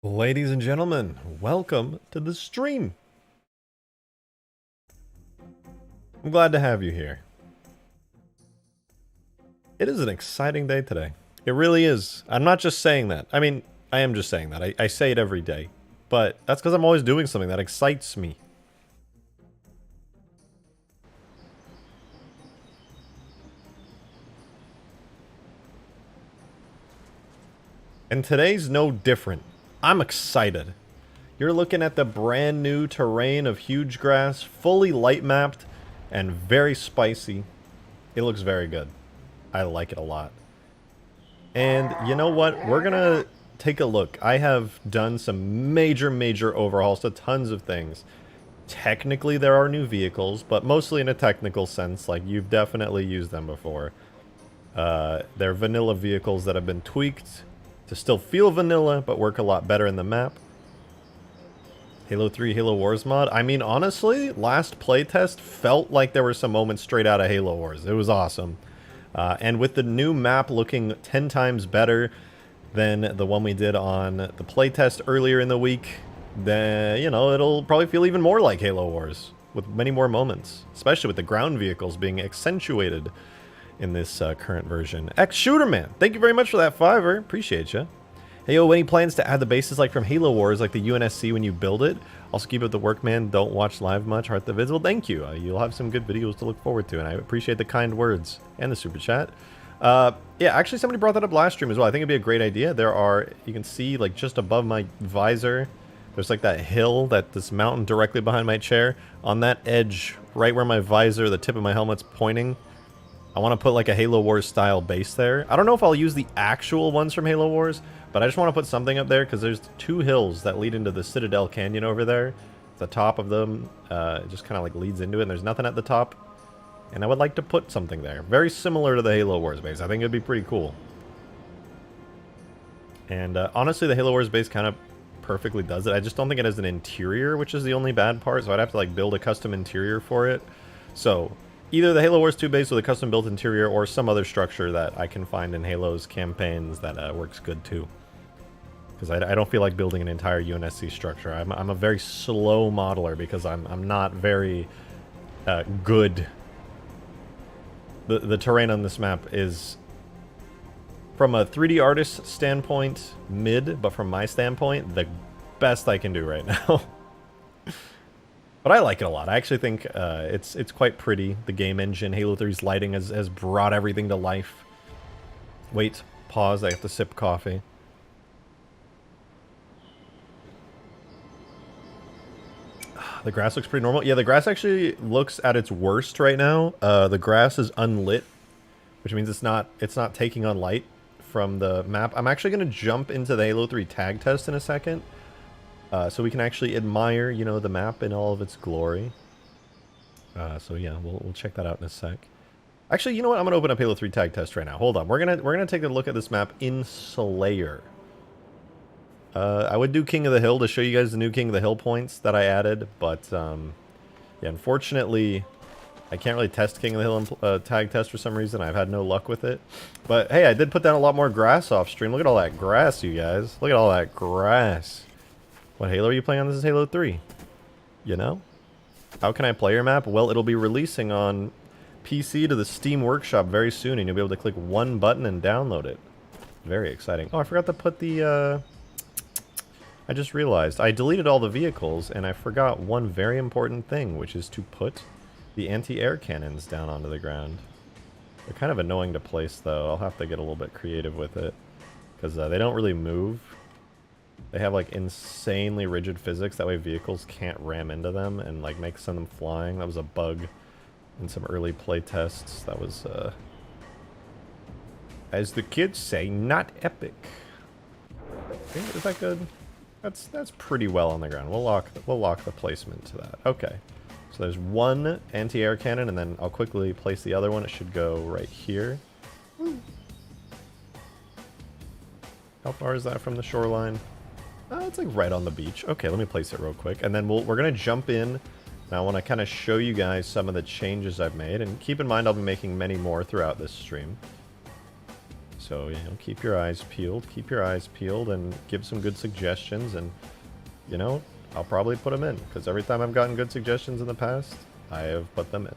Ladies and gentlemen, welcome to the stream. I'm glad to have you here. It is an exciting day today. It really is. I'm not just saying that. I mean, I am just saying that. I say it every day. But that's because I'm always doing something that excites me. And today's no different. I'm excited. You're looking at the brand new terrain of Hugegrass, fully light mapped and very spicy. It looks very good. I like it a lot. And you know what? We're gonna take a look. I have done some major overhauls to tons of things. Technically there are new vehicles, but mostly in a technical sense, like you've definitely used them before. They're vanilla vehicles that have been tweaked to still feel vanilla, but work a lot better in the map. Halo 3 Halo Wars mod. I mean, honestly, last playtest felt like there were some moments straight out of Halo Wars. It was awesome. And with the new map looking 10 times better than the one we did on the playtest earlier in the week, then, you know, it'll probably feel even more like Halo Wars, with many more moments, especially with the ground vehicles being accentuated in this current version. X-Shooterman, thank you very much for that $5. Appreciate you. Hey, yo, any plans to add the bases like from Halo Wars, like the UNSC when you build it? Also keep up the work, man. Don't watch live much. Heart the vids. Well, thank you. You'll have some good videos to look forward to, and I appreciate the kind words and the super chat. Yeah, actually, somebody brought that up last stream as well. I think it'd be a great idea. There are, you can see, like, just above my visor, there's like that hill, this mountain directly behind my chair. On that edge, right where my visor, the tip of my helmet's pointing, I want to put like a Halo Wars style base there. I don't know if I'll use the actual ones from Halo Wars, but I just want to put something up there because there's two hills that lead into the Citadel Canyon over there. The top of them just kind of like leads into it, and there's nothing at the top. And I would like to put something there. Very similar to the Halo Wars base. I think it'd be pretty cool. And honestly, the Halo Wars base kind of perfectly does it. I just don't think it has an interior, which is the only bad part, so I'd have to like build a custom interior for it. So either the Halo Wars 2 base with a custom built interior or some other structure that I can find in Halo's campaigns that works good too. Because I don't feel like building an entire UNSC structure. I'm a very slow modeler because I'm not very good. The terrain on this map is, from a 3D artist standpoint, mid, but from my standpoint, the best I can do right now. But I like it a lot. I actually think it's quite pretty. The game engine, Halo 3's lighting has brought everything to life. Wait, pause, I have to sip coffee. The grass looks pretty normal. Yeah, the grass actually looks at its worst right now. The grass is unlit, which means it's not taking on light from the map. I'm actually going to jump into the Halo 3 tag test in a second. So we can actually admire, you know, the map in all of its glory. So yeah, we'll check that out in a sec. Actually, you know what? I'm gonna open up Halo 3 tag test right now. Hold on. We're gonna take a look at this map in Slayer. I would do King of the Hill to show you guys the new King of the Hill points that I added, but yeah, unfortunately, I can't really test King of the Hill tag test for some reason. I've had no luck with it. But hey, I did put down a lot more grass off stream. Look at all that grass, you guys. Look at all that grass. What Halo are you playing on? This is Halo 3. You know? How can I play your map? Well, it'll be releasing on PC to the Steam Workshop very soon, and you'll be able to click one button and download it. Very exciting. Oh, I forgot to put the, I just realized. I deleted all the vehicles, and I forgot one very important thing, which is to put the anti-air cannons down onto the ground. They're kind of annoying to place, though. I'll have to get a little bit creative with it, because they don't really move. They have like insanely rigid physics, that way vehicles can't ram into them and like send them flying. That was a bug in some early play tests. That was, as the kids say, not epic. Okay, is that good? That's pretty well on the ground. We'll lock the placement to that. Okay. So there's one anti-air cannon, and then I'll quickly place the other one. It should go right here. How far is that from the shoreline? It's like right on the beach. Okay, let me place it real quick. And then we're going to jump in. Now I want to kind of show you guys some of the changes I've made. And keep in mind I'll be making many more throughout this stream. So, you know, keep your eyes peeled, and give some good suggestions, and, you know, I'll probably put them in, because every time I've gotten good suggestions in the past, I have put them in.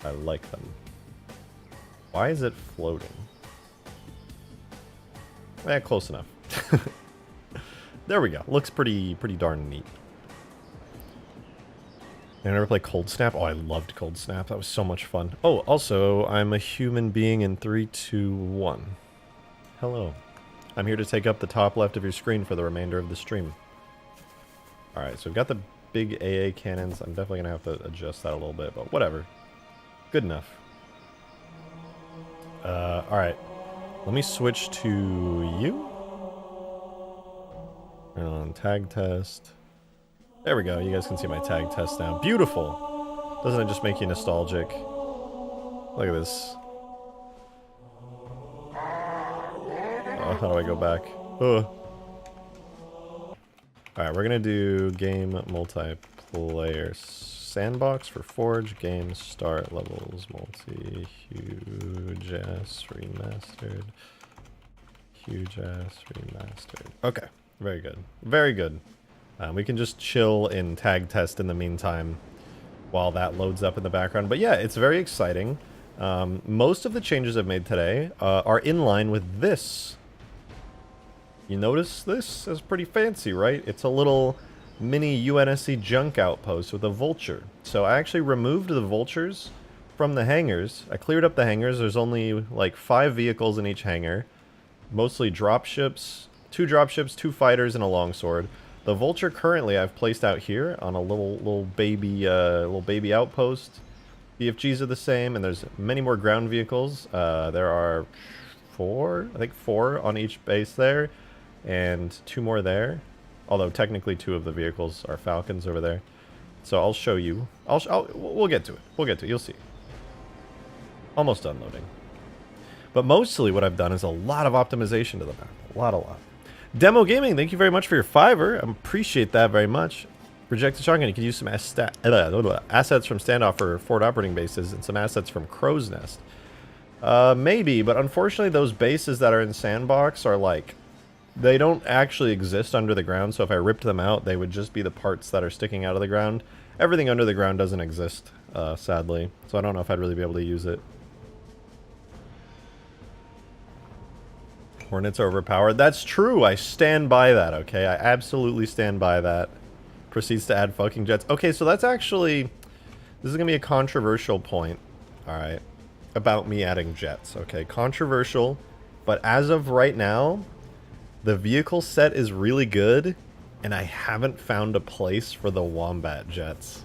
I like them. Why is it floating? Eh, close enough. There we go. Looks pretty darn neat. I never played Cold Snap. Oh, I loved Cold Snap. That was so much fun. Oh, also, I'm a human being in 3, 2, 1. Hello. I'm here to take up the top left of your screen for the remainder of the stream. Alright, so we've got the big AA cannons. I'm definitely going to have to adjust that a little bit, but whatever. Good enough. Alright. Let me switch to you. And tag test. There we go. You guys can see my tag test now. Beautiful. Doesn't it just make you nostalgic? Look at this. Oh, how do I go back? Ugh. Alright, we're gonna do game multiplayer. Sandbox for Forge, game start, levels, multi, Hugegrass remastered. Hugegrass remastered. Okay, very good. Very good. We can just chill in tag test in the meantime while that loads up in the background. But yeah, it's very exciting. Most of the changes I've made today are in line with this. You notice this is pretty fancy, right? It's a little mini UNSC junk outpost with a vulture. So I actually removed the vultures from the hangars. I cleared up the hangars. There's only like 5 vehicles in each hangar. Mostly dropships, 2 dropships, 2 fighters, and a longsword. The vulture currently I've placed out here on a little baby outpost. BFGs are the same, and there's many more ground vehicles. There are 4, I think 4 on each base there, and 2 more there. Although technically 2 of the vehicles are Falcons over there. So I'll show you. We'll get to it. We'll get to it. You'll see. Almost done loading. But mostly what I've done is a lot of optimization to the map. A lot. Demo Gaming, thank you very much for your $5. I appreciate that very much. RejectedShotgun, you can use some assets from Standoff for forward operating bases and some assets from Crow's Nest. Maybe, but unfortunately those bases that are in Sandbox are like, they don't actually exist under the ground, so if I ripped them out, they would just be the parts that are sticking out of the ground. Everything under the ground doesn't exist, sadly, so I don't know if I'd really be able to use it. Hornets are overpowered. That's true. I stand by that, okay? I absolutely stand by that. Proceeds to add fucking jets. Okay, so that's actually... This is going to be a controversial point, alright, about me adding jets, okay? Controversial, but as of right now, the vehicle set is really good, and I haven't found a place for the Wombat jets.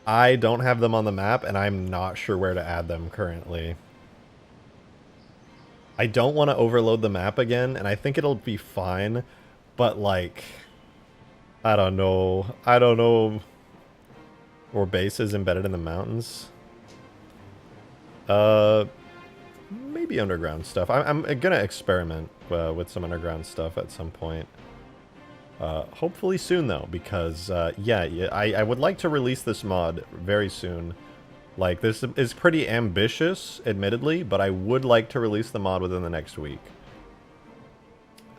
I don't have them on the map, and I'm not sure where to add them currently. I don't want to overload the map again, and I think it'll be fine, but like, I don't know. Or bases embedded in the mountains. Maybe underground stuff. I'm gonna experiment with some underground stuff at some point. Hopefully soon though, because yeah, I would like to release this mod very soon. Like, this is pretty ambitious, admittedly, but I would like to release the mod within the next week.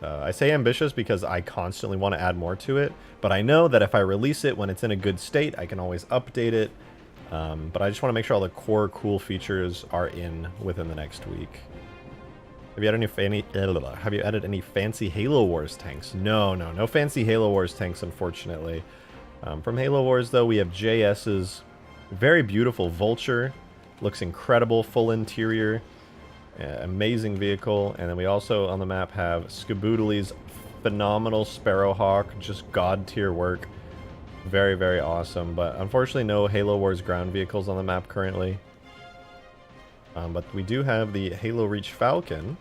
I say ambitious because I constantly want to add more to it, but I know that if I release it when it's in a good state, I can always update it. But I just want to make sure all the core cool features are in within the next week. Have you added any fancy Halo Wars tanks? No fancy Halo Wars tanks, unfortunately. From Halo Wars, though, we have JS's very beautiful Vulture. Looks incredible, full interior. Amazing vehicle. And then we also, on the map, have Skaboodley's phenomenal Sparrowhawk. Just god tier work. Very, very awesome. But unfortunately, no Halo Wars ground vehicles on the map currently. But we do have the Halo Reach Falcon,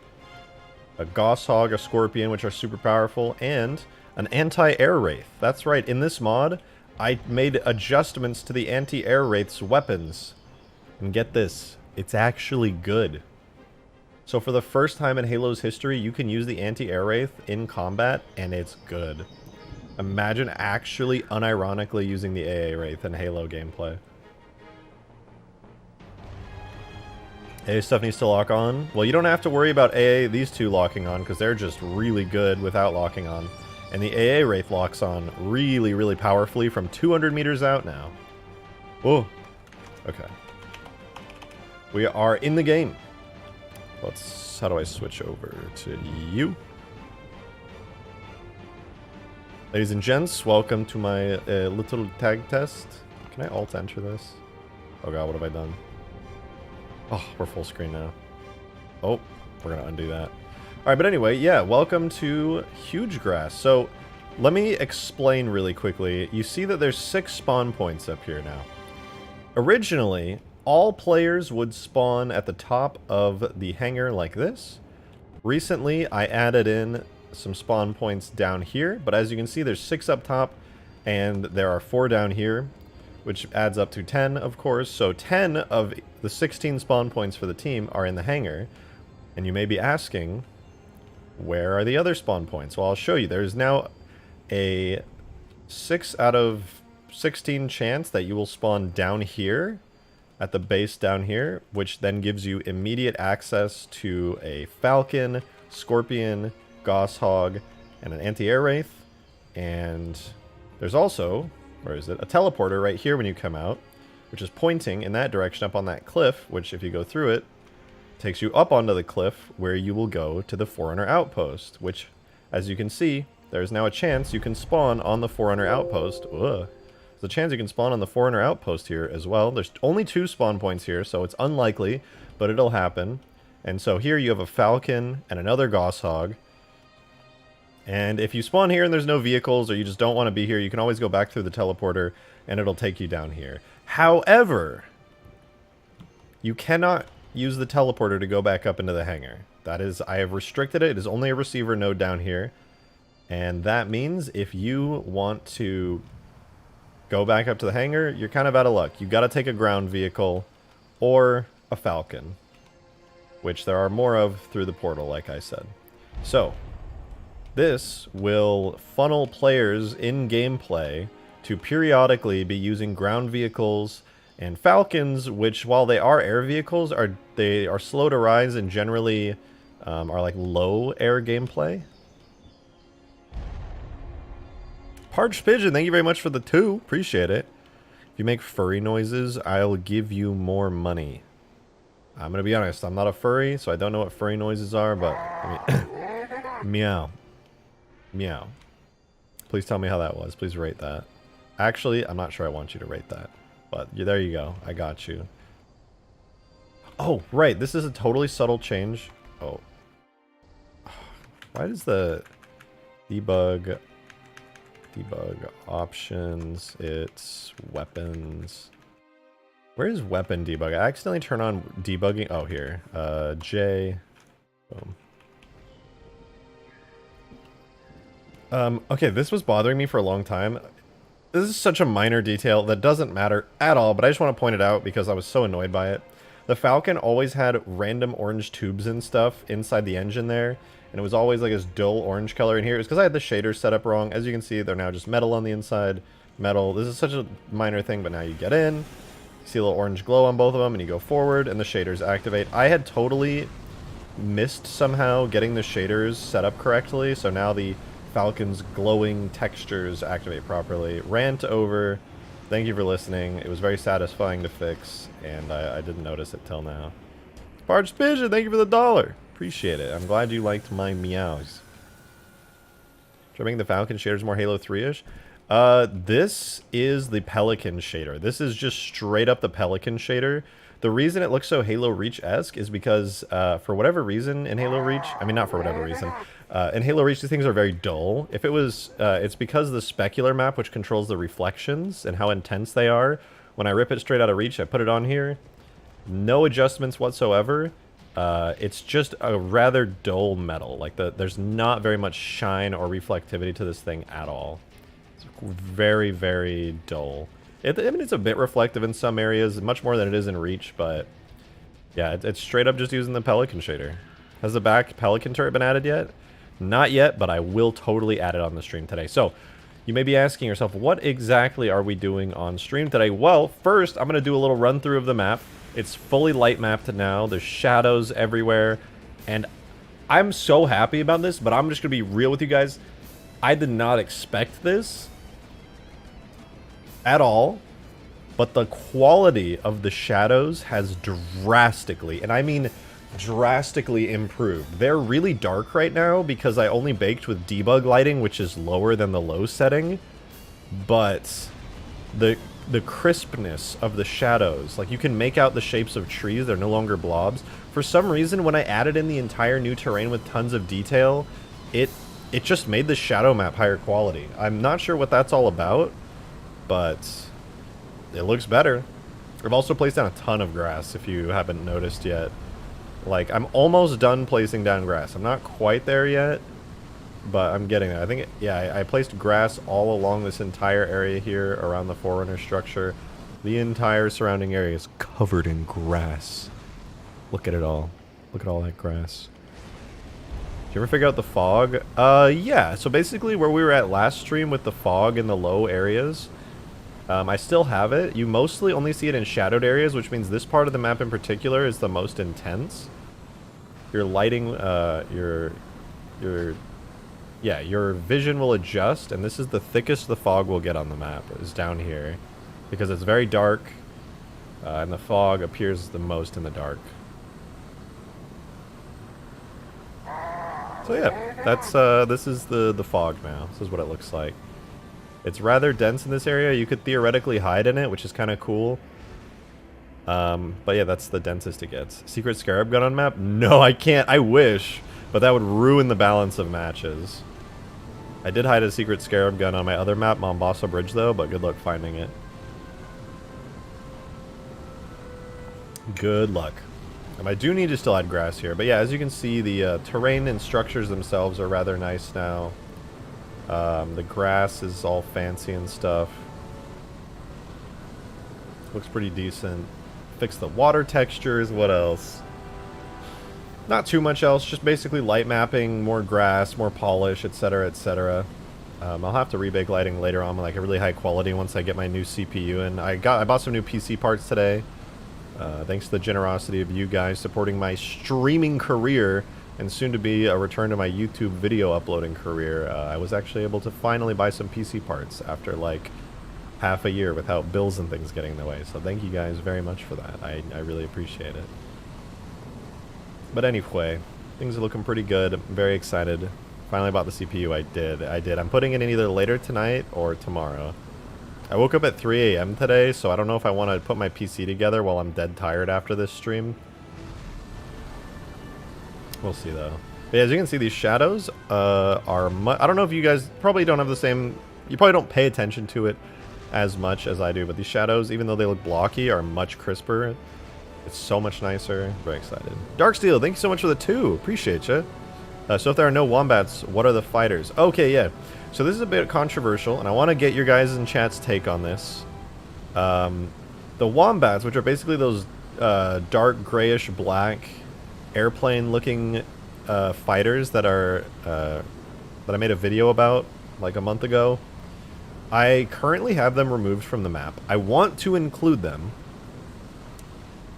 a Gosshog, a Scorpion, which are super powerful, and an anti-air wraith. That's right, in this mod, I made adjustments to the anti-air wraith's weapons. And get this, it's actually good. So for the first time in Halo's history, you can use the anti-air wraith in combat, and it's good. Imagine actually unironically using the AA wraith in Halo gameplay. AA stuff needs to lock on. Well, you don't have to worry about these two locking on, because they're just really good without locking on. And the AA Wraith locks on really, really powerfully from 200 meters out now. Oh, okay. We are in the game. How do I switch over to you? Ladies and gents, welcome to my little tag test. Can I alt enter this? Oh god, what have I done? Oh, we're full screen now. Oh, we're gonna undo that. Alright, but anyway, yeah, welcome to Hugegrass. So, let me explain really quickly. You see that there's 6 spawn points up here now. Originally, all players would spawn at the top of the hangar like this. Recently, I added in some spawn points down here, but as you can see, there's 6 up top, and there are 4 down here, which adds up to 10, of course. So 10 of the 16 spawn points for the team are in the hangar, and you may be asking, where are the other spawn points? Well, I'll show you. There's now a 6 out of 16 chance that you will spawn down here, at the base down here, which then gives you immediate access to a falcon, scorpion, goshawk, and an anti-air wraith. And there's also, where is it, a teleporter right here when you come out, which is pointing in that direction up on that cliff, which if you go through it, takes you up onto the cliff where you will go to the Forerunner outpost, which, as you can see, there's now a chance you can spawn on the Forerunner outpost. Ugh. There's a chance you can spawn on the Forerunner outpost here as well. There's only 2 spawn points here, so it's unlikely, but it'll happen. And so here you have a falcon and another goshawk. And if you spawn here and there's no vehicles, or you just don't want to be here, you can always go back through the teleporter and it'll take you down here. However, you cannot use the teleporter to go back up into the hangar. That is, I have restricted it. It is only a receiver node down here. And that means if you want to go back up to the hangar, you're kind of out of luck. You got to take a ground vehicle or a falcon, which there are more of through the portal, like I said. So, this will funnel players in gameplay to periodically be using ground vehicles and falcons, which, while they are air vehicles, they are slow to rise and generally are like low air gameplay. Parched Pigeon, thank you very much for the 2. Appreciate it. If you make furry noises, I'll give you more money. I'm going to be honest, I'm not a furry, so I don't know what furry noises are, but I mean, meow. Meow. Please tell me how that was. Please rate that. Actually, I'm not sure I want you to rate that. But there you go. I got you. Oh, right. This is a totally subtle change. Oh. Why does the debug options, it's weapons. Where is weapon debug? I accidentally turn on debugging. Oh, here. J. Boom. Okay, this was bothering me for a long time. This is such a minor detail that doesn't matter at all, but I just want to point it out because I was so annoyed by it. The Falcon always had random orange tubes and stuff inside the engine there, and it was always like this dull orange color in here. It was because I had the shaders set up wrong. As you can see, they're now just metal on the inside. Metal. This is such a minor thing, but now you get in, you see a little orange glow on both of them, and you go forward, and the shaders activate. I had totally missed somehow getting the shaders set up correctly, so now the Falcon's glowing textures activate properly. Rant over. Thank you for listening. It was very satisfying to fix, and I didn't notice it till now. Parched Pigeon, thank you for the $1. Appreciate it. I'm glad you liked my meows. Should I make the Falcon shaders more Halo 3-ish? This is the Pelican shader. This is just straight up the Pelican shader. The reason it looks so Halo Reach-esque is because, for whatever reason in Halo Reach, I mean, not for whatever reason, in Halo Reach, these things are very dull. If it was, it's because the specular map, which controls the reflections and how intense they are. When I rip it straight out of Reach, I put it on here. No adjustments whatsoever. It's just a rather dull metal. Like, there's not very much shine or reflectivity to this thing at all. It's very, very dull. I mean, it's a bit reflective in some areas, much more than it is in Reach, but yeah, it's straight up just using the Pelican shader. Has the back Pelican turret been added yet? Not yet, but I will totally add it on the stream today. So, you may be asking yourself, what exactly are we doing on stream today? Well, first, I'm going to do a little run through of the map. It's fully light mapped now. There's shadows everywhere. And I'm so happy about this, but I'm just going to be real with you guys. I did not expect this at all. But the quality of the shadows has drastically, and I mean drastically improved. They're really dark right now because I only baked with debug lighting, which is lower than the low setting. But the crispness of the shadows, like you can make out the shapes of trees, they're no longer blobs. For some reason, when I added in the entire new terrain with tons of detail, it just made the shadow map higher quality. I'm not sure what that's all about, but it looks better. I've also placed down a ton of grass, if you haven't noticed yet. Like, I'm almost done placing down grass. I'm not quite there yet, but I'm getting there. I think, yeah, I placed grass all along this entire area here around the Forerunner structure. The entire surrounding area is covered in grass. Look at it all. Look at all that grass. Did you ever figure out the fog? Yeah. So basically where we were at last stream with the fog in the low areas, I still have it. You mostly only see it in shadowed areas, which means this part of the map in particular is the most intense. Your lighting, your vision will adjust, and this is the thickest the fog will get on the map, is down here. Because it's very dark, and the fog appears the most in the dark. So yeah, that's, this is the fog now. This is what it looks like. It's rather dense in this area. You could theoretically hide in it, which is kind of cool. But yeah, that's the densest it gets. Secret Scarab gun on map? No, I can't. I wish. But that would ruin the balance of matches. I did hide a Secret Scarab gun on my other map, Mombasa Bridge, though, but good luck finding it. Good luck. I do need to still add grass here. But yeah, as you can see, the terrain and structures themselves are rather nice now. The grass is all fancy and stuff. Looks pretty decent. Fix the water textures. What else? Not too much else. Just basically light mapping, more grass, more polish, etc., etc. I'll have to rebake lighting later on, like a really high quality once I get my new CPU in. I bought some new PC parts today. Thanks to the generosity of you guys supporting my streaming career. And soon to be a return to my YouTube video uploading career. I was actually able to finally buy some PC parts after like half a year without bills and things getting in the way. So thank you guys very much for that. I really appreciate it. But anyway, things are looking pretty good. I'm very excited. Finally bought the CPU. I did. I'm putting it in either later tonight or tomorrow. I woke up at 3 a.m. today, so I don't know if I want to put my PC together while I'm dead tired after this stream. We'll see, though. But yeah, as you can see, these shadows are I don't know if you guys probably don't have the same... You probably don't pay attention to it as much as I do, but these shadows, even though they look blocky, are much crisper. It's so much nicer. Very excited. Darksteel, thank you so much for the 2. Appreciate you. So if there are no wombats, what are the fighters? Okay, yeah. So this is a bit controversial, and I want to get your guys in chat's take on this. The wombats, which are basically those dark grayish black airplane looking fighters that are that I made a video about like a month ago. I currently have them removed from the map. I want to include them,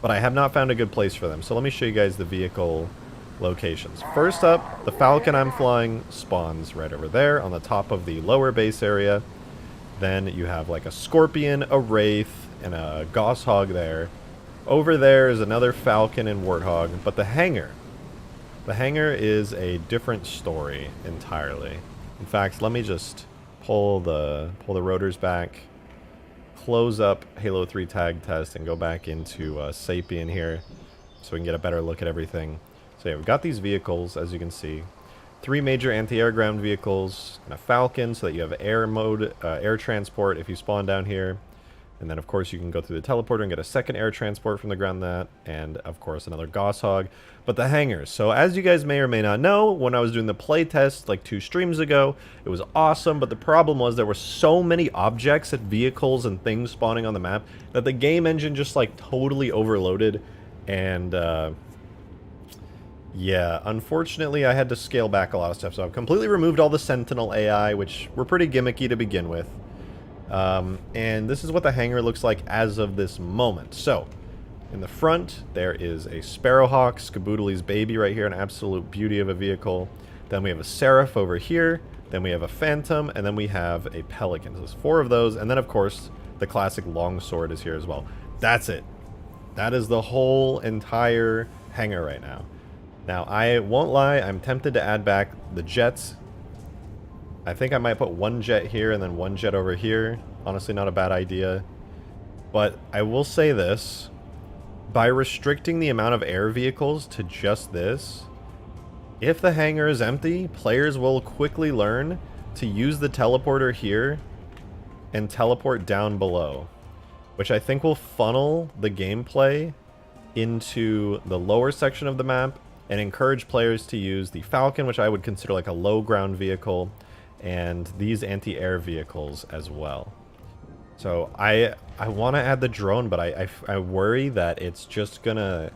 but I have not found a good place for them. So let me show you guys the vehicle locations. First up, the Falcon I'm flying spawns right over there on the top of the lower base area. Then you have like a Scorpion, a Wraith, and a Goshawk there. Over there is another Falcon and Warthog, but the hangar is a different story entirely. In fact, let me just pull the rotors back, close up Halo 3 tag test, and go back into Sapien here so we can get a better look at everything. So yeah, we've got these vehicles, as you can see. 3 major anti-air ground vehicles, and a Falcon so that you have air mode, air transport if you spawn down here. And then, of course, you can go through the teleporter and get a second air transport from the ground and, of course, another Goshawk. But the hangars. So, as you guys may or may not know, when I was doing the playtest like 2 streams ago, it was awesome, but the problem was there were so many objects and vehicles and things spawning on the map that the game engine just, like, totally overloaded. And, yeah, unfortunately, I had to scale back a lot of stuff. So, I've completely removed all the Sentinel AI, which were pretty gimmicky to begin with. And this is what the hangar looks like as of this moment. So, In the front, there is a sparrowhawk, Skaboodley's baby right here, an absolute beauty of a vehicle. Then we have a seraph over here. Then we have a phantom, and then we have a pelican. So there's 4 of those, and then of course the classic longsword is here as well. That's it. That is the whole entire hangar right now. Now, I won't lie, I'm tempted to add back the jets. I think I might put 1 jet here and then 1 jet over here. Honestly, not a bad idea. But I will say this. By restricting the amount of air vehicles to just this, if the hangar is empty, players will quickly learn to use the teleporter here and teleport down below, which I think will funnel the gameplay into the lower section of the map and encourage players to use the Falcon, which I would consider like a low ground vehicle, and these anti-air vehicles as well. So I want to add the drone, but I worry that it's just gonna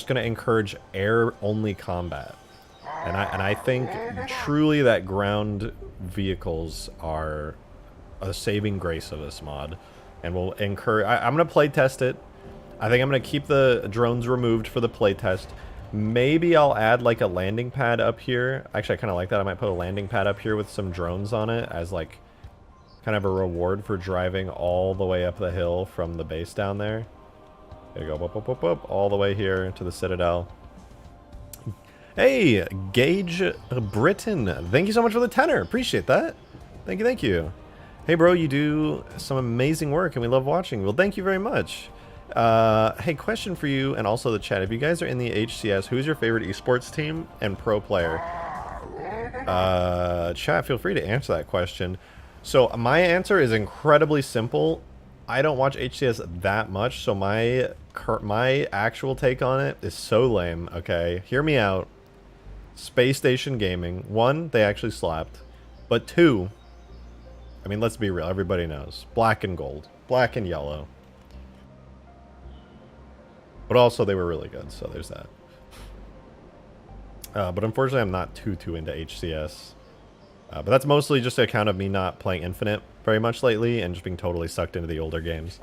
encourage air only combat. And I think truly that ground vehicles are a saving grace of this mod, and will encourage. I'm gonna play test it. I think I'm gonna keep the drones removed for the play test. Maybe I'll add like a landing pad up here. Actually, I kind of like that. I might put a landing pad up here with some drones on it as like kind of a reward for driving all the way up the hill from the base down there. There you go, up, up, up, up, all the way here to the Citadel. Hey, Gage Britain, thank you so much for the tenor. Appreciate that. Thank you, thank you. Hey, bro, you do some amazing work, and we love watching. Well, thank you very much. Hey, question for you, and also the chat. If you guys are in the HCS, who's your favorite esports team and pro player? Chat, feel free to answer that question. So my answer is incredibly simple. I don't watch HCS that much, so my actual take on it is so lame. Okay, hear me out. Space Station Gaming. 1, they actually slapped. But 2, I mean, let's be real. Everybody knows. Black and gold. Black and yellow. But also, they were really good, so there's that. But unfortunately, I'm not too into HCS. But that's mostly just an account of me not playing Infinite very much lately and just being totally sucked into the older games.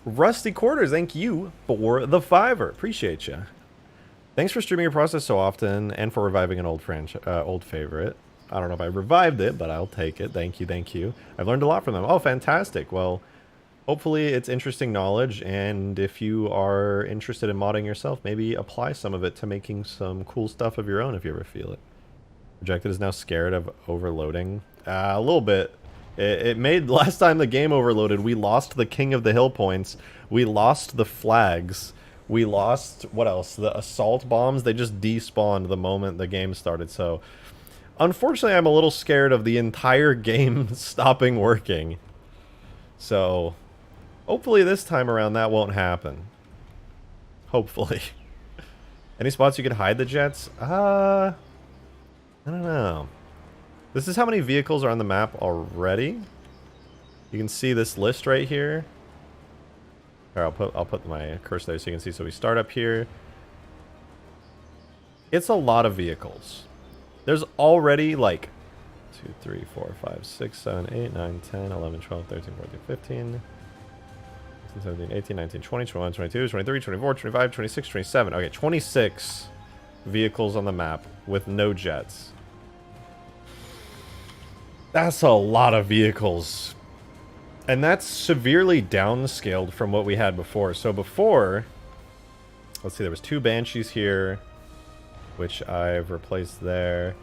Rusty Quarters, thank you for the $5. Appreciate you. Thanks for streaming your process so often and for reviving an old favorite. I don't know if I revived it, but I'll take it. Thank you, thank you. I've learned a lot from them. Oh, fantastic. Well, hopefully it's interesting knowledge, and if you are interested in modding yourself, maybe apply some of it to making some cool stuff of your own if you ever feel it. Rejected is now scared of overloading. A little bit. It made, last time the game overloaded, we lost the King of the Hill points. We lost the flags. We lost, what else? The assault bombs. They just despawned the moment the game started. So, unfortunately, I'm a little scared of the entire game stopping working. So, hopefully this time around that won't happen. Hopefully. Any spots you could hide the jets? I don't know. This is how many vehicles are on the map already. You can see this list right here. Here, I'll put my cursor there so you can see. So we start up here. It's a lot of vehicles. There's already like 2, 3, 4, 5, 6, 7, 8, 9, 10, 11, 12, 13, 14, 15, 17, 18, 19, 20, 21, 22, 23, 24, 25, 26, 27. Okay, 26 vehicles on the map with no jets. That's a lot of vehicles. And that's severely downscaled from what we had before. So before, let's see, there was 2 Banshees here, which I've replaced there.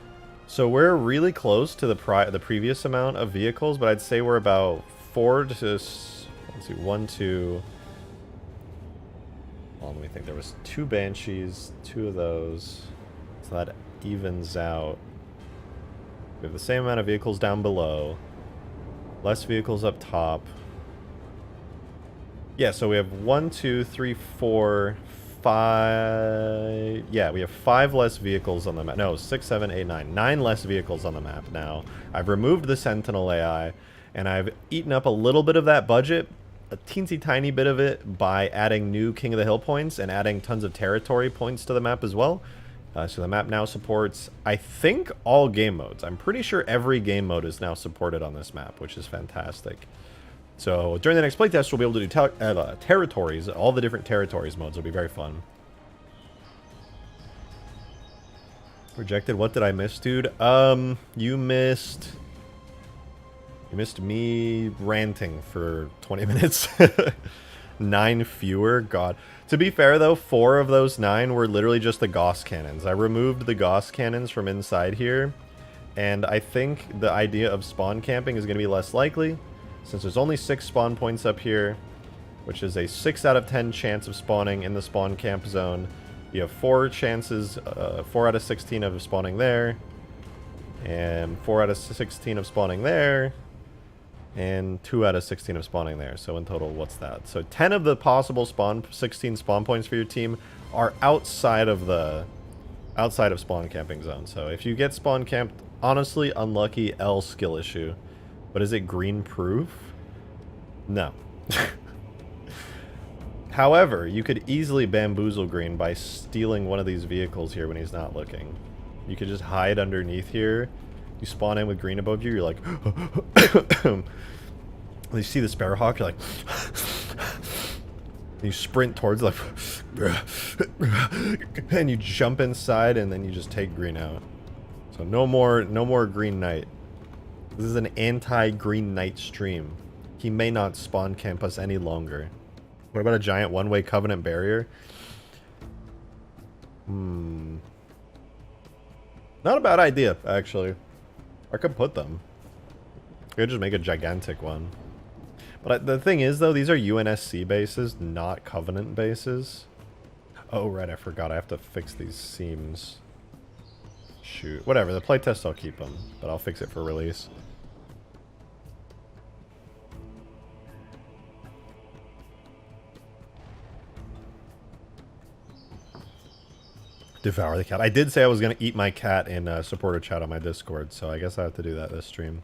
So we're really close to the previous amount of vehicles, but I'd say we're about 4 to, let's see, 1, 2. Well, let me think. There was 2 Banshees, 2 of those. So that evens out. We have the same amount of vehicles down below. Less vehicles up top. Yeah, so we have 1, 2, 3, 4, 5. Yeah, we have 5 less vehicles on the map. No, 6, 7, 8, 9. 9 less vehicles on the map now. I've removed the Sentinel AI, and I've eaten up a little bit of that budget, a teensy tiny bit of it, by adding new King of the Hill points and adding tons of territory points to the map as well. So the map now supports, I think, all game modes. I'm pretty sure every game mode is now supported on this map, which is fantastic. So during the next playtest, we'll be able to do territories. All the different territories modes will be very fun. Rejected, what did I miss, dude? You missed me ranting for 20 minutes. 9 fewer, god. To be fair though, 4 of those 9 were literally just the Gauss cannons. I removed the Gauss cannons from inside here, and I think the idea of spawn camping is going to be less likely, since there's only 6 spawn points up here, which is a 6 out of 10 chance of spawning in the spawn camp zone. You have 4 chances, 4 out of 16 of spawning there, and 4 out of 16 of spawning there, and 2 out of 16 of spawning there. So in total, what's that? So 10 of the possible 16 spawn points for your team are outside of spawn camping zone. So if you get spawn camped, honestly, unlucky, L skill issue. But is it green proof? No. However, you could easily bamboozle green by stealing one of these vehicles here when he's not looking. You could just hide underneath here. You spawn in with green above you, you're like... you see the sparrowhawk, you're like... you sprint towards it, like... and you jump inside, and then you just take green out. So no more Green Knight. This is an anti-Green Knight stream. He may not spawn camp us any longer. What about a giant one-way Covenant barrier? Not a bad idea, actually. I could put them. I could just make a gigantic one. But the thing is, though, these are UNSC bases, not Covenant bases. Oh, right, I forgot. I have to fix these seams. Shoot. Whatever, the playtest I'll keep them, but I'll fix it for release. Devour the cat. I did say I was going to eat my cat in supporter chat on my Discord, so I guess I have to do that this stream.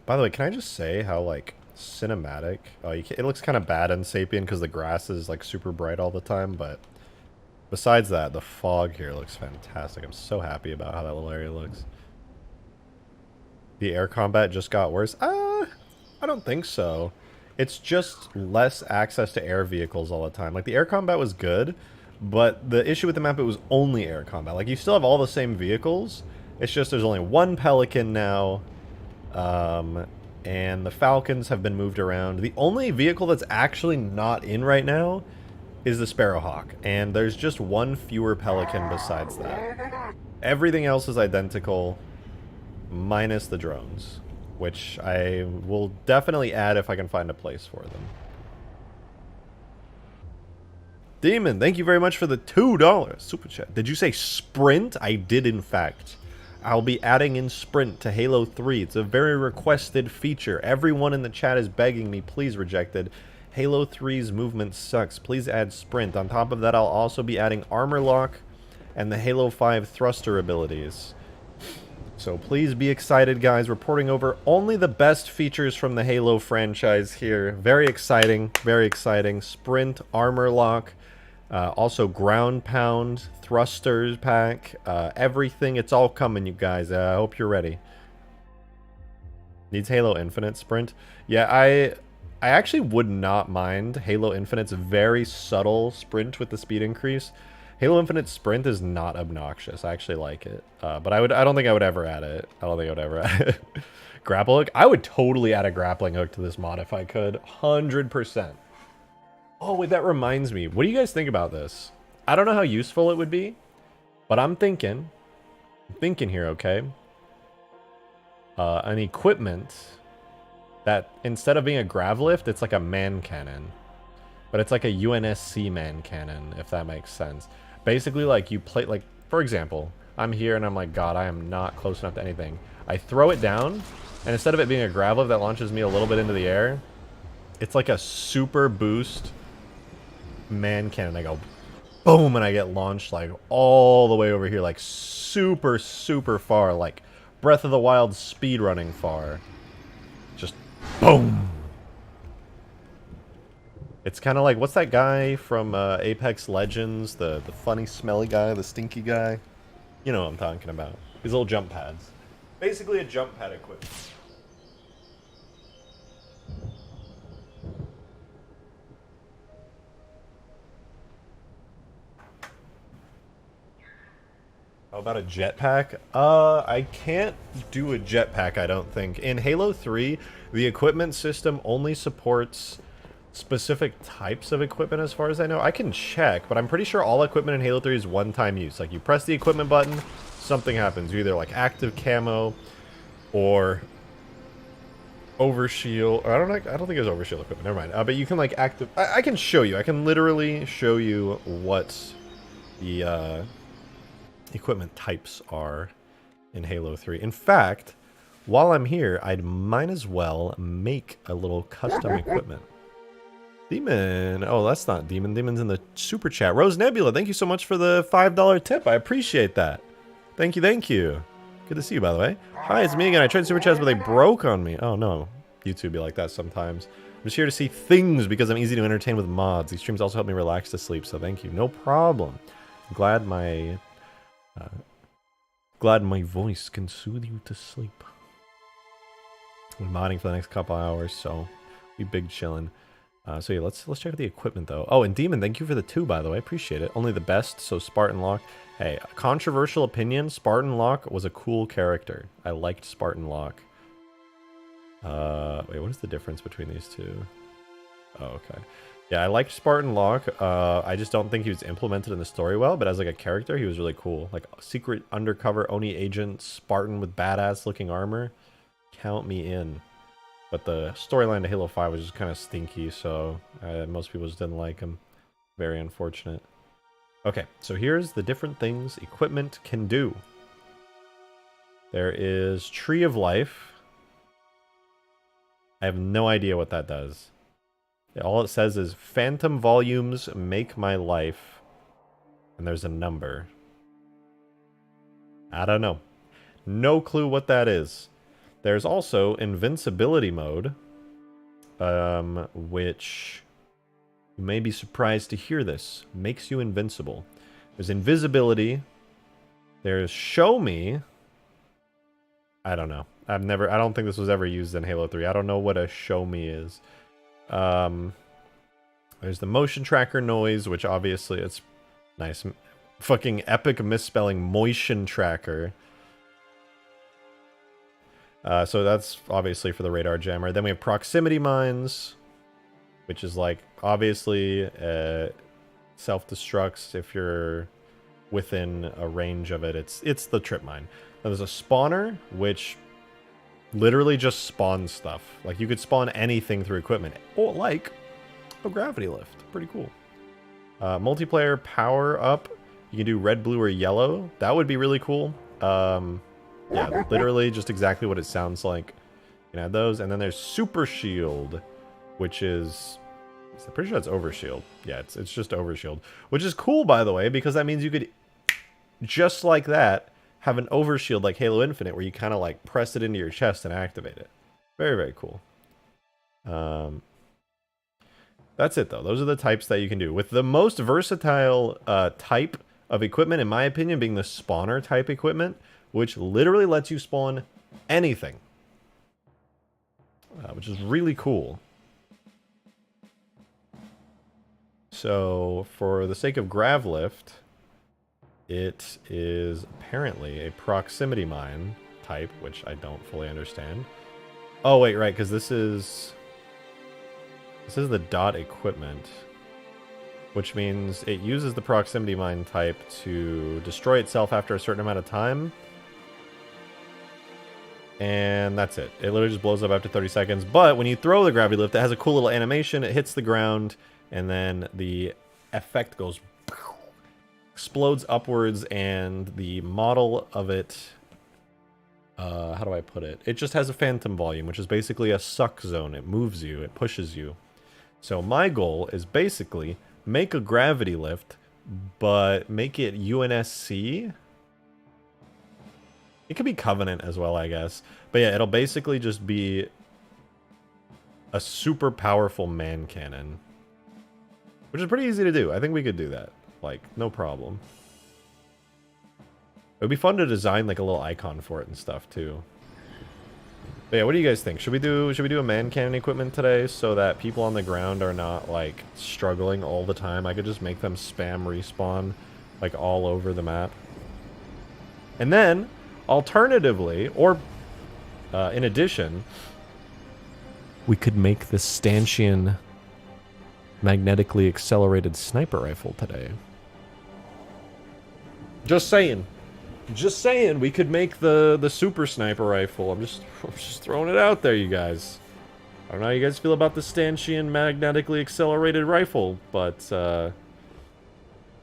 By the way, can I just say how, like, cinematic... Oh, it looks kind of bad in Sapien because the grass is, like, super bright all the time, but besides that, the fog here looks fantastic. I'm so happy about how that little area looks. The air combat just got worse? I don't think so. It's just less access to air vehicles all the time. Like, the air combat was good, but the issue with the map, it was only air combat. Like, you still have all the same vehicles. It's just there's only one Pelican now. And the Falcons have been moved around. The only vehicle that's actually not in right now is the Sparrowhawk. And there's just one fewer Pelican besides that. Everything else is identical, minus the drones, which I will definitely add if I can find a place for them. Demon, thank you very much for the $2 super chat. Did you say sprint? I did, in fact. I'll be adding in sprint to Halo 3. It's a very requested feature. Everyone in the chat is begging me, please, Rejected. Halo 3's movement sucks. Please add sprint. On top of that, I'll also be adding armor lock and the Halo 5 thruster abilities. So please be excited, guys. Reporting over only the best features from the Halo franchise here. Very exciting, very exciting. Sprint, armor lock, also ground pound, thrusters pack, everything. It's all coming, you guys. I hope you're ready. Needs Halo Infinite sprint. Yeah, I actually would not mind Halo Infinite's very subtle sprint with the speed increase. Halo Infinite sprint is not obnoxious. I actually like it. But I don't think I would ever add it. I don't think I would ever add it. Grapple hook? I would totally add a grappling hook to this mod if I could. 100%. Oh, wait, that reminds me. What do you guys think about this? I don't know how useful it would be, but I'm thinking here, okay? An equipment that instead of being a grav lift, it's like a man cannon. But it's like a UNSC man cannon, if that makes sense. Basically, like, you play, like, for example, I'm here and I'm like, God, I am not close enough to anything. I throw it down, and instead of it being a grav lift that launches me a little bit into the air, it's like a super boost man cannon. I go boom, and I get launched like all the way over here, like super, super far, like Breath of the Wild speed running far. Just boom. It's kind of like, what's that guy from Apex Legends? The funny, smelly guy, the stinky guy? You know what I'm talking about. These little jump pads. Basically a jump pad equipment. How about a jetpack? I can't do a jetpack, I don't think. In Halo 3, the equipment system only supports specific types of equipment as far as I know. I can check, but I'm pretty sure all equipment in Halo 3 is one-time use. Like, you press the equipment button, something happens. You either, like, active camo or overshield. Or I don't think it's overshield equipment. Never mind. But you can, like, active... I can show you. I can literally show you what the, equipment types are in Halo 3. In fact, while I'm here, I might as well make a little custom equipment. Demon. Oh, that's not Demon. Demon's in the super chat. Rose Nebula, thank you so much for the $5 tip. I appreciate that. Thank you, thank you. Good to see you, by the way. Hi, it's me again. I tried super chats, but they broke on me. Oh, no. YouTube be like that sometimes. I'm just here to see things because I'm easy to entertain with mods. These streams also help me relax to sleep, so thank you. No problem. I'm glad my voice can soothe you to sleep. I'm modding for the next couple hours, so be big chillin'. So yeah, let's check out the equipment though. Oh, and Demon, thank you for the 2, by the way. Appreciate it. Only the best, so Spartan Lock. Hey, controversial opinion, Spartan Lock was a cool character. I liked Spartan Lock. Wait, what is the difference between these two? Oh, okay. Yeah, I liked Spartan Lock. I just don't think he was implemented in the story well, but as like a character, he was really cool. Like secret undercover Oni agent, Spartan with badass looking armor. Count me in. But the storyline to Halo 5 was just kind of stinky, so most people just didn't like him. Very unfortunate. Okay, so here's the different things equipment can do. There is Tree of Life. I have no idea what that does. All it says is Phantom Volumes make my life. And there's a number. I don't know. No clue what that is. There's also Invincibility Mode. Which... you may be surprised to hear this. Makes you invincible. There's Invisibility. There's Show Me. I don't know. I don't think this was ever used in Halo 3. I don't know what a Show Me is. There's the motion tracker noise, which obviously it's nice. Fucking epic misspelling, motion tracker. So that's obviously for the radar jammer. Then we have proximity mines, which is like obviously self-destructs if you're within a range of it. It's the trip mine. Now there's a spawner, which literally just spawns stuff. Like you could spawn anything through equipment, or like a gravity lift. Pretty cool. Multiplayer power up. You can do red, blue, or yellow. That would be really cool. Yeah, literally just exactly what it sounds like. You can add those, and then there's Super Shield, which is... I'm pretty sure that's Overshield. Yeah, it's just Overshield, which is cool, by the way, because that means you could, just like that, have an Overshield like Halo Infinite, where you kind of like press it into your chest and activate it. Very, very cool. That's it, though. Those are the types that you can do. With the most versatile type of equipment, in my opinion, being the spawner type equipment, which literally lets you spawn anything. Which is really cool. So, for the sake of Gravlift, it is apparently a proximity mine type, which I don't fully understand. Oh, wait, right, because this is the dot equipment, which means it uses the proximity mine type to destroy itself after a certain amount of time. And that's it. It literally just blows up after 30 seconds. But when you throw the gravity lift, it has a cool little animation. It hits the ground, and then the effect goes... explodes upwards, and the model of it... how do I put it? It just has a phantom volume, which is basically a suck zone. It moves you. It pushes you. So my goal is basically make a gravity lift, but make it UNSC... It could be Covenant as well, I guess. But yeah, it'll basically just be a super powerful man cannon. Which is pretty easy to do. I think we could do that. Like, no problem. It would be fun to design like a little icon for it and stuff too. But yeah, what do you guys think? Should we do a man cannon equipment today so that people on the ground are not like struggling all the time? I could just make them spam respawn like all over the map. And then, alternatively, or in addition, we could make the stanchion magnetically accelerated sniper rifle today. Just saying. Just saying, we could make the super sniper rifle. I'm just throwing it out there, you guys. I don't know how you guys feel about the stanchion magnetically accelerated rifle, but,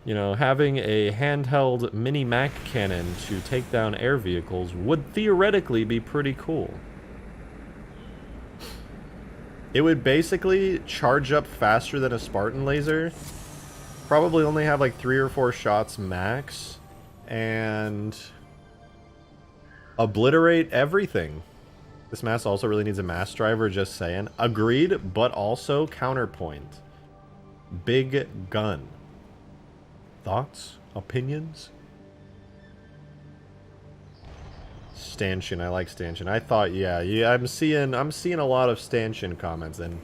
you know, having a handheld mini-Mac cannon to take down air vehicles would theoretically be pretty cool. It would basically charge up faster than a Spartan laser. Probably only have like 3 or 4 shots max. And obliterate everything. This mass also really needs a mass driver, just saying. Agreed, but also counterpoint. Big gun. Thoughts? Opinions? Stanchion, I like stanchion. I thought, yeah, I'm seeing a lot of stanchion comments, and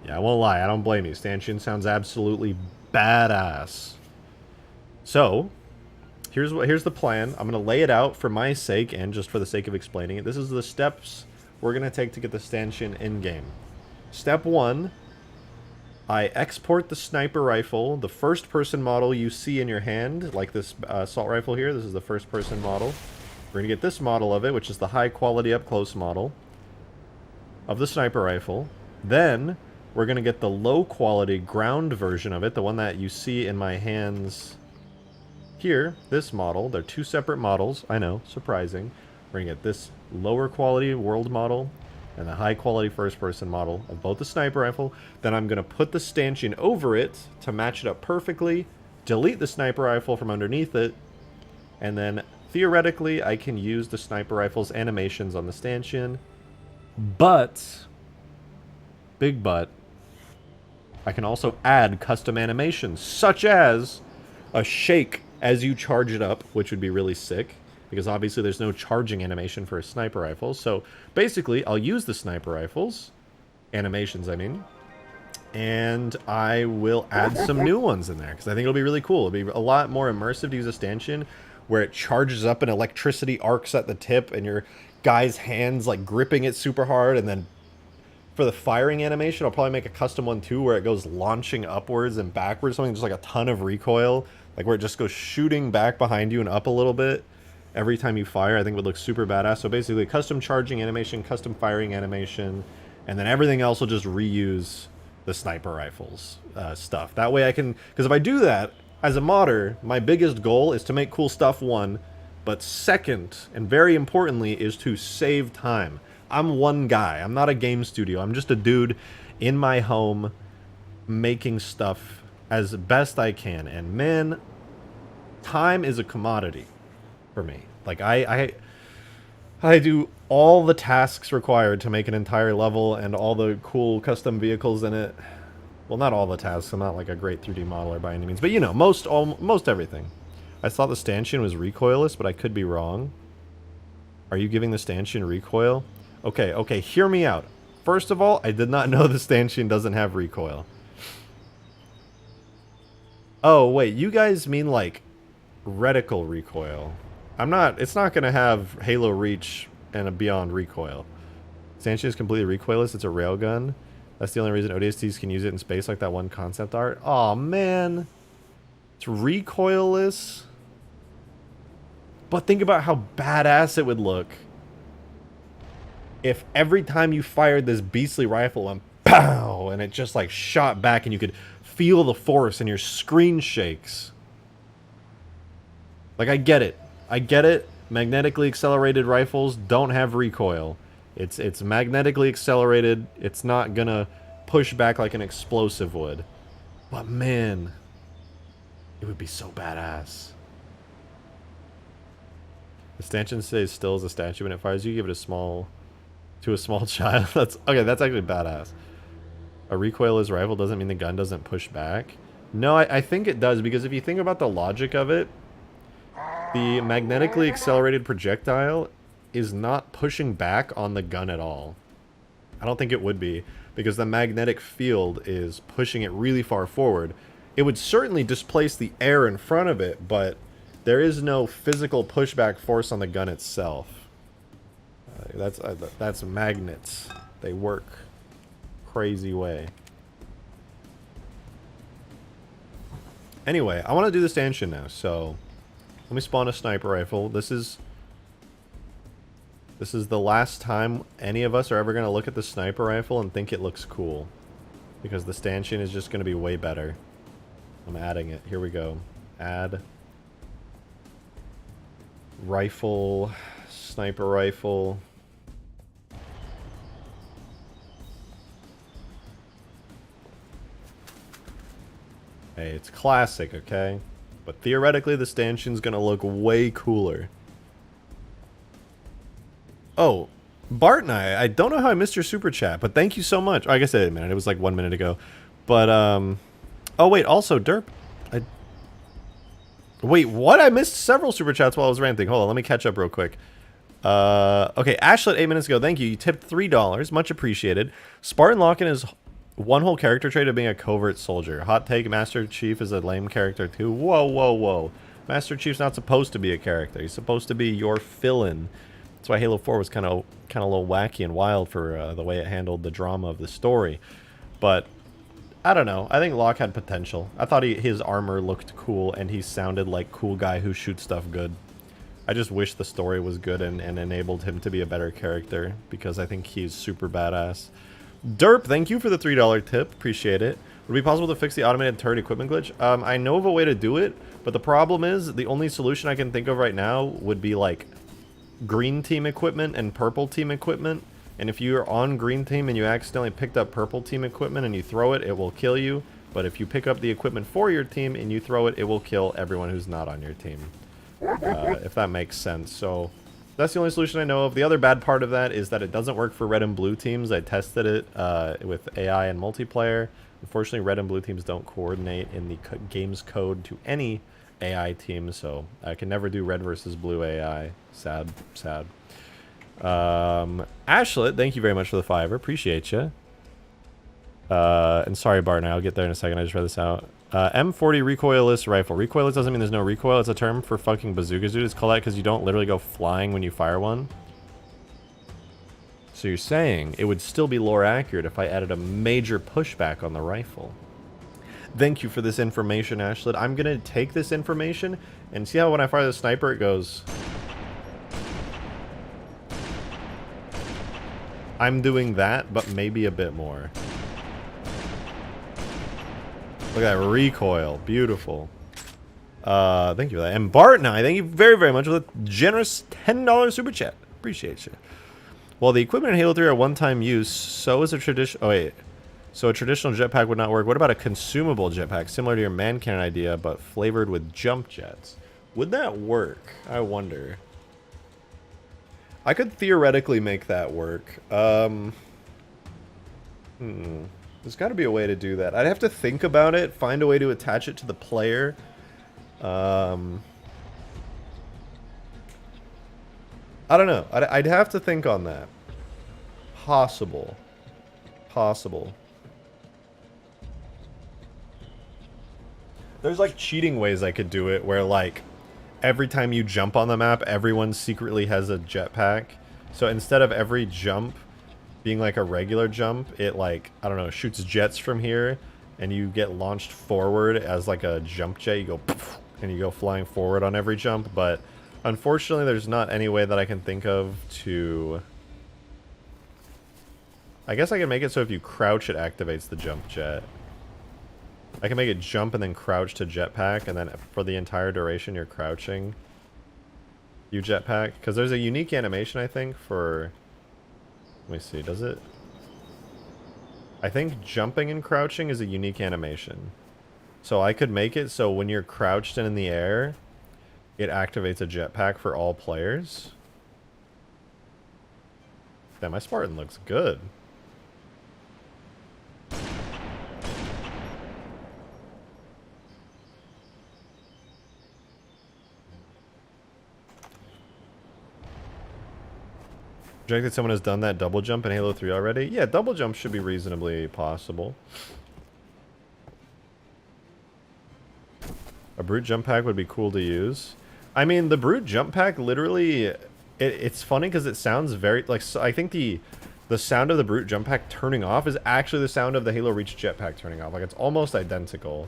yeah, I won't lie, I don't blame you. Stanchion sounds absolutely badass. So, here's the plan. I'm gonna lay it out for my sake and just for the sake of explaining it. This is the steps we're gonna take to get the stanchion in game. Step 1. I export the sniper rifle, the first person model you see in your hand, like this assault rifle here. This is the first person model. We're going to get this model of it, which is the high quality up close model of the sniper rifle. Then we're going to get the low quality ground version of it, the one that you see in my hands here, this model. They're 2 separate models. I know, surprising. We're going to get this lower quality world model and the high quality first person model of both the sniper rifle. Then I'm going to put the stanchion over it to match it up perfectly, delete the sniper rifle from underneath it, and then theoretically I can use the sniper rifle's animations on the stanchion. But, big but, I can also add custom animations, such as a shake as you charge it up, which would be really sick. Because obviously there's no charging animation for a sniper rifle. So basically, I'll use the sniper rifles, animations I mean, and I will add some new ones in there. Because I think it'll be really cool. It'll be a lot more immersive to use a stanchion, where it charges up and electricity arcs at the tip, and your guy's hands like gripping it super hard. And then for the firing animation, I'll probably make a custom one too, where it goes launching upwards and backwards, something just like a ton of recoil. Like where it just goes shooting back behind you and up a little bit every time you fire. I think it would look super badass. So basically, custom charging animation, custom firing animation, and then everything else will just reuse the sniper rifles stuff. That way I can... Because if I do that, as a modder, my biggest goal is to make cool stuff, 1, but second, and very importantly, is to save time. I'm one guy. I'm not a game studio. I'm just a dude in my home making stuff as best I can. And man, time is a commodity for me. Like I do all the tasks required to make an entire level and all the cool custom vehicles in it. Well, not all the tasks. I'm not like a great 3D modeler by any means, but you know, most everything. I thought the stanchion was recoilless, but I could be wrong. Are you giving the stanchion recoil? Okay, hear me out. First of all, I did not know the stanchion doesn't have recoil. Oh, wait, you guys mean like reticle recoil. It's not going to have Halo Reach and a Beyond recoil. Stanchion is completely recoilless. It's a railgun. That's the only reason ODSTs can use it in space, like that one concept art. Aw, man. It's recoilless. But think about how badass it would look if every time you fired this beastly rifle went pow, and it just like shot back and you could feel the force and your screen shakes. Like, I get it. Magnetically accelerated rifles don't have recoil. It's magnetically accelerated. It's not gonna push back like an explosive would. But man, it would be so badass. The stanchion stays still as a statue when it fires. You give it to a small child. That's actually badass. A recoilless rifle doesn't mean the gun doesn't push back. No, I think it does, because if you think about the logic of it, the magnetically accelerated projectile is not pushing back on the gun at all. I don't think it would be, because the magnetic field is pushing it really far forward. It would certainly displace the air in front of it, but There is no physical pushback force on the gun itself. That's magnets. They work crazy way. Anyway, I want to do the stanchion now, so let me spawn a sniper rifle. This is the last time any of us are ever going to look at the sniper rifle and think it looks cool, because the stanchion is just going to be way better. I'm adding it. Here we go. Add rifle, sniper rifle. Hey, it's classic, okay? But theoretically, the stanchion's gonna look way cooler. Oh, Bart and I don't know how I missed your super chat, but thank you so much. Oh, I guess I didn't, man. It was like 1 minute ago. But, oh, wait, also, Derp. Wait, what? I missed several super chats while I was ranting. Hold on, let me catch up real quick. Okay, Ashlet, 8 minutes ago. Thank you. You tipped $3. Much appreciated. Spartan Lock-in is one whole character trait of being a covert soldier. Hot take, Master Chief is a lame character too. Whoa, whoa, whoa. Master Chief's not supposed to be a character. He's supposed to be your fill-in. That's why Halo 4 was kind of a little wacky and wild for the way it handled the drama of the story. But I don't know. I think Locke had potential. I thought his armor looked cool and he sounded like cool guy who shoots stuff good. I just wish the story was good and enabled him to be a better character, because I think he's super badass. Derp, thank you for the $3 tip. Appreciate it. Would it be possible to fix the automated turret equipment glitch? I know of a way to do it, but the problem is the only solution I can think of right now would be like green team equipment and purple team equipment. And if you're on green team and you accidentally picked up purple team equipment and you throw it, it will kill you. But if you pick up the equipment for your team and you throw it, it will kill everyone who's not on your team. If that makes sense. So that's the only solution I know of. The other bad part of that is that it doesn't work for red and blue teams. I tested it with AI and multiplayer. Unfortunately, red and blue teams don't coordinate in the game's code to any AI team, so I can never do red versus blue AI. Sad, sad. Ashlet, thank you very much for the $5. Appreciate you. And sorry, Barton, I'll get there in a second. I just read this out. M40 recoilless rifle. Recoilless doesn't mean there's no recoil. It's a term for fucking bazookas, dude. It's called that because you don't literally go flying when you fire one. So you're saying it would still be lore accurate if I added a major pushback on the rifle. Thank you for this information, Ashlet. I'm going to take this information and see how when I fire the sniper it goes. I'm doing that, but maybe a bit more. Look at that recoil. Beautiful. Thank you for that. And Bart and I, thank you very, very much for the generous $10 super chat. Appreciate you. Well, the equipment in Halo 3 are one-time use, so is a tradition... Oh, wait. So a traditional jetpack would not work. What about a consumable jetpack, similar to your man cannon idea, but flavored with jump jets? Would that work? I wonder. I could theoretically make that work. There's got to be a way to do that. I'd have to think about it, find a way to attach it to the player. I don't know. I'd have to think on that. Possible. Possible. There's like cheating ways I could do it where like every time you jump on the map, everyone secretly has a jetpack. So instead of every jump being like a regular jump, it like, I don't know, shoots jets from here and you get launched forward as like a jump jet. You go poof, and you go flying forward on every jump. But unfortunately, there's not any way that I can think of to... I guess I can make it so if you crouch, it activates the jump jet. I can make it jump and then crouch to jetpack, and then for the entire duration you're crouching, you jetpack. Because there's a unique animation, I think, for... Let me see, does it? I think jumping and crouching is a unique animation. So I could make it so when you're crouched and in the air, it activates a jetpack for all players. Damn, my Spartan looks good. Project that someone has done that double jump in Halo 3 already? Yeah, double jump should be reasonably possible. A brute jump pack would be cool to use. I mean, the Brute jump pack literally, it's funny because it sounds very, like, so I think the sound of the Brute jump pack turning off is actually the sound of the Halo Reach jetpack turning off. Like, it's almost identical.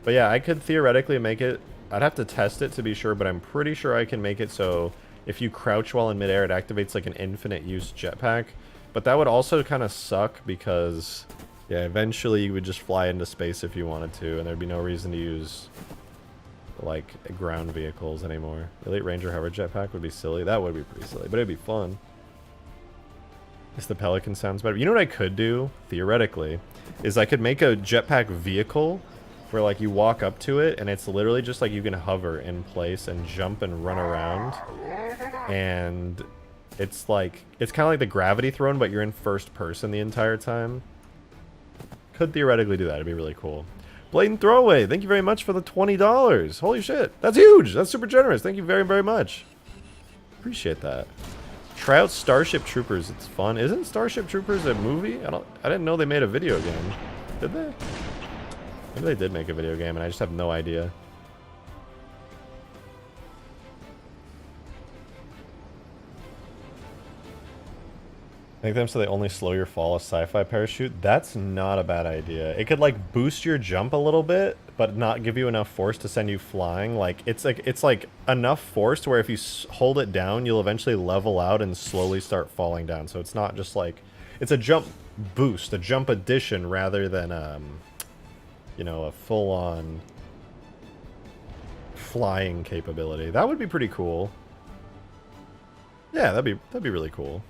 But yeah, I could theoretically make it, I'd have to test it to be sure, but I'm pretty sure I can make it so if you crouch while in midair, it activates like an infinite use jetpack. But that would also kind of suck because, yeah, eventually you would just fly into space if you wanted to, and there'd be no reason to use like ground vehicles anymore. Elite Ranger hover jetpack would be silly. That would be pretty silly, but it'd be fun. Guess the Pelican sounds better. You know what I could do, theoretically, is I could make a jetpack vehicle where like you walk up to it and it's literally just like you can hover in place and jump and run around. And it's like, it's kind of like the gravity throne, but you're in first person the entire time. Could theoretically do that. It'd be really cool. Blatant Throwaway, thank you very much for the $20. Holy shit, that's huge. That's super generous. Thank you very, very much. Appreciate that. Try out Starship Troopers. It's fun. Isn't Starship Troopers a movie? I didn't know they made a video game. Did they? Maybe they did make a video game and I just have no idea. Make them so they only slow your fall a sci-fi parachute. That's not a bad idea. It could like boost your jump a little bit, but not give you enough force to send you flying. Like it's like enough force to where if you hold it down, you'll eventually level out and slowly start falling down. So it's not just like, it's a jump boost, a jump addition rather than you know, a full-on flying capability. That would be pretty cool. Yeah, that'd be really cool.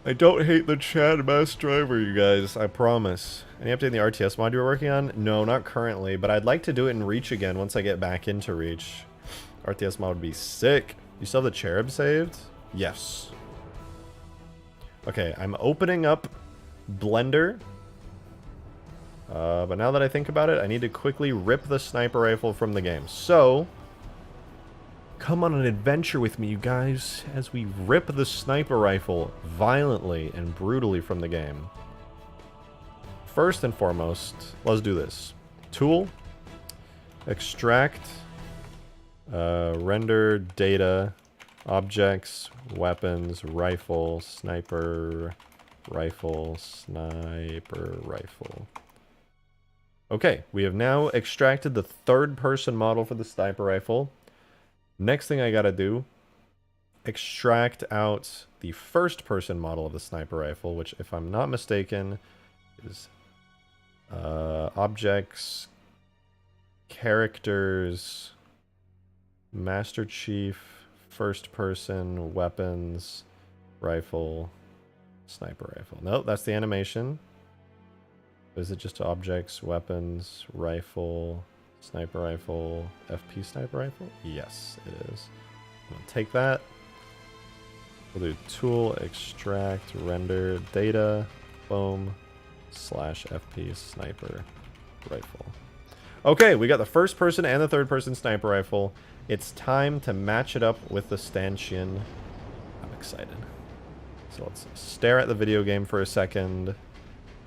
I don't hate the Chad Mouse driver, you guys. I promise. Any update in the RTS mod you were working on? No, not currently, but I'd like to do it in Reach again once I get back into Reach. RTS mod would be sick. You still have the Cherub saved? Yes. Okay, I'm opening up Blender. But now that I think about it, I need to quickly rip the sniper rifle from the game. So, come on an adventure with me, you guys, as we rip the sniper rifle violently and brutally from the game. First and foremost, let's do this. Tool, extract, render data, objects, weapons, rifle, sniper rifle, sniper rifle. Okay, we have now extracted the third-person model for the sniper rifle. Next thing I gotta do, extract out the first-person model of the sniper rifle, which, if I'm not mistaken, is objects, characters, Master Chief, first-person, weapons, rifle, sniper rifle. Nope, that's the animation. Is it just objects, weapons, rifle, sniper rifle, FP sniper rifle? Yes, it is. I'm gonna take that. We'll do tool, extract, render, data, boom, slash FP sniper rifle. Okay, we got the first person and the third person sniper rifle. It's time to match it up with the stanchion. I'm excited. So let's stare at the video game for a second.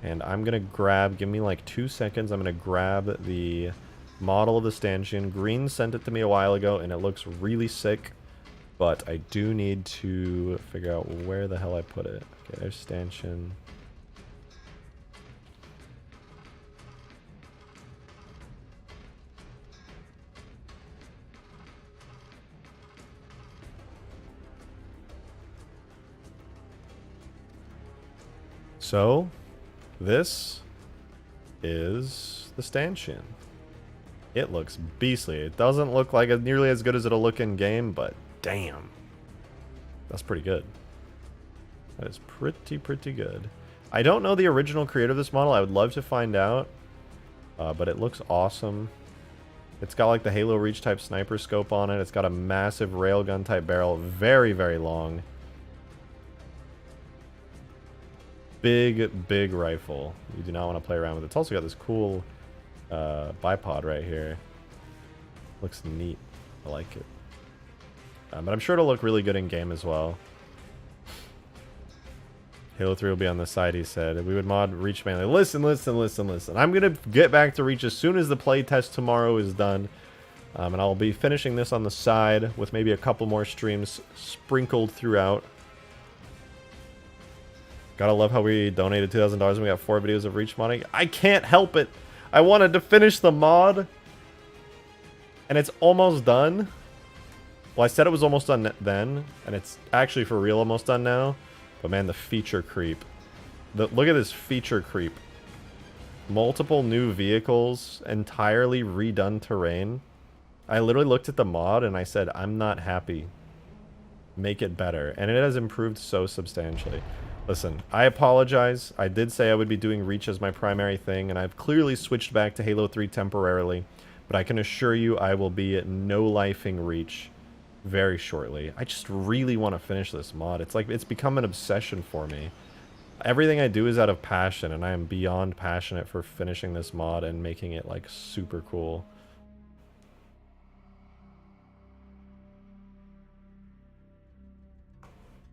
And I'm gonna grab, give me like 2 seconds, I'm gonna grab the model of the stanchion. Green sent it to me a while ago and it looks really sick, but I do need to figure out where the hell I put it. Okay, there's stanchion. So, this is the stanchion. It looks beastly. It doesn't look like it nearly as good as it'll look in game, but damn. That's pretty good. That is pretty good. I don't know the original creator of this model. I would love to find out. But it looks awesome. It's got like the Halo Reach type sniper scope on it. It's got a massive railgun type barrel. Very, very long. Big rifle. You do not want to play around with it. It's also got this cool bipod right here. Looks neat. I like it. But I'm sure it'll look really good in game as well. Halo 3 will be on the side, he said. We would mod Reach mainly. Listen. I'm going to get back to Reach as soon as the playtest tomorrow is done. And I'll be finishing this on the side with maybe a couple more streams sprinkled throughout. Gotta love how we donated $2,000 and we got 4 videos of Reach modding. I can't help it. I wanted to finish the mod. And it's almost done. Well, I said it was almost done then. And it's actually for real almost done now. But man, the feature creep. Look at this feature creep. Multiple new vehicles. Entirely redone terrain. I literally looked at the mod and I said, I'm not happy. Make it better. And it has improved so substantially. Listen, I apologize. I did say I would be doing Reach as my primary thing, and I've clearly switched back to Halo 3 temporarily. But I can assure you I will be no-lifing Reach very shortly. I just really want to finish this mod. It's like, it's become an obsession for me. Everything I do is out of passion, and I am beyond passionate for finishing this mod and making it, like, super cool.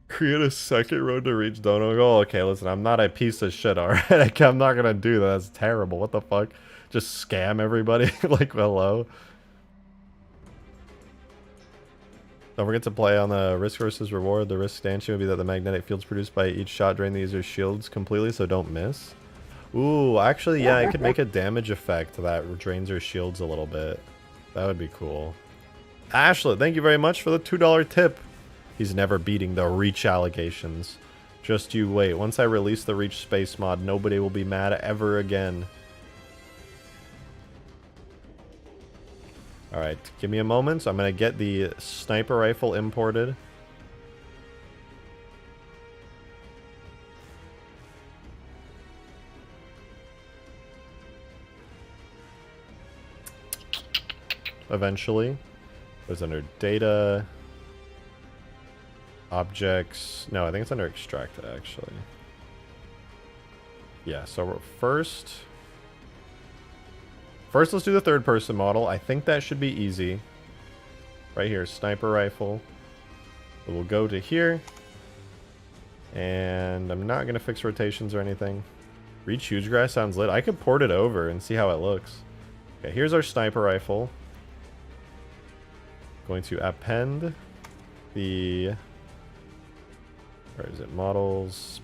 Create a second road to Reach Dono. Oh, okay, listen, I'm not a piece of shit, alright? I'm not gonna do that. That's terrible. What the fuck? Just scam everybody? Like, hello? Don't forget to play on the risk versus reward. The risk stanchion would be that the magnetic fields produced by each shot drain the user's shields completely, so don't miss. Ooh, actually, yeah, I could make a damage effect that drains your shields a little bit. That would be cool. Ashlet, thank you very much for the $2 tip. He's never beating the Reach allegations. Just you wait. Once I release the Reach space mod, nobody will be mad ever again. Alright, give me a moment. So I'm going to get the sniper rifle imported. Eventually. It was under data. Objects. No, I think it's under extracted, actually. Yeah, so first let's do the third person model. I think that should be easy. Right here, sniper rifle. We'll go to here. And I'm not going to fix rotations or anything. Reach Hugegrass sounds lit. I could port it over and see how it looks. Okay, here's our sniper rifle. Going to append the... Where is it? Models.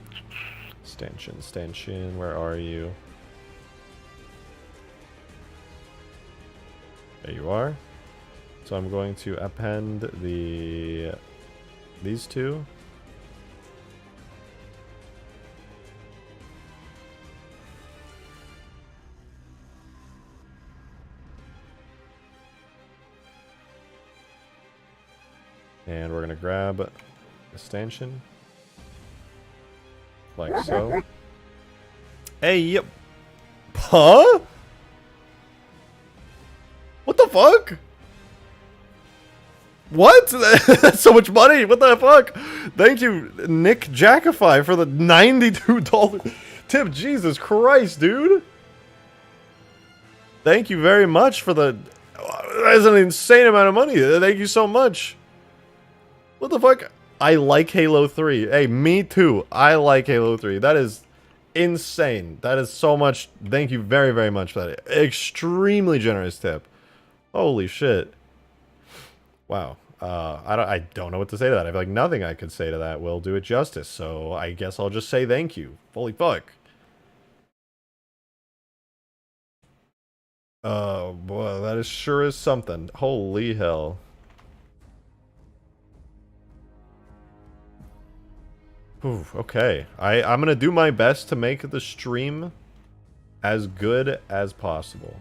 Stanchion. Where are you? There you are. So I'm going to append these two. And we're going to grab a stanchion. Like so. Hey, yep. Huh? What the fuck? What? That's so much money. What the fuck? Thank you, Nick Jackify, for the $92 tip. Jesus Christ, dude. Thank you very much for the... That's an insane amount of money. Thank you so much. What the fuck? I like Halo 3. Hey, me too. I like Halo 3. That is insane. That is so much. Thank you very, very much for that. Extremely generous tip. Holy shit. Wow. I don't know what to say to that. I feel like nothing I could say to that will do it justice. So I guess I'll just say thank you. Holy fuck. Oh, boy. That is sure is something. Holy hell. Ooh, okay. I'm gonna do my best to make the stream as good as possible.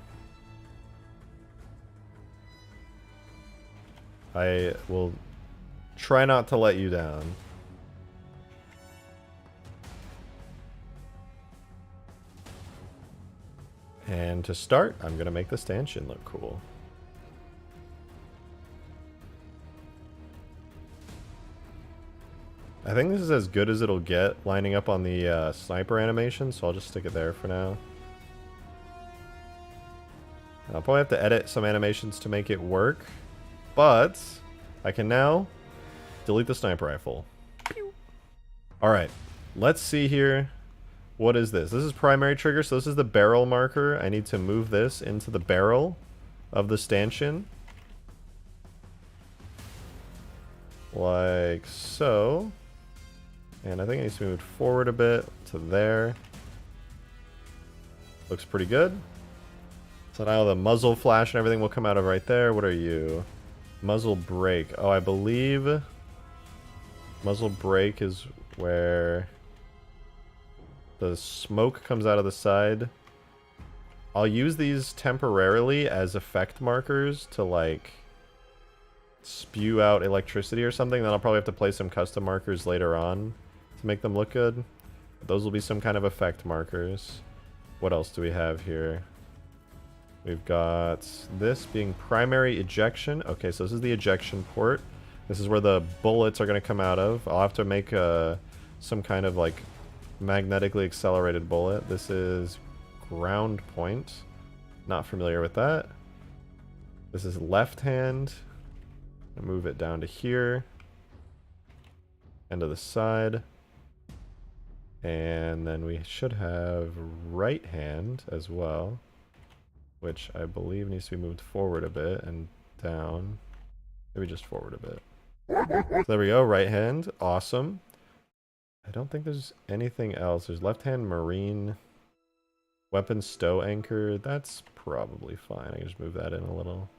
I will try not to let you down. And to start, I'm gonna make the stanchion look cool. I think this is as good as it'll get lining up on the sniper animation, so I'll just stick it there for now. I'll probably have to edit some animations to make it work, but I can now delete the sniper rifle. Alright, let's see here. What is this? This is primary trigger, so this is the barrel marker. I need to move this into the barrel of the stanchion. Like so. And I think it needs to be moved forward a bit to there. Looks pretty good. So now the muzzle flash and everything will come out of right there. What are you? Muzzle brake. Oh, I believe muzzle brake is where the smoke comes out of the side. I'll use these temporarily as effect markers to like spew out electricity or something. Then I'll probably have to place some custom markers later on to make them look good. Those will be some kind of effect markers. What else do we have here? We've got this being primary ejection. Okay, so this is the ejection port. This is where the bullets are going to come out of. I'll have to make some kind of like magnetically accelerated bullet. This is ground point. Not familiar with that. This is left hand. I'll move it down to here. And to the side. And then we should have right hand as well, which I believe needs to be moved forward a bit and down. Maybe just forward a bit. So there we go, right hand. Awesome. I don't think there's anything else. There's left hand marine. Weapon stow anchor. That's probably fine. I can just move that in a little.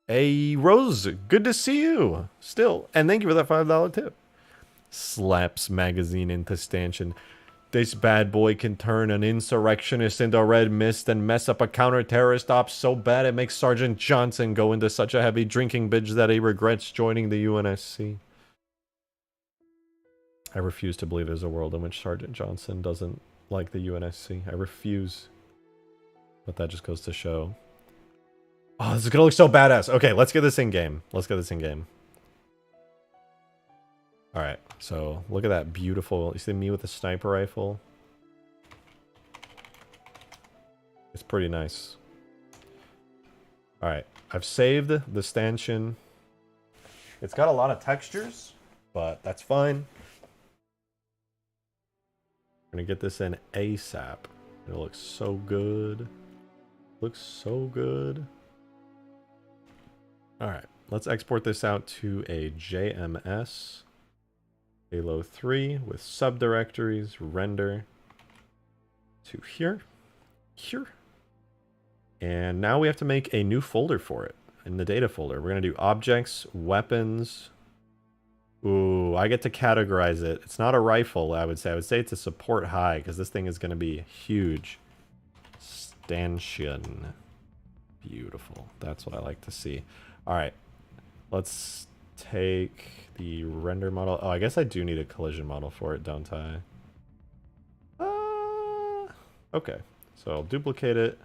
Hey, Rose. Good to see you. Still. And thank you for that $5 tip. Slaps magazine into stanchion. This bad boy can turn an insurrectionist into red mist and mess up a counter-terrorist op so bad it makes Sergeant Johnson go into such a heavy drinking binge that he regrets joining the UNSC. I refuse to believe there's a world in which Sergeant Johnson doesn't like the UNSC. I refuse. But that just goes to show. Oh, this is gonna look so badass. Okay, let's get this in game. Let's get this in game. Alright, so look at that beautiful... You see me with the sniper rifle? It's pretty nice. Alright, I've saved the stanchion. It's got a lot of textures, but that's fine. I'm gonna get this in ASAP. It looks so good. Looks so good. Alright, let's export this out to a JMS. Halo 3 with subdirectories, render to here, here. And now we have to make a new folder for it in the data folder. We're going to do objects, weapons. Ooh, I get to categorize it. It's not a rifle, I would say. I would say it's a support high because this thing is going to be huge. Stanchion. Beautiful. That's what I like to see. All right, let's take the render model. Oh, I guess I do need a collision model for it, don't I? Okay, so I'll duplicate it.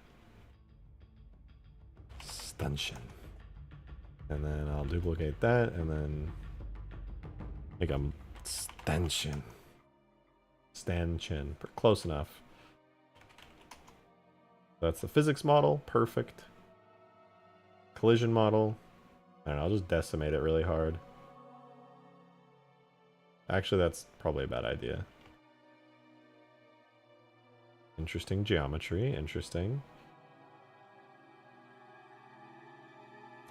Stanchion. And then I'll duplicate that and then make a stanchion. Stanchion. Close enough. That's the physics model. Perfect. Collision model. I don't know, I'll just decimate it really hard. Actually, that's probably a bad idea. Interesting geometry. Interesting.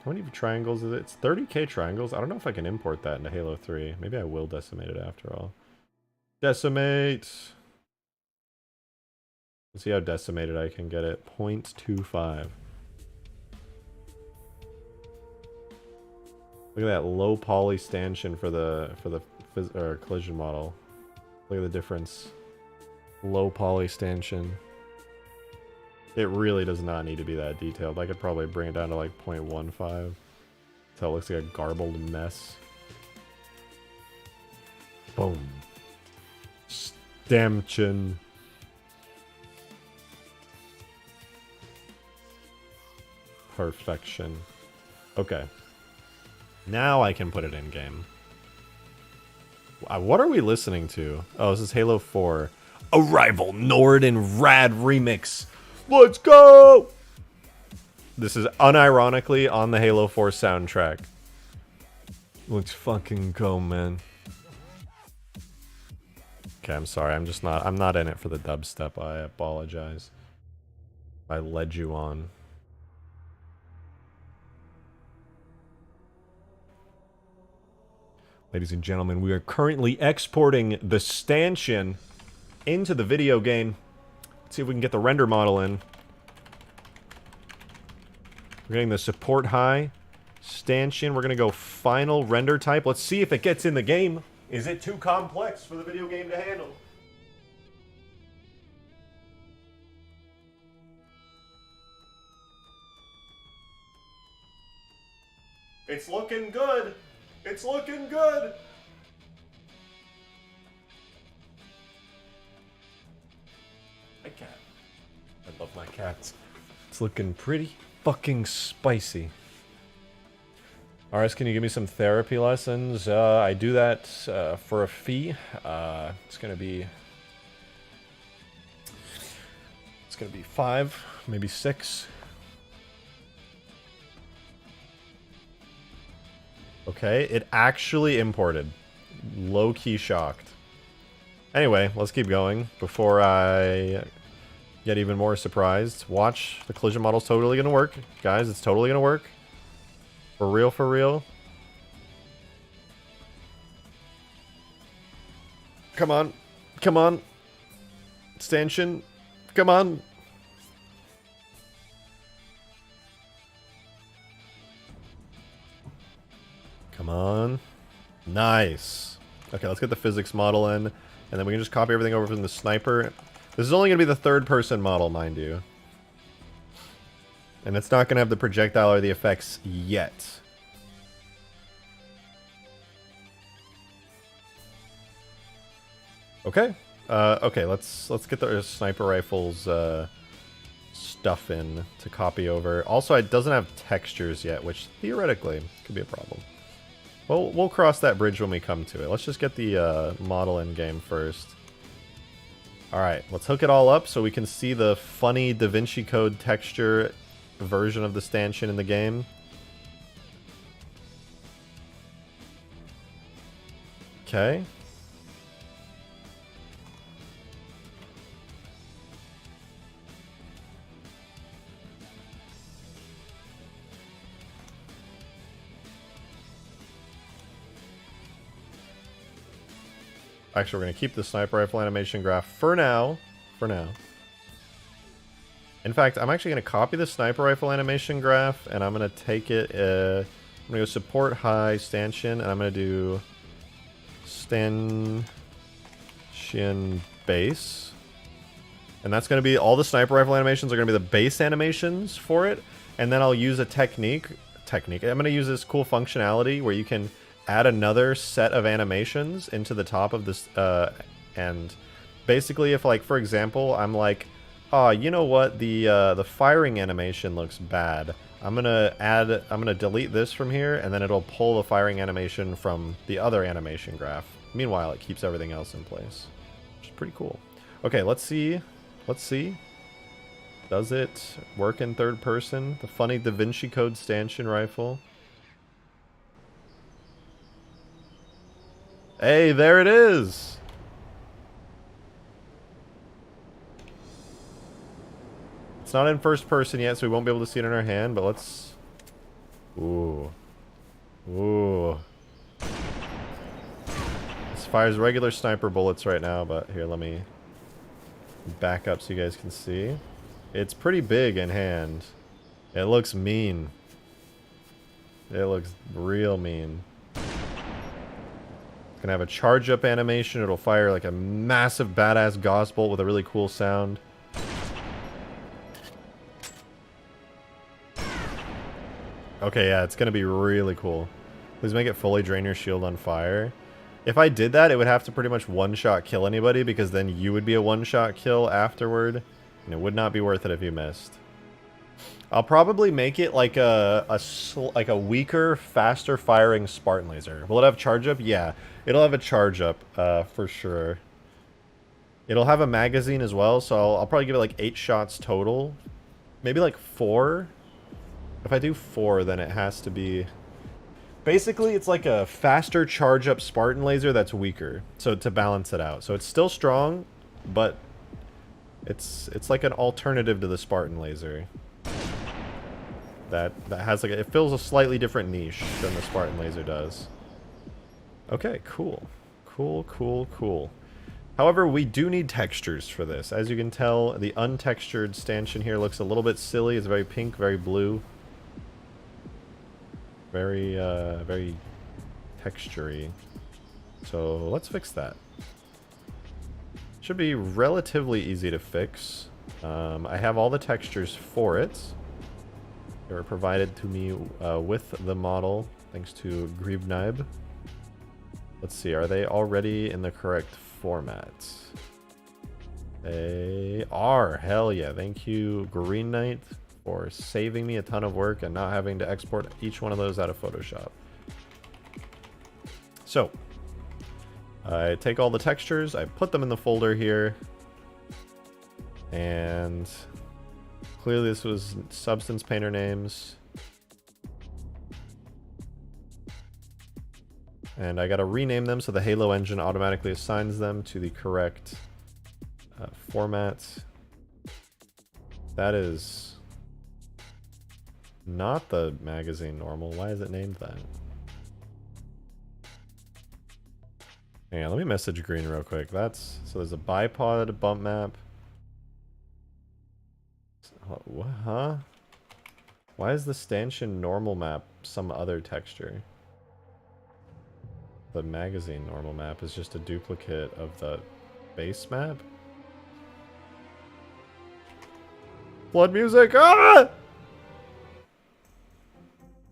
How many triangles is it? It's 30k triangles. I don't know if I can import that into Halo 3. Maybe I will decimate it after all. Decimate! Let's see how decimated I can get it. 0.25. Look at that low poly stanchion for the collision model. Look at the difference. Low poly stanchion. It really does not need to be that detailed. I could probably bring it down to like 0.15 until it looks like a garbled mess. Boom. Stanchion. Perfection. Okay. Now I can put it in game. What are we listening to? Oh, this is Halo 4. Arrival Nord and Rad Remix. Let's go! This is unironically on the Halo 4 soundtrack. Let's fucking go, man. Okay, I'm sorry. I'm not in it for the dubstep. I apologize. I led you on. Ladies and gentlemen, we are currently exporting the stanchion into the video game. Let's see if we can get the render model in. We're getting the support high stanchion. We're going to go final render type. Let's see if it gets in the game. Is it too complex for the video game to handle? It's looking good. It's looking good. My cat. I love my cats. It's looking pretty fucking spicy. RS, can you give me some therapy lessons? I do that for a fee. It's gonna be 5, maybe 6. Okay, it actually imported. Low-key shocked. Anyway, let's keep going before I get even more surprised. Watch, the collision model's totally gonna work. Guys, it's totally gonna work. For real, for real. Come on. Come on. Stanchion. Come on. Come on. Nice. Okay, let's get the physics model in, and then we can just copy everything over from the sniper. This is only going to be the third-person model, mind you. And it's not going to have the projectile or the effects yet. Okay. Okay, let's get the sniper rifles stuff in to copy over. Also, it doesn't have textures yet, which theoretically could be a problem. Well, we'll cross that bridge when we come to it. Let's just get the model in game first. Alright, let's hook it all up so we can see the funny Da Vinci Code texture version of the stanchion in the game. Okay. Actually, we're going to keep the sniper rifle animation graph for now. For now. In fact, I'm actually going to copy the sniper rifle animation graph, and I'm going to take it, I'm going to go support high stanchion, and I'm going to do stanchion base. And that's going to be, all the sniper rifle animations are going to be the base animations for it, and then I'll use a technique. I'm going to use this cool functionality where you can add another set of animations into the top of this, and basically if, like, for example, I'm like, oh, you know what, the firing animation looks bad. I'm gonna delete this from here, and then it'll pull the firing animation from the other animation graph. Meanwhile, it keeps everything else in place, which is pretty cool. Okay, let's see. Let's see. Does it work in third person? The funny Da Vinci Code stanchion rifle. Hey, there it is! It's not in first person yet, so we won't be able to see it in our hand, but let's... Ooh. Ooh. This fires regular sniper bullets right now, but here, let me back up so you guys can see. It's pretty big in hand. It looks mean. It looks real mean. It's gonna have a charge up animation. It'll fire like a massive badass gauss bolt with a really cool sound. Okay, yeah, it's gonna be really cool. Please make it fully drain your shield on fire. If I did that, it would have to pretty much one-shot kill anybody, because then you would be a one-shot kill afterward, and it would not be worth it if you missed. I'll probably make it like a weaker, faster firing Spartan laser. Will it have charge up? Yeah, it'll have a charge up for sure. It'll have a magazine as well, so I'll probably give it like 8 shots total. Maybe like 4. If I do 4, then it has to be Basically, it's like a faster charge up Spartan laser that's weaker. So to balance it out. So it's still strong, but it's like an alternative to the Spartan laser. That has like it fills a slightly different niche than the Spartan laser does. Okay, cool. Cool. However, we do need textures for this. As you can tell, the untextured stanchion here looks a little bit silly. It's very pink, very blue. Very textury. So let's fix that. Should be relatively easy to fix. I have all the textures for it. They were provided to me with the model, thanks to Gribnaib. Let's see, are they already in the correct format? They are. Hell yeah. Thank you, Green Knight, for saving me a ton of work and not having to export each one of those out of Photoshop. So, I take all the textures, I put them in the folder here, and clearly this was substance painter names. And I gotta rename them so the Halo engine automatically assigns them to the correct format. That is not the magazine normal. Why is it named that? Hang on, let me message Green real quick. That's so there's a bipod bump map. What, huh? Why is the stanchion normal map some other texture? The magazine normal map is just a duplicate of the base map. Flood music! Ah!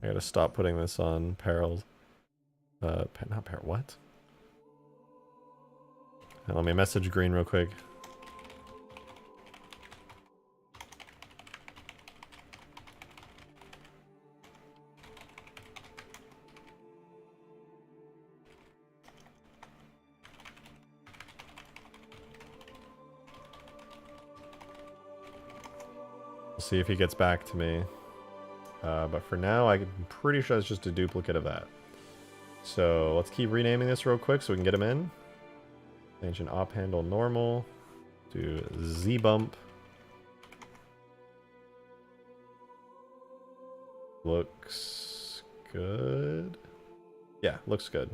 I gotta stop putting this on perils. Not peril. What? Let me message Green real quick. We'll see if he gets back to me. But for now, I'm pretty sure it's just a duplicate of that. So let's keep renaming this real quick so we can get him in. Stanchion op handle normal. Do Z bump. Looks good. Yeah, looks good.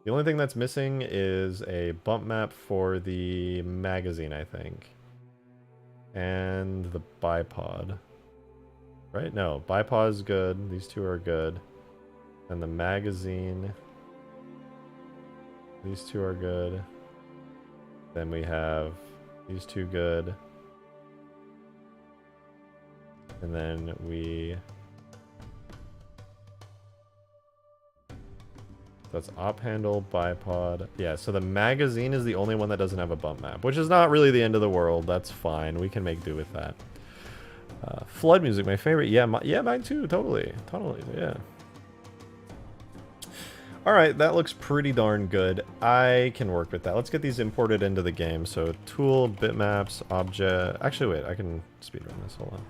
The only thing that's missing is a bump map for the magazine, I think. And the bipod. Right? No, bipod is good. These two are good. And the magazine. These two are good. Then we have these two good. And then we... That's op handle, bipod. Yeah, so the magazine is the only one that doesn't have a bump map, which is not really the end of the world. That's fine. We can make do with that. Flood music, my favorite. Yeah, mine too. Totally, yeah. Alright, that looks pretty darn good. I can work with that. Let's get these imported into the game. So, tool, bitmaps, object... Actually, wait, I can speedrun this. Hold on.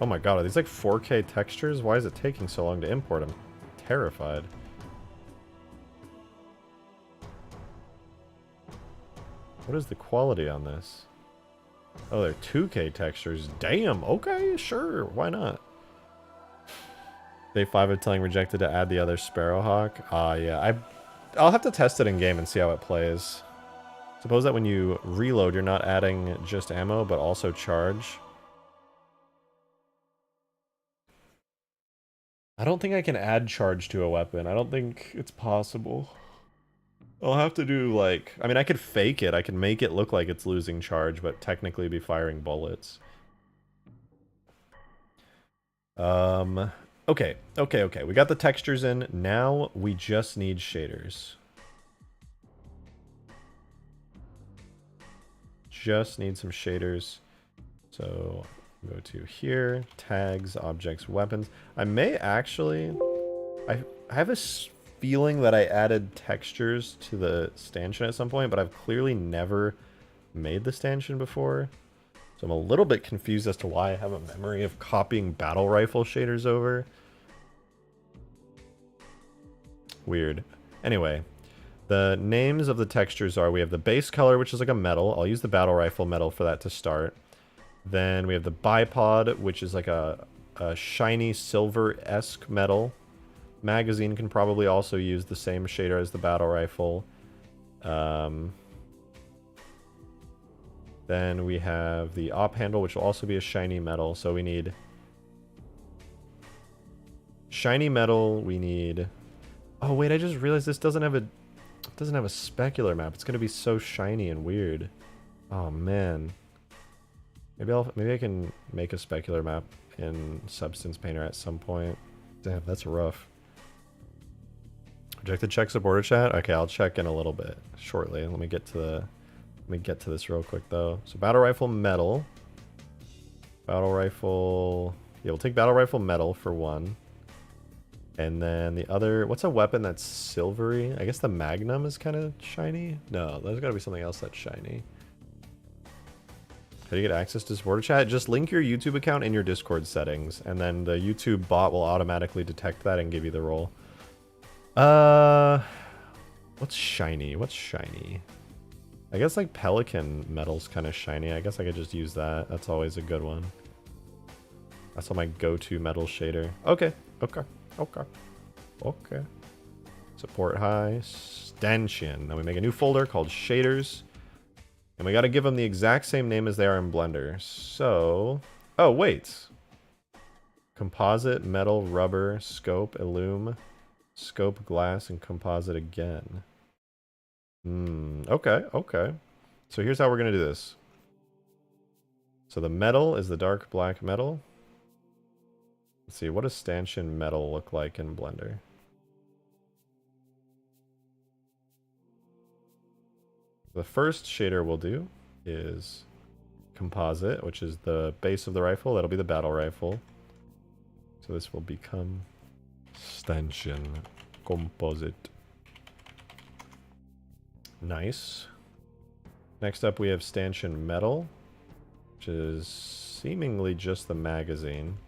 Oh my god, are these like 4K textures? Why is it taking so long to import? I'm terrified. What is the quality on this? Oh, they're 2K textures. Damn, okay, sure, why not? Day 5 of telling Rejected to add the other sparrowhawk. Yeah, I'll have to test it in game and see how it plays. Suppose that when you reload, you're not adding just ammo, but also charge. I don't think I can add charge to a weapon. I don't think it's possible. I'll have to do, like... I mean, I could fake it. I can make it look like it's losing charge, but technically be firing bullets. Okay. We got the textures in. Now we just need shaders. Just need some shaders. So... Go to here, tags, objects, weapons. I may actually... I have a feeling that I added textures to the stanchion at some point, but I've clearly never made the stanchion before. So I'm a little bit confused as to why I have a memory of copying battle rifle shaders over. Weird. Anyway, the names of the textures are, we have the base color, which is like a metal. I'll use the battle rifle metal for that to start. Then we have the bipod, which is like a shiny silver-esque metal. Magazine can probably also use the same shader as the battle rifle. Then we have the op handle, which will also be a shiny metal. So we need shiny metal. We need... Oh wait, I just realized this doesn't have a specular map. It's gonna be so shiny and weird. Oh man. Maybe I can make a specular map in Substance Painter at some point. Damn, that's rough. Rejected check supporter chat. Okay, I'll check in a little bit shortly. Let me get to this real quick though. So battle rifle metal. Battle rifle. Yeah, we'll take battle rifle metal for one. And then the other, what's a weapon that's silvery? I guess the Magnum is kind of shiny. No, there's got to be something else that's shiny. How do you get access to supporter chat? Just link your YouTube account in your Discord settings, and then the YouTube bot will automatically detect that and give you the role. What's shiny? What's shiny? I guess like Pelican metal's kind of shiny. I guess I could just use that. That's always a good one. That's all my go-to metal shader. Okay, okay, okay, okay. Support high, stanchion. Then we make a new folder called shaders. And we got to give them the exact same name as they are in Blender. So, oh wait. Composite, metal, rubber, scope, illume, scope, glass, and composite again. Okay, okay. So here's how we're going to do this. So the metal is the dark black metal. Let's see, what does stanchion metal look like in Blender? The first shader we'll do is composite, which is the base of the rifle. That'll be the battle rifle. So this will become stanchion composite. Nice. Next up we have stanchion metal, which is seemingly just the magazine.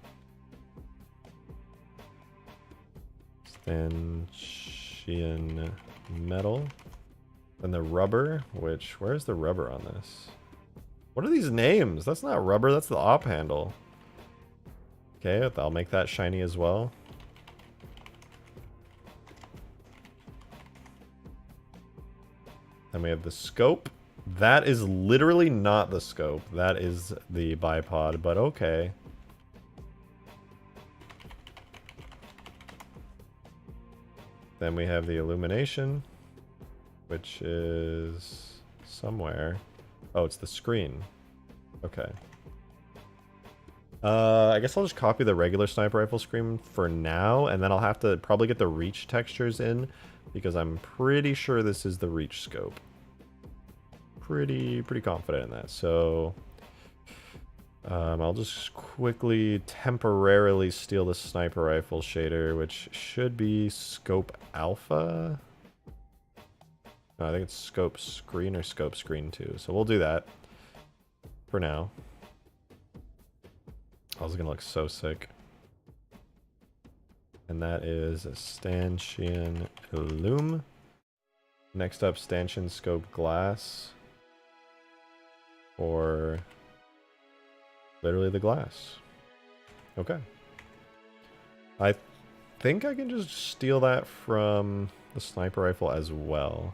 Stanchion metal. Then the rubber, which, where's the rubber on this? What are these names? That's not rubber, that's the op handle. Okay, I'll make that shiny as well. Then we have the scope. That is literally not the scope. That is the bipod, but okay. Then we have the illumination, which is somewhere. Oh, it's the screen. Okay. I guess I'll just copy the regular sniper rifle screen for now, and then I'll have to probably get the reach textures in, because I'm pretty sure this is the reach scope. Pretty confident in that. So I'll just quickly temporarily steal the sniper rifle shader, which should be scope alpha. No, I think it's scope screen or scope screen 2. So we'll do that for now. Oh, this is gonna look so sick. And that is a stanchion illume. Next up, stanchion scope glass. Or literally the glass. Okay. I think I can just steal that from the sniper rifle as well.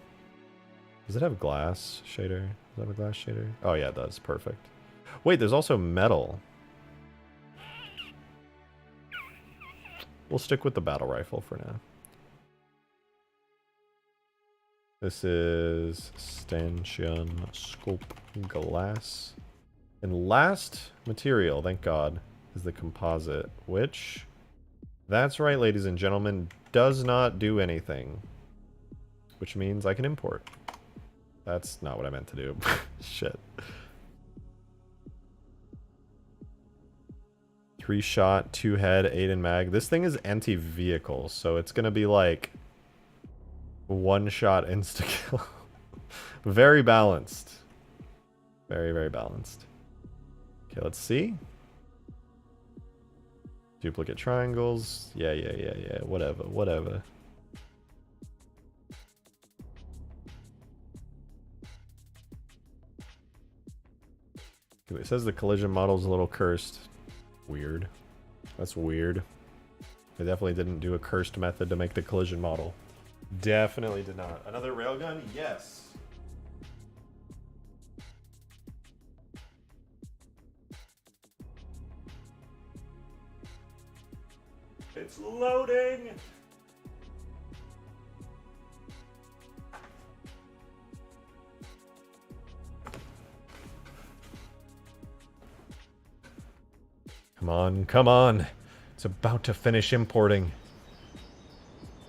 Does it have glass shader? Does it have a glass shader? Oh yeah, it does. Perfect. Wait, there's also metal. We'll stick with the battle rifle for now. This is stanchion scope glass. And last material, thank God, is the composite, which, that's right, ladies and gentlemen, does not do anything. Which means I can import. That's not what I meant to do. Shit. 3-shot, 2-head, 8 in mag. This thing is anti-vehicle, so it's gonna be like 1-shot insta-kill. Very balanced. Very, very balanced. Okay, let's see. Duplicate triangles. Yeah. Whatever, whatever. It says the collision model's a little cursed. Weird. That's weird. They definitely didn't do a cursed method to make the collision model. Definitely did not. Another railgun? Yes. It's loading! Come on, come on. It's about to finish importing.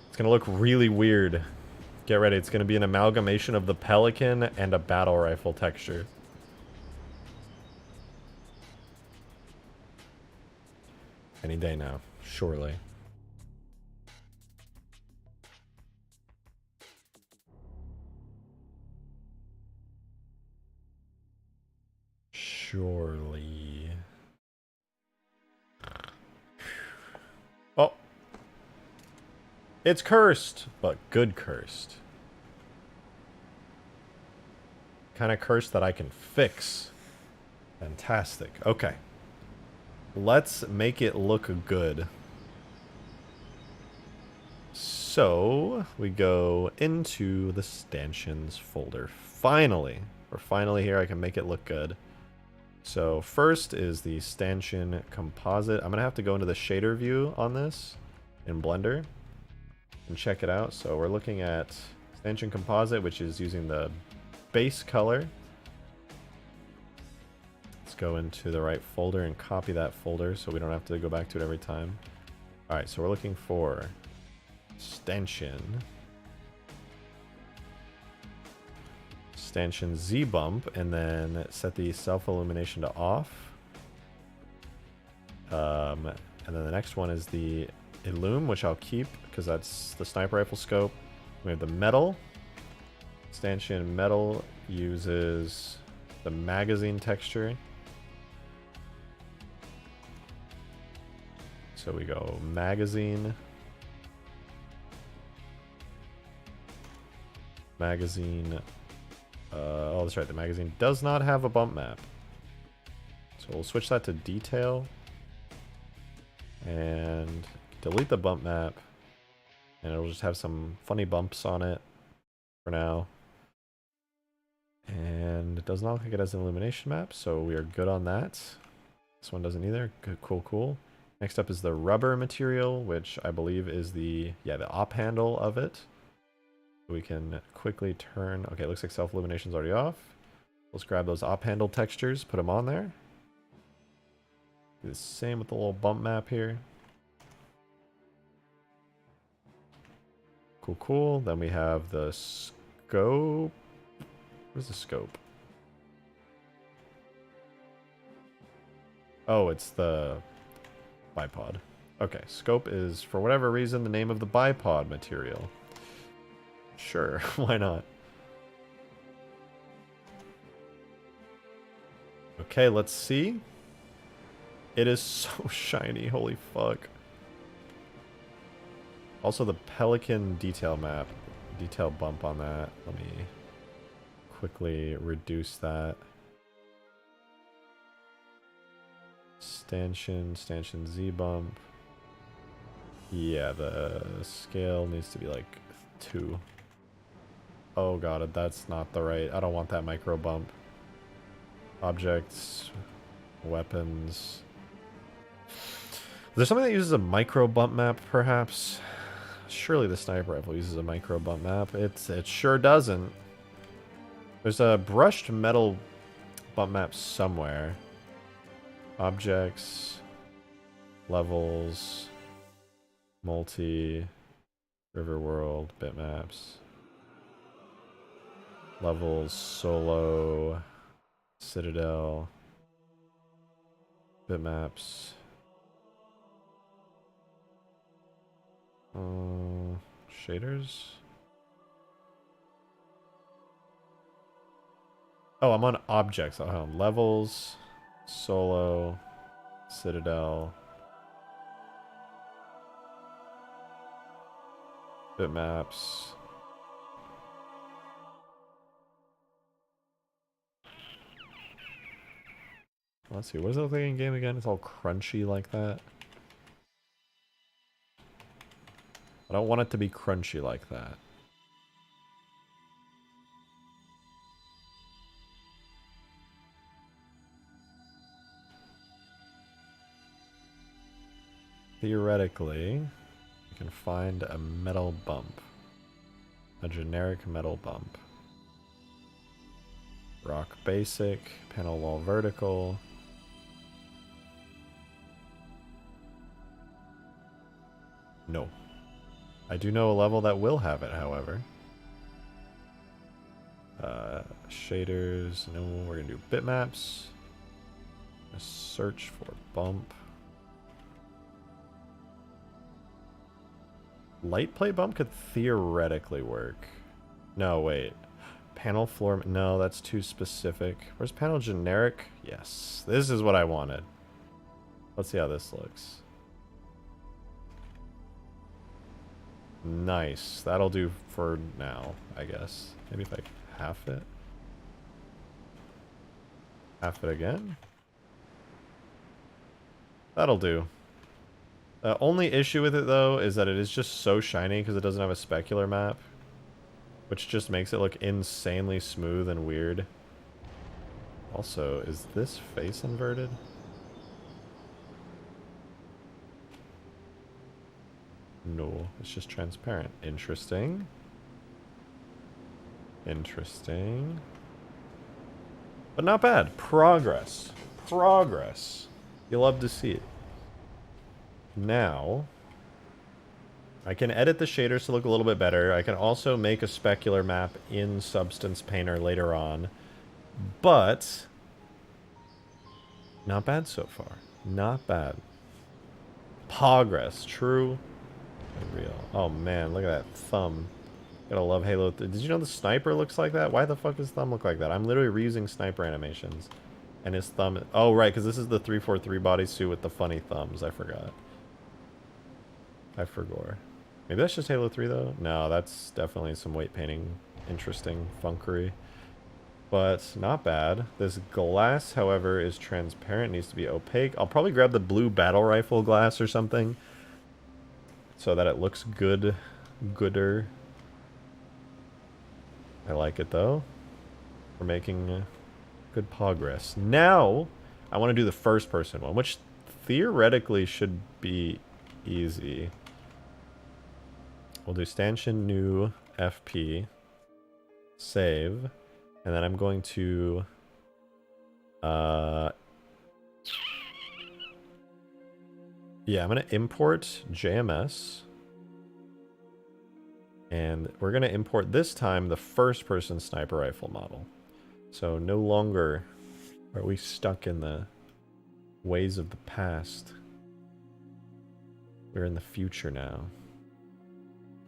It's gonna look really weird. Get ready, it's gonna be an amalgamation of the Pelican and a battle rifle texture. Any day now, surely. Surely. Oh. It's cursed, but good cursed. Kind of cursed that I can fix. Fantastic. Okay. Let's make it look good. So, we go into the stanchions folder. Finally. We're finally here. I can make it look good. So, first is the stanchion composite. I'm going to have to go into the shader view on this in Blender and check it out. So, we're looking at stanchion composite, which is using the base color. Let's go into the right folder and copy that folder so we don't have to go back to it every time. Alright, so we're looking for stanchion Z bump, and then set the self illumination to off. And then the next one is the Illum, which I'll keep because that's the sniper rifle scope. We have the metal. Stanchion metal uses the magazine texture. So we go magazine. Oh, that's right. The magazine does not have a bump map. So we'll switch that to detail. And delete the bump map. And it'll just have some funny bumps on it for now. And it does not look like it has an illumination map, so we are good on that. This one doesn't either. Good, cool. Next up is the rubber material, which I believe is the op handle of it. We can quickly turn. Okay, it looks like self-illumination's already off. Let's grab those op handle textures, put them on there. Do the same with the little bump map here. Cool. Then we have the scope. What is the scope? Oh, it's the bipod. Okay, scope is, for whatever reason, the name of the bipod material. Sure, why not? Okay, let's see. It is so shiny, holy fuck. Also the Pelican detail map. Detail bump on that. Let me quickly reduce that. Stanchion Z bump. Yeah, the scale needs to be like 2. Oh god, that's not the right. I don't want that micro bump. Objects, weapons. Is there something that uses a micro bump map, perhaps? Surely the sniper rifle uses a micro bump map. It sure doesn't. There's a brushed metal bump map somewhere. Objects, levels, multi, river world, bitmaps, levels, solo, citadel, bitmaps, shaders. Oh, I'm on objects. Oh, levels, solo, citadel, bitmaps. Let's see, what is the thing in game again? It's all crunchy like that. I don't want it to be crunchy like that. Theoretically, you can find a metal bump. A generic metal bump. Rock basic, panel wall vertical. No. I do know a level that will have it, however. Shaders, no, we're gonna do bitmaps. Search for bump. Light plate bump could theoretically work. No, wait. Panel floor, no, that's too specific. Where's panel generic? Yes, this is what I wanted. Let's see how this looks. Nice, that'll do for now, I guess. Maybe if I half it. Half it again. That'll do. The only issue with it, though, is that it is just so shiny because it doesn't have a specular map. Which just makes it look insanely smooth and weird. Also, is this face inverted? No, it's just transparent. Interesting. Interesting. But not bad. Progress. Progress. You love to see it. Now, I can edit the shaders to look a little bit better. I can also make a specular map in Substance Painter later on. But, not bad so far. Not bad. Progress. True and real. Oh man, look at that thumb. Gotta love Halo. Did you know the sniper looks like that? Why the fuck does thumb look like that? I'm literally reusing sniper animations. And his thumb... Oh, right, because this is the 343 bodysuit with the funny thumbs. I forgot. I forgot. Maybe that's just Halo 3, though? No, that's definitely some weight painting. Interesting funkery. But not bad. This glass, however, is transparent. Needs to be opaque. I'll probably grab the blue battle rifle glass or something. So that it looks good. Gooder. I like it, though. We're making good progress. Now, I want to do the first-person one, which theoretically should be easy. We'll do stanchion new FP. Save. And then I'm going to... yeah, I'm going to import JMS. And we're going to import this time the first-person sniper rifle model. So no longer are we stuck in the ways of the past. We're in the future now.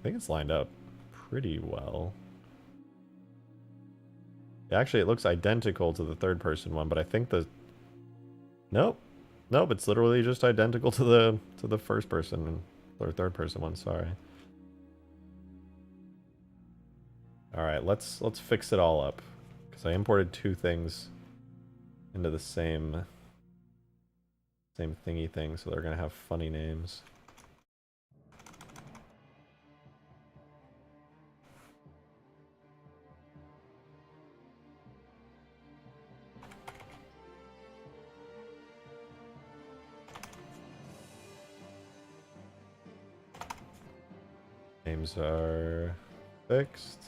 I think it's lined up pretty well. Actually, it looks identical to the third-person one, but I think the... Nope. Nope, it's literally just identical to the first-person or third-person one, sorry. Alright, let's fix it all up. Because I imported two things into the same thingy thing, so they're gonna have funny names. Names are fixed.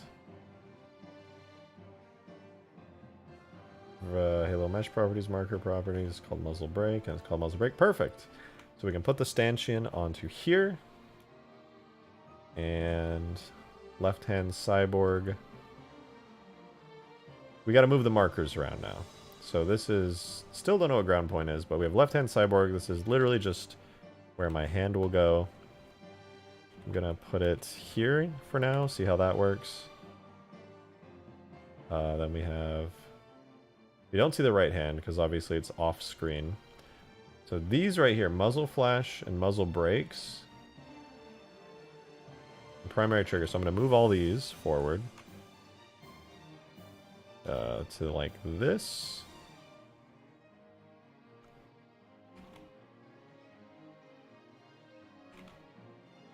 Halo mesh properties, marker properties, called muzzle brake, and it's called muzzle brake. Perfect. So we can put the stanchion onto here. And left-hand cyborg. We got to move the markers around now. So this is, still don't know what ground point is, but we have left-hand cyborg. This is literally just where my hand will go. I'm gonna put it here for now, see how that works. Then we have You don't see the right hand because obviously it's off screen. So these right here, muzzle flash and muzzle brakes. Primary trigger. So I'm going to move all these forward. To like this.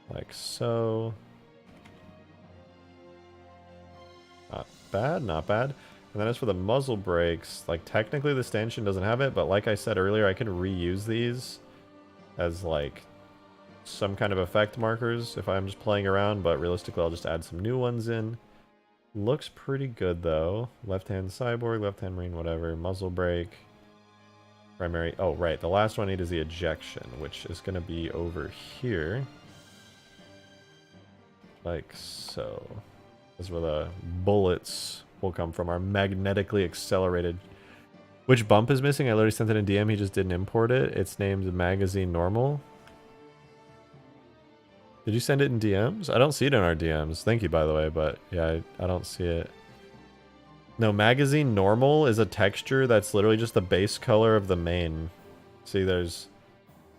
Like so. Not bad, not bad. And then as for the muzzle brakes, like technically the stanchion doesn't have it, but like I said earlier, I can reuse these as like some kind of effect markers if I'm just playing around, but realistically I'll just add some new ones in. Looks pretty good though. Left hand cyborg, left hand marine, whatever. Muzzle brake. Primary. Oh, right. The last one I need is the ejection, which is going to be over here. Like so. This is where the bullets will come from. Our magnetically accelerated. Which bump is missing? I literally sent it in DM. He just didn't import it. It's named Magazine Normal. Did you send it in DMs? I don't see it in our DMs. Thank you, by the way, but yeah, I don't see it. No, Magazine Normal is a texture that's literally just the base color of the main. See, there's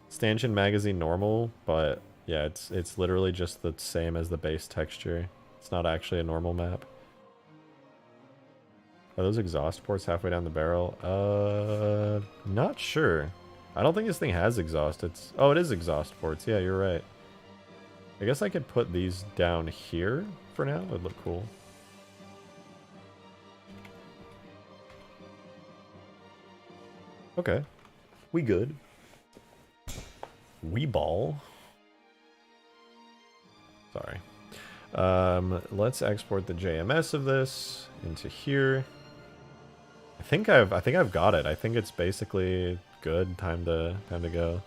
Stanchion Magazine Normal, but yeah, it's literally just the same as the base texture. It's not actually a normal map. Are those exhaust ports halfway down the barrel? Not sure. I don't think this thing has exhaust. Oh, it is exhaust ports. Yeah, you're right. I guess I could put these down here for now. It would look cool. Okay. We good. We ball. Sorry. Let's export the JMS of this into here. I think I've got it. I think it's basically good. Time to go.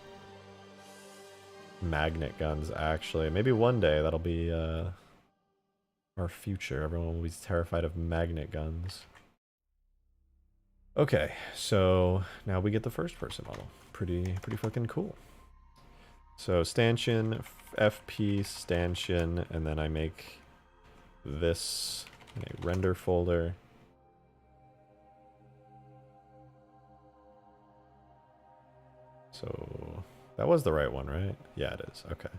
Magnet guns, actually. Maybe one day that'll be our future. Everyone will be terrified of magnet guns. Okay, so now we get the first person model. Pretty fucking cool. So stanchion, FP stanchion, and then I make this in a render folder. So that was the right one, right? Yeah, it is. Okay.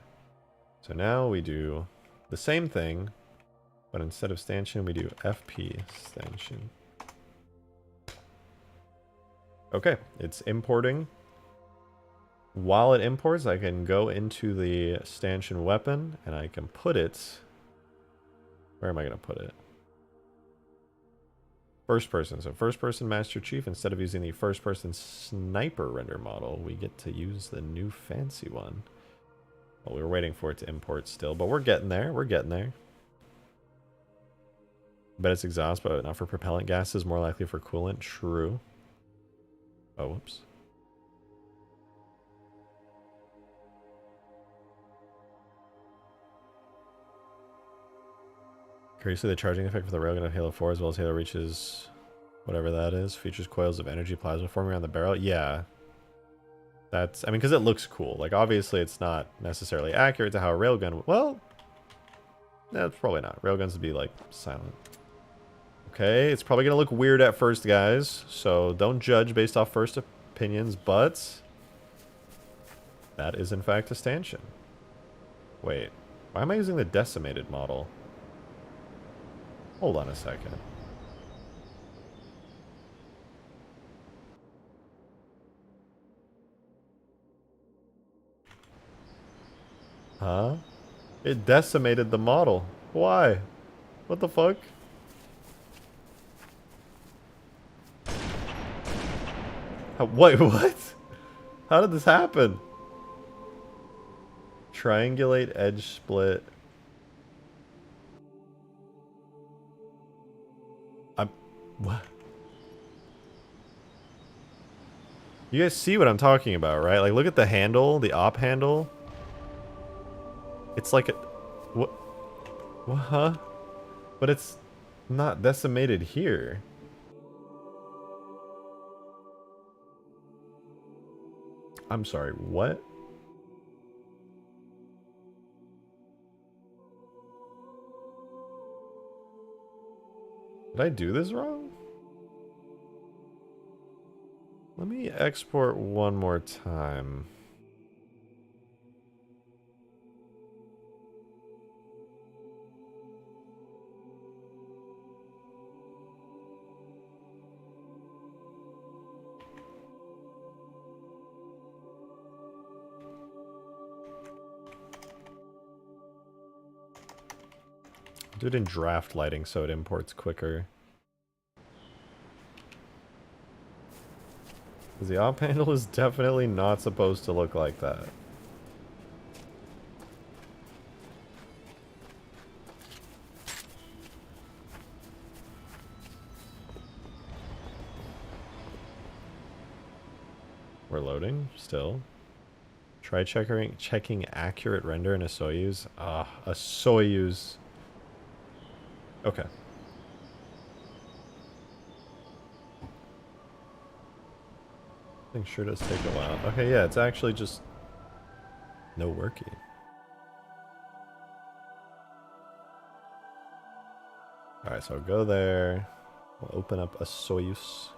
So now we do the same thing, but instead of stanchion, we do FP stanchion. Okay, it's importing. While it imports, I can go into the stanchion weapon and I can put it. Where am I going to put it? First person. So first person Master Chief, instead of using the first person sniper render model, we get to use the new fancy one. Well, we were waiting for it to import still, but we're getting there. We're getting there. Bet it's exhaust, but not for propellant gases, more likely for coolant. True. Oh, whoops. Curiously, the charging effect for the railgun of Halo 4 as well as Halo Reach's whatever that is features coils of energy plasma forming around the barrel. Yeah. That's, I mean, because it looks cool. Like, obviously, it's not necessarily accurate to how a railgun... Well, that's probably not. Railguns would be, like, silent. Okay, it's probably going to look weird at first, guys. So don't judge based off first opinions, but... that is, in fact, a stanchion. Wait. Why am I using the decimated model? Hold on a second. Huh? It decimated the model. Why? What the fuck? Wait, what? How did this happen? Triangulate edge split. What? You guys see what I'm talking about, right? Like, look at the handle, the op handle. It's like a... What? What? Huh? But it's not decimated here. I'm sorry, what? Did I do this wrong? Let me export one more time. Do it in draft lighting so it imports quicker. Because the op handle is definitely not supposed to look like that. We're loading still. Try checking accurate render in a Soyuz. A Soyuz. Okay. I think sure does take a while. Okay, yeah, it's actually just no working. Alright, so I'll go there. We'll open up a Soyuz.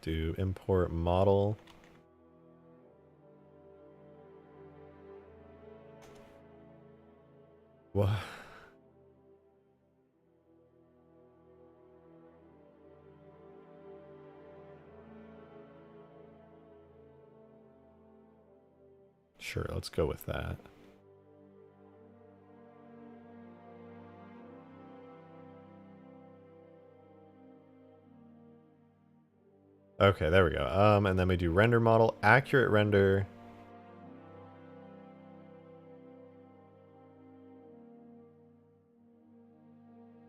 Do import model. What? Sure, let's go with that. Okay, there we go. And then we do render model, accurate render.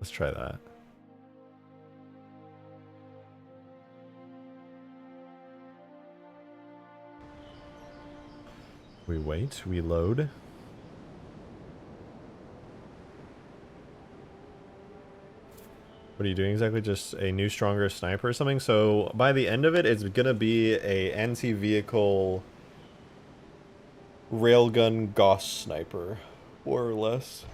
Let's try that. We wait, we load. What are you doing exactly? Just a new, stronger sniper or something? So by the end of it, it's gonna be a anti-vehicle railgun Gauss sniper, more or less.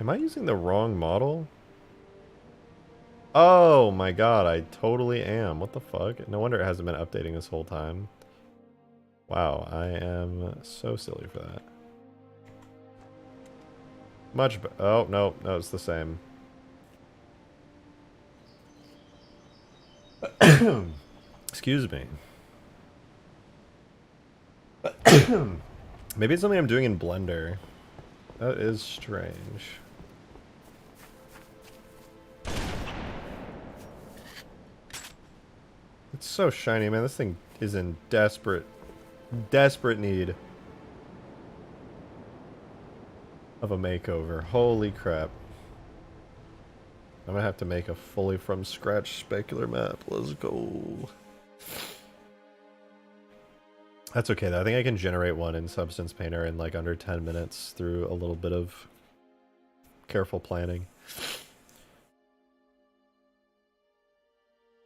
Am I using the wrong model? Oh my god, I totally am. What the fuck? No wonder it hasn't been updating this whole time. Wow, I am so silly for that. Much better. Oh, no, no, it's the same. Excuse me. Maybe it's something I'm doing in Blender. That is strange. It's so shiny, man. This thing is in desperate need of a makeover. Holy crap. I'm gonna have to make a fully from scratch specular map. Let's go. That's okay though. I think I can generate one in Substance Painter in like under 10 minutes through a little bit of careful planning.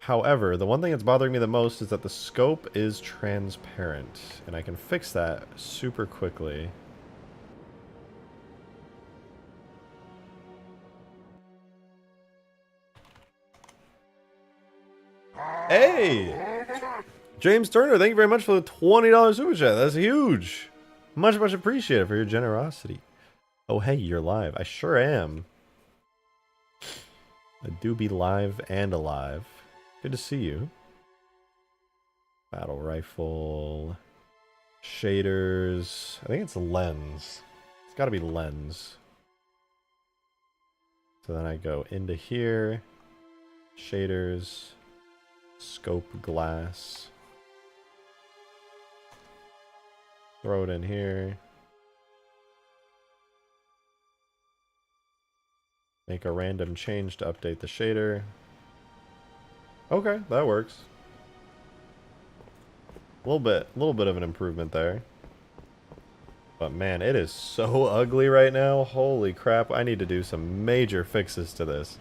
However, the one thing that's bothering me the most is that the scope is transparent, and I can fix that super quickly. Hey! James Turner, thank you very much for the $20 super chat. That's huge. Much appreciated for your generosity. Oh, hey, you're live. I sure am. I do be live and alive. Good to see you. Battle rifle. Shaders. I think it's lens. It's got to be lens. So then I go into here. Shaders. Scope glass. Throw it in here. Make a random change to update the shader. Okay, that works. A little bit of an improvement there. But man, it is so ugly right now. Holy crap, I need to do some major fixes to this.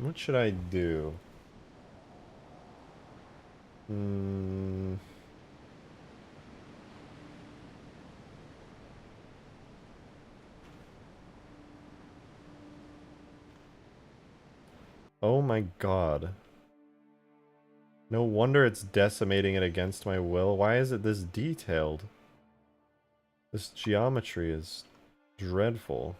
What should I do? Hmm. Oh my god. No wonder it's decimating it against my will. Why is it this detailed? This geometry is dreadful.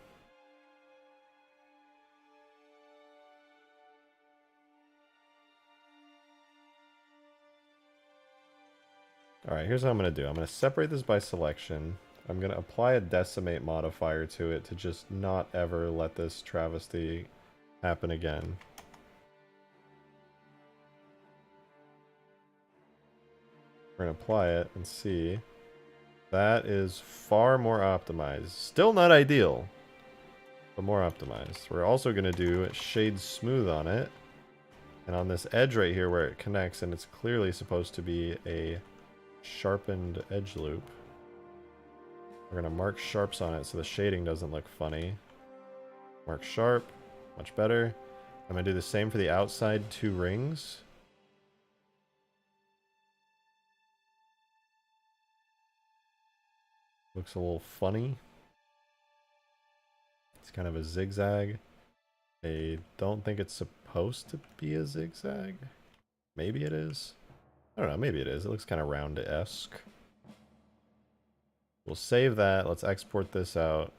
Alright, here's what I'm going to do. I'm going to separate this by selection. I'm going to apply a decimate modifier to it to just not ever let this travesty happen again. We're going to apply it and see. That is far more optimized. Still not ideal, but more optimized. We're also going to do shade smooth on it. And on this edge right here where it connects, and it's clearly supposed to be a sharpened edge loop. We're going to mark sharps on it so the shading doesn't look funny. Mark sharp. Much better. I'm going to do the same for the outside 2 rings. Looks a little funny. It's kind of a zigzag. I don't think it's supposed to be a zigzag. Maybe it is. I don't know, maybe it is. It looks kind of round-esque. We'll save that. Let's export this out.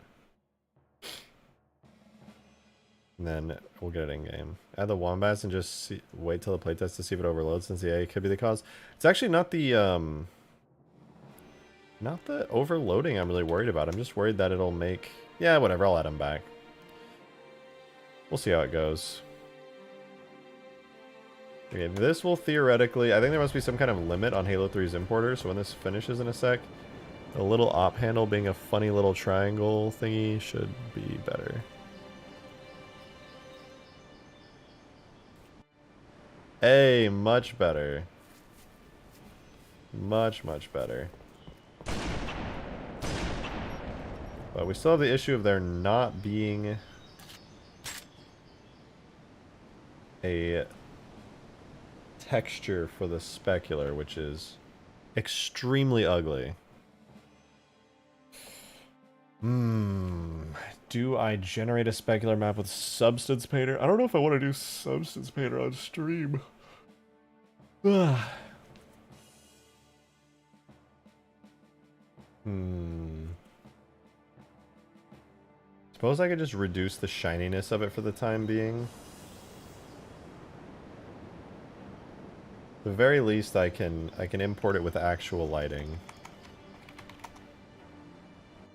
And then we'll get it in-game. Add the wombats and just wait till the playtest to see if it overloads, since yeah, it could be the cause. It's actually not the overloading I'm really worried about. I'm just worried that it'll make... Yeah, whatever, I'll add them back. We'll see how it goes. Okay, this will theoretically... I think there must be some kind of limit on Halo 3's importer, so when this finishes in a sec, the little op handle being a funny little triangle thingy should be better. Hey, much better. Much, much better. But we still have the issue of there not being a texture for the specular, which is extremely ugly. Do I generate a specular map with substance painter? I don't know if I want to do substance painter on stream. Suppose I could just reduce the shininess of it for the time being. At the very least, I can import it with actual lighting.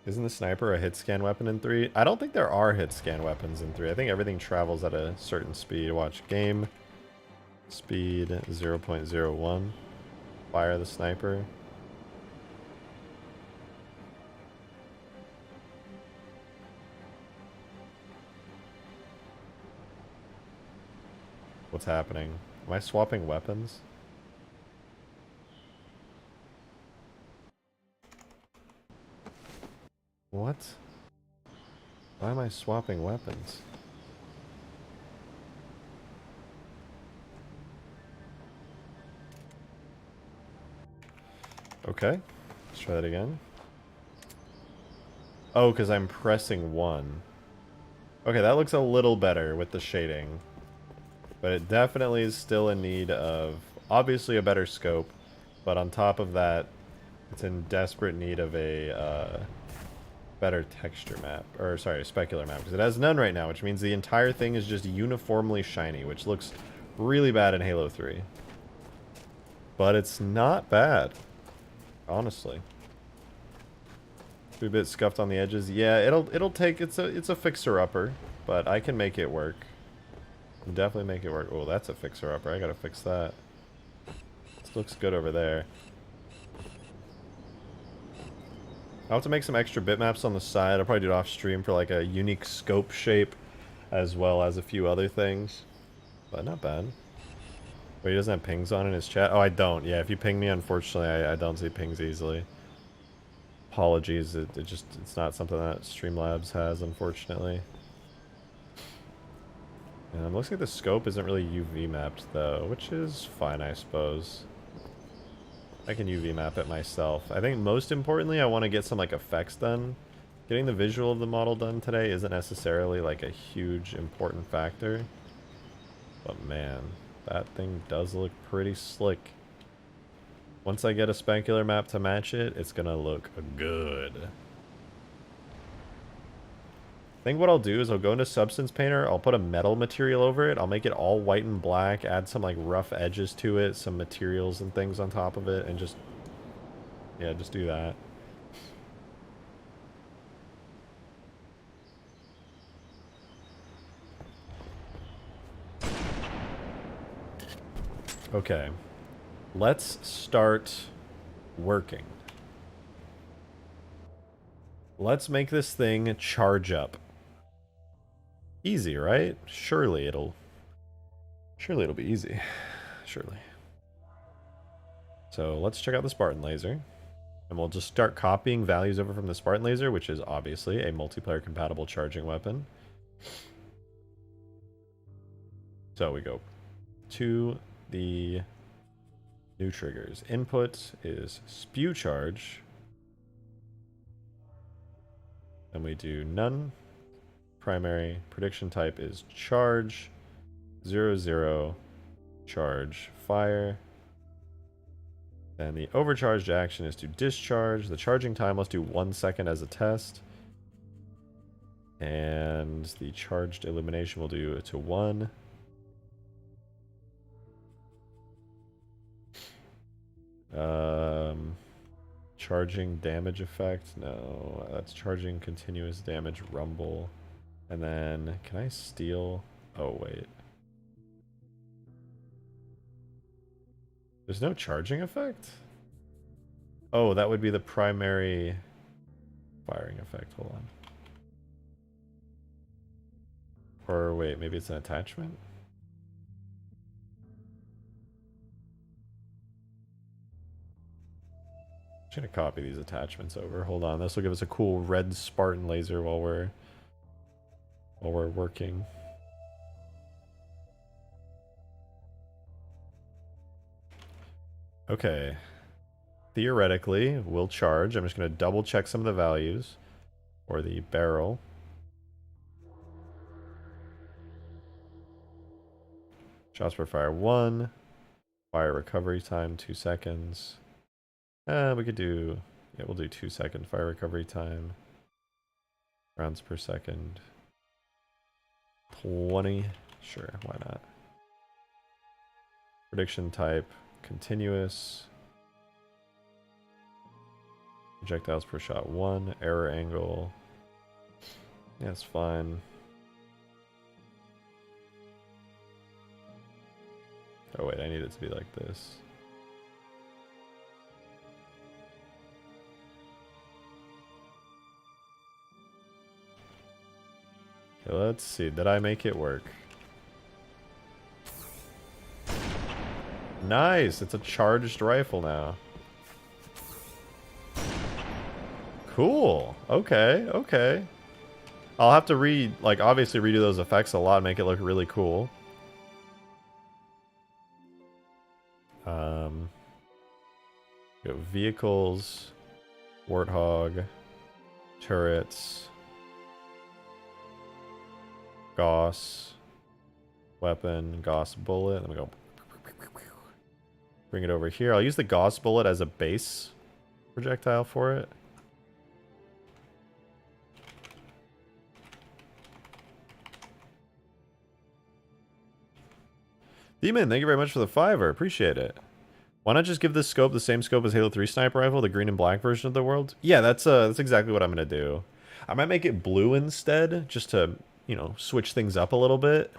Isn't the sniper a hit scan weapon in 3? I don't think there are hit scan weapons in 3. I think everything travels at a certain speed. Watch game. Speed 0.01. Fire the sniper. What's happening? Am I swapping weapons? What? Why am I swapping weapons? Okay. Let's try that again. Oh, because I'm pressing 1. Okay, that looks a little better with the shading. But it definitely is still in need of, obviously, a better scope. But on top of that, it's in desperate need of a better texture map. Or, sorry, a specular map. Because it has none right now, which means the entire thing is just uniformly shiny, which looks really bad in Halo 3. But it's not bad. Honestly. Be a bit scuffed on the edges. Yeah, it'll take, it's a fixer-upper. But I can make it work. Definitely make it work. Oh, that's a fixer-upper. I gotta fix that. This looks good over there. I'll have to make some extra bitmaps on the side. I'll probably do it off stream for like a unique scope shape, as well as a few other things. But not bad. Wait, he doesn't have pings on in his chat? Oh, I don't. Yeah, if you ping me, unfortunately, I don't see pings easily. Apologies. It's not something that Streamlabs has, unfortunately. Looks like the scope isn't really UV mapped though, which is fine, I suppose. I can UV map it myself. I think most importantly, I want to get some like effects done. Getting the visual of the model done today isn't necessarily like a huge important factor. But man, that thing does look pretty slick. Once I get a specular map to match it, it's gonna look good. I think what I'll do is I'll go into Substance Painter, I'll put a metal material over it, I'll make it all white and black, add some like rough edges to it, some materials and things on top of it, and just, yeah, just do that. Okay, let's start working. Let's make this thing charge up. Easy, right? Surely it'll be easy. Surely. So let's check out the Spartan laser. And we'll just start copying values over from the Spartan laser, which is obviously a multiplayer compatible charging weapon. So we go to the new triggers. Input is spew charge. Then we do none. Primary prediction type is charge, 0, 0, charge, fire. And the overcharged action is to discharge. The charging time, let's do 1 second as a test. And the charged illumination will do it to 1. Charging damage effect, no, that's charging continuous damage rumble. And then, can I steal? Oh, wait. There's no charging effect? Oh, that would be the primary firing effect. Hold on. Or wait, maybe it's an attachment? I'm just gonna copy these attachments over. Hold on, this will give us a cool red Spartan laser while we're working. Okay. Theoretically, we'll charge. I'm just going to double check some of the values for the barrel. Shots per fire 1. Fire recovery time 2 seconds. We could do, yeah, we'll do 2 second fire recovery time. Rounds per second. 20. Sure, why not? Prediction type continuous. Projectiles per shot 1. Error angle. Yeah, it's fine. Oh wait, I need it to be like this. Okay, let's see. Did I make it work? Nice! It's a charged rifle now. Cool. Okay, okay. I'll have to obviously redo those effects a lot and make it look really cool. Go vehicles, warthog, turrets, Gauss, weapon, Gauss bullet. Let me go. Bring it over here. I'll use the Gauss bullet as a base projectile for it. Demon, thank you very much for the $5. Appreciate it. Why not just give this scope the same scope as Halo 3 sniper rifle, the green and black version of the world? Yeah, that's exactly what I'm gonna do. I might make it blue instead, just to, you know, switch things up a little bit,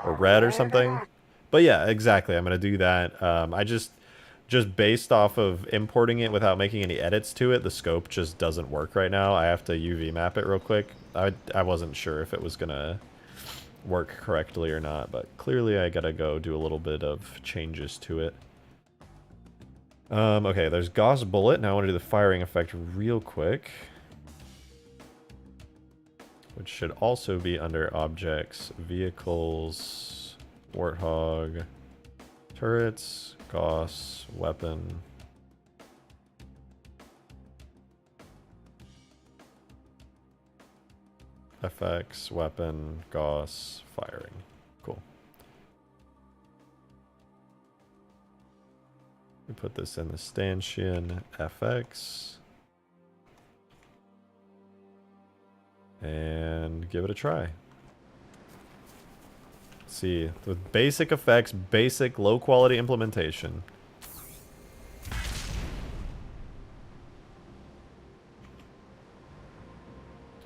or red or something. But yeah, exactly. I'm gonna do that. I just based off of importing it without making any edits to it, the scope just doesn't work right now. I have to UV map it real quick. I wasn't sure if it was gonna work correctly or not, but clearly I gotta go do a little bit of changes to it. Okay, there's Gauss bullet. Now I want to do the firing effect real quick. which should also be under objects, vehicles, warthog, turrets, Gauss, weapon. FX, weapon, Gauss, firing. Cool. We put this in the stanchion, FX. And give it a try. Let's see, with basic effects, basic low quality implementation.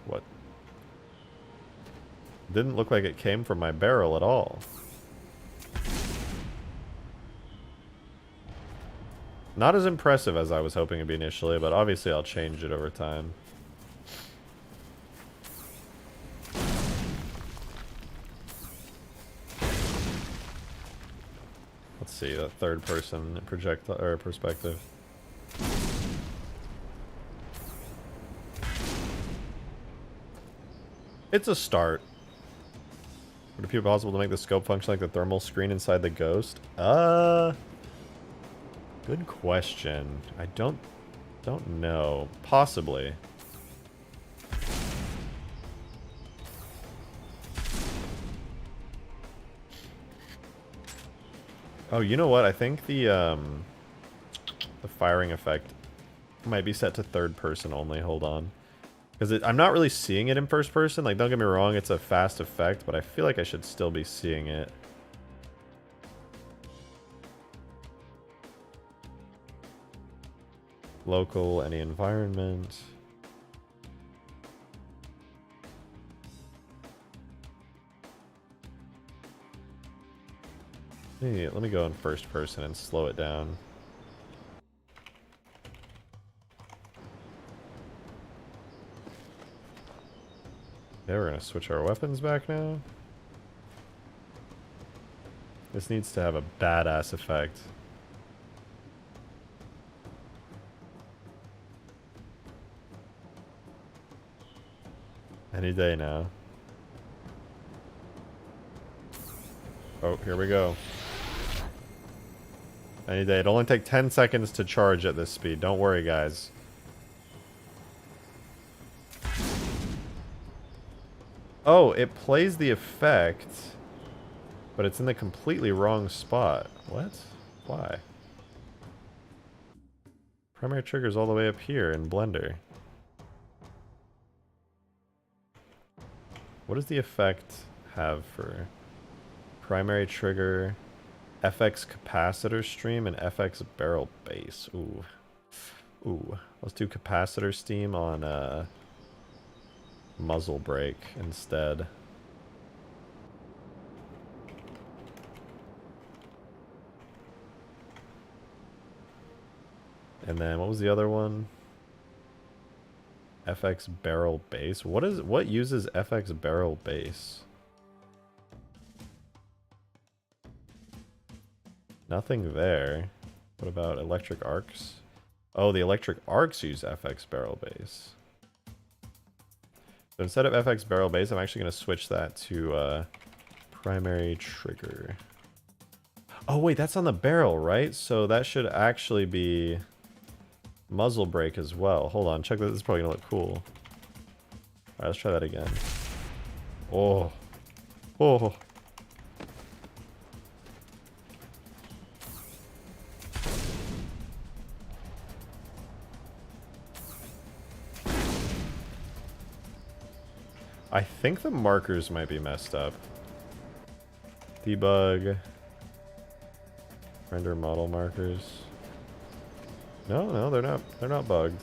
What? Didn't look like it came from my barrel at all. Not as impressive as I was hoping it'd be initially, but obviously I'll change it over time. Let's see, the third person perspective. It's a start. Would it be possible to make the scope function like the thermal screen inside the Ghost? Good question. I don't know. Possibly. Oh, you know what? I think the firing effect might be set to third person only. Hold on. Because I'm not really seeing it in first person. Like, don't get me wrong, it's a fast effect, but I feel like I should still be seeing it. Local, any environment. Hey, let me go in first person and slow it down. Okay, we're gonna switch our weapons back now. This needs to have a badass effect. Any day now. Oh, here we go. Any day. It'll only take 10 seconds to charge at this speed. Don't worry, guys. Oh, it plays the effect, but it's in the completely wrong spot. What? Why? Primary trigger's all the way up here in Blender. What does the effect have for primary trigger, FX capacitor stream, and FX barrel base? Ooh. Ooh. Let's do capacitor steam on muzzle brake instead. And then what was the other one? FX barrel base. What uses FX barrel base? Nothing there. What about electric arcs? Oh, the electric arcs use FX barrel base. So instead of FX barrel base, I'm actually going to switch that to primary trigger. Oh wait, that's on the barrel, right? So that should actually be muzzle brake as well. Hold on, check that. This is probably going to look cool. Alright, let's try that again. Oh. Oh. I think the markers might be messed up. Debug. Render model markers. No, they're not bugged.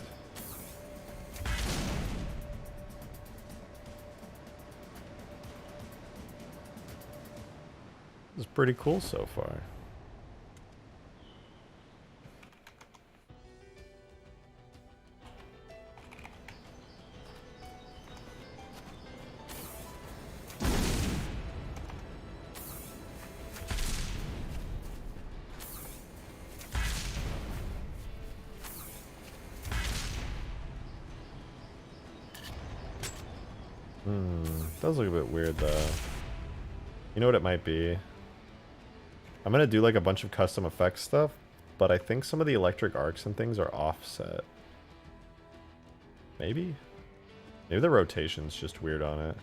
This is pretty cool so far. Does look a bit weird though. You know what it might be? I'm gonna do like a bunch of custom effects stuff, but I think some of the electric arcs and things are offset. Maybe? Maybe the rotation's just weird on it.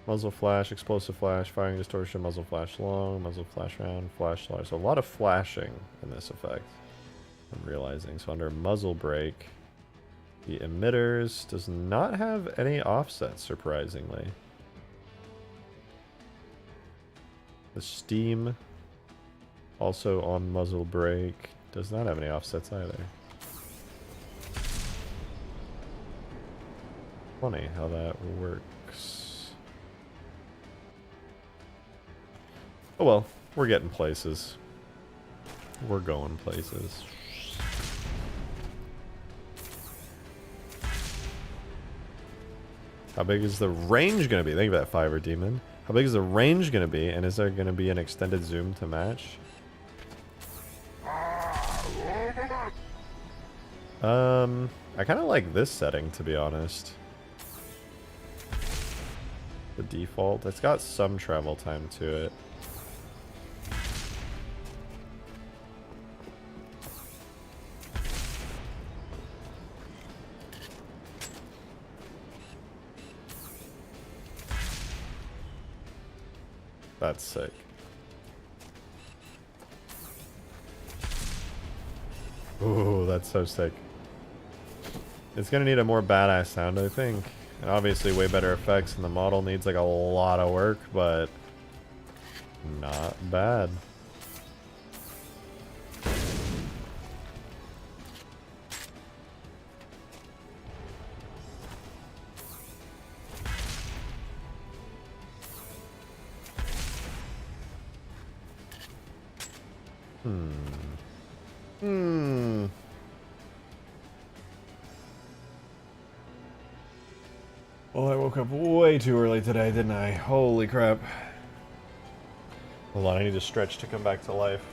Muzzle flash, explosive flash, firing distortion, muzzle flash long, muzzle flash round, flash large. So a lot of flashing in this effect, I'm realizing. So under muzzle brake, the emitters does not have any offsets, surprisingly. The steam, also on muzzle brake, does not have any offsets either. Funny how that works. Oh well, we're getting places. We're going places. How big is the range going to be? Think of that fiber demon. How big is the range going to be? And is there going to be an extended zoom to match? I kind of like this setting, to be honest. The default. It's got some travel time to it. That's sick. Ooh, that's so sick. It's gonna need a more badass sound, I think. And obviously way better effects, and the model needs like a lot of work, but not bad. Well, I woke up way too early today, didn't I? Holy crap. Hold on, I need to stretch to come back to life.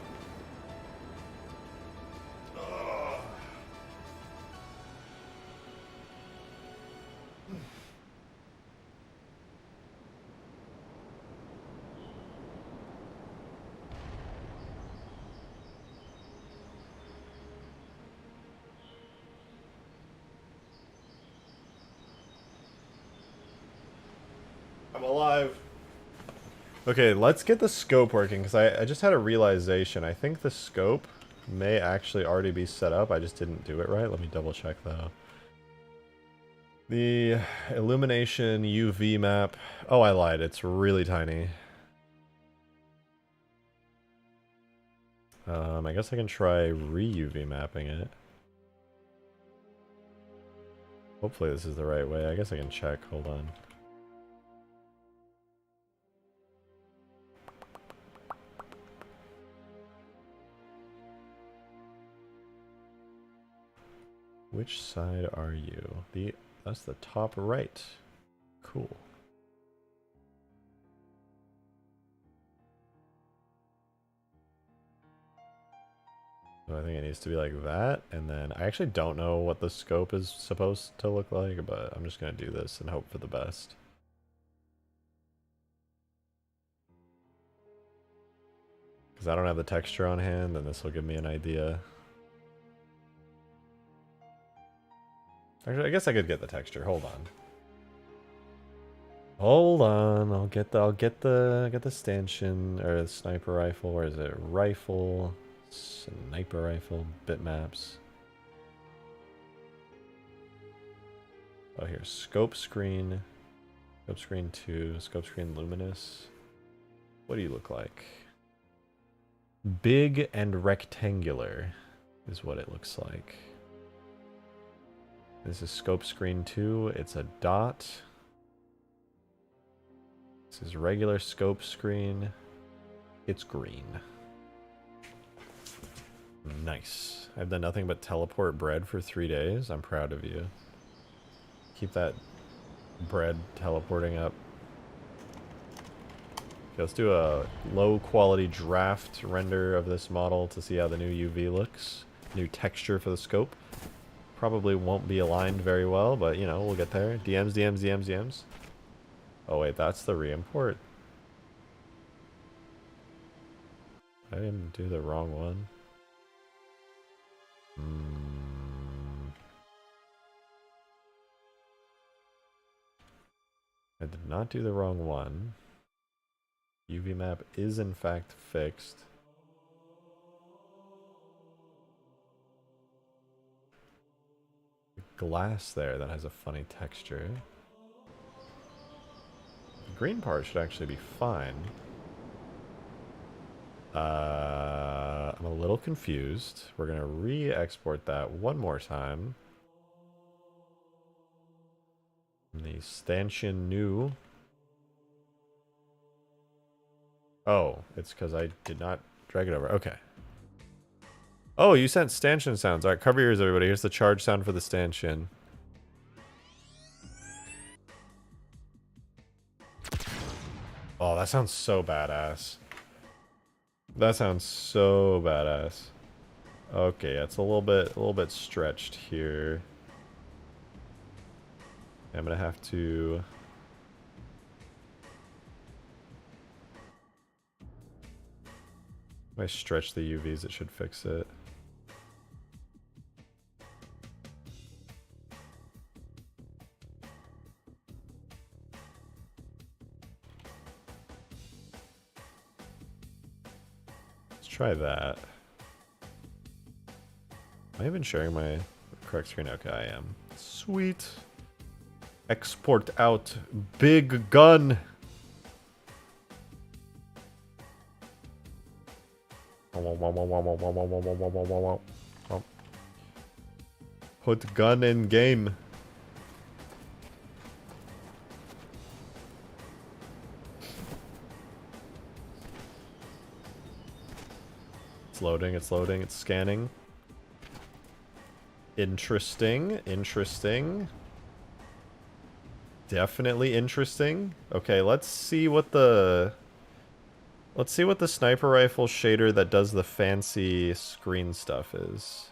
I'm alive. Okay, let's get the scope working, because I just had a realization. I think the scope may actually already be set up. I just didn't do it right. Let me double check, though. The illumination UV map. Oh, I lied. It's really tiny. I guess I can try re-UV mapping it. Hopefully this is the right way. I guess I can check. Hold on. Which side are you? That's the top right. Cool. So I think it needs to be like that, and then I actually don't know what the scope is supposed to look like, but I'm just going to do this and hope for the best. Because I don't have the texture on hand, and this will give me an idea. Actually, I guess I could get the texture. Hold on. Hold on. I'll get the stanchion or the sniper rifle. Where is it? Rifle, sniper rifle, bitmaps. Oh, here. Scope screen 2, scope screen luminous. What do you look like? Big and rectangular is what it looks like. This is scope screen 2. It's a dot. This is regular scope screen. It's green. Nice. I've done nothing but teleport bread for 3 days. I'm proud of you. Keep that bread teleporting up. Okay, let's do a low quality draft render of this model to see how the new UV looks. New texture for the scope. Probably won't be aligned very well, but you know, we'll get there. DMs, DMs, DMs, DMs. Oh wait, that's the re-import. I didn't do the wrong one. I did not do the wrong one. UV map is in fact fixed. Glass there that has a funny texture. The green part should actually be fine. I'm a little confused. We're gonna re-export that one more time. The stanchion new. Oh, it's because I did not drag it over. Okay. Oh, you sent stanchion sounds. Alright, cover your ears, everybody. Here's the charge sound for the stanchion. Oh, that sounds so badass. That sounds so badass. Okay, it's a little bit stretched here. I'm gonna have to. If I stretch the UVs, it should fix it. Let's try that. Am I even sharing my correct screen? Okay, I am. Sweet. Export out. Big gun. Put gun in game. It's loading, it's loading, it's scanning. Interesting, interesting. Definitely interesting. Okay, let's see what the sniper rifle shader that does the fancy screen stuff is.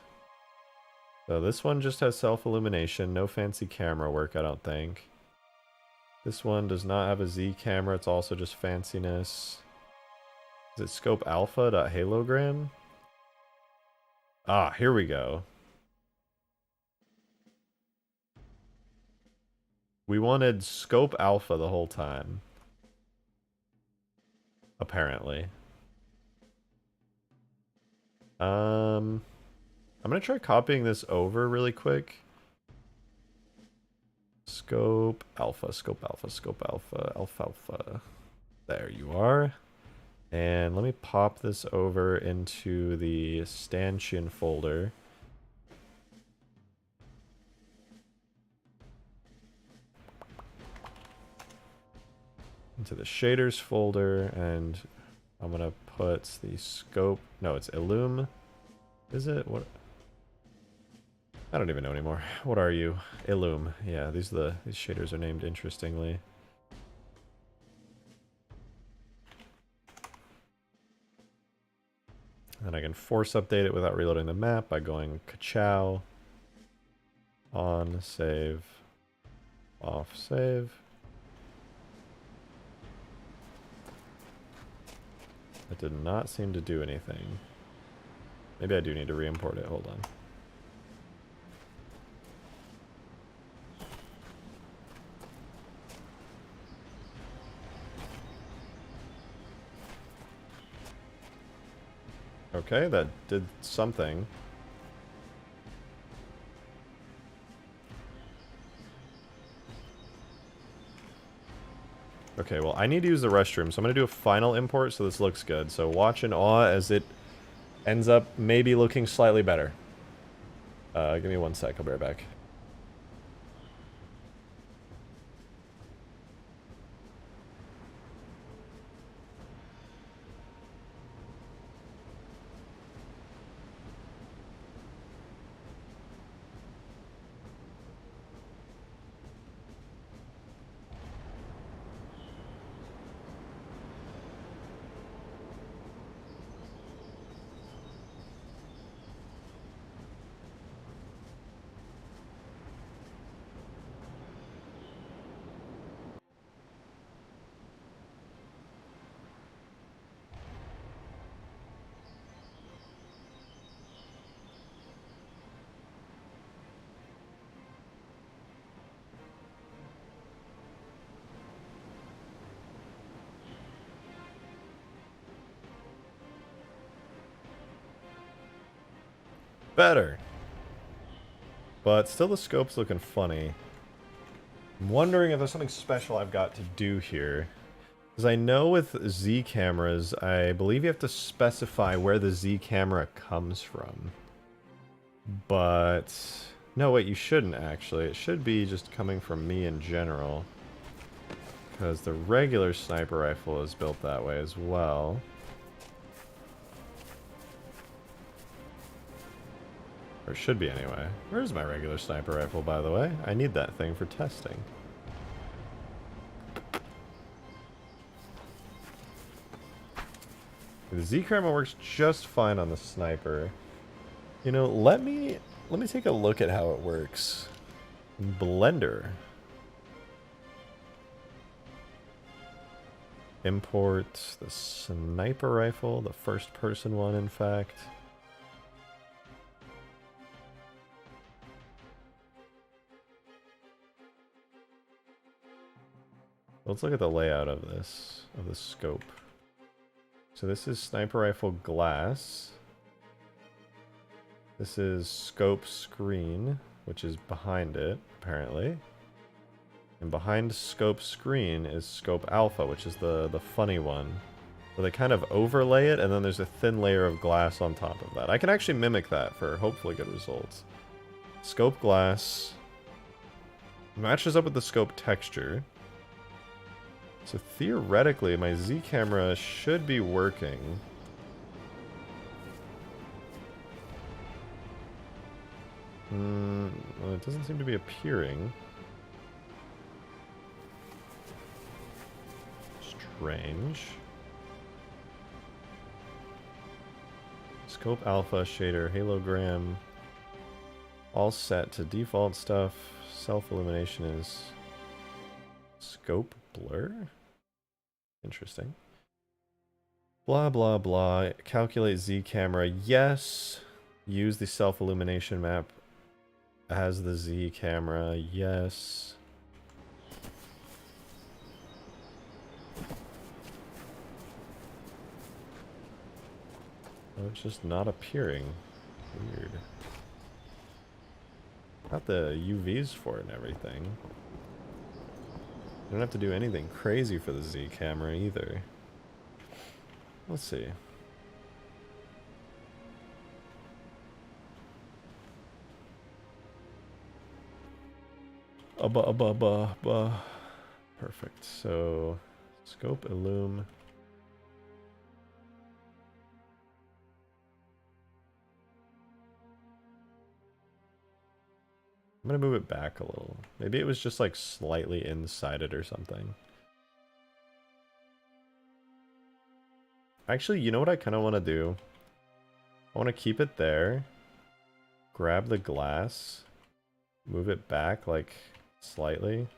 So this one just has self-illumination, no fancy camera work, I don't think. This one does not have a Z camera, it's also just fanciness. Is it scope alpha.halogram? Ah, here we go. We wanted scope alpha the whole time. Apparently. I'm gonna try copying this over really quick. Scope alpha, scope alpha, scope alpha, alfalfa. There you are. And let me pop this over into the stanchion folder. Into the shaders folder, and I'm gonna put the scope. No, it's Illum. Is it? What? I don't even know anymore. What are you? Illum. Yeah, these shaders are named interestingly. And I can force update it without reloading the map by going ka-chow, on, save, off, save. It did not seem to do anything. Maybe I do need to re-import it. Hold on. Okay, that did something. Okay, well, I need to use the restroom, so I'm going to do a final import so this looks good. So watch in awe as it ends up maybe looking slightly better. Give me 1 sec, I'll be right back. Better. But still the scope's looking funny. I'm wondering if there's something special I've got to do here. Because I know with Z cameras, I believe you have to specify where the Z camera comes from. But... no, wait, you shouldn't actually. It should be just coming from me in general. Because the regular sniper rifle is built that way as well. Or it should be anyway. Where's my regular sniper rifle, by the way? I need that thing for testing. The Z camera works just fine on the sniper. You know, let me take a look at how it works. Blender. Import the sniper rifle, the first person one in fact. Let's look at the layout of this, of the scope. So this is sniper rifle glass. This is scope screen, which is behind it, apparently. And behind scope screen is scope alpha, which is the funny one. So they kind of overlay it, and then there's a thin layer of glass on top of that. I can actually mimic that for hopefully good results. Scope glass matches up with the scope texture. So theoretically, my Z camera should be working. Well, it doesn't seem to be appearing. Strange. Scope alpha, shader, halogram. All set to default stuff. Self-illumination is scope blur? Interesting. Blah, blah, blah. Calculate Z camera. Yes. Use the self-illumination map as the Z camera. Yes. Oh, it's just not appearing. Weird. Got the UVs for it and everything. You don't have to do anything crazy for the Z camera either. Let's see. Perfect. So, scope, illum. I'm gonna move it back a little. Maybe it was just like slightly inside it or something. Actually, you know what I kind of want to do? I want to keep it there. Grab the glass. Move it back like slightly.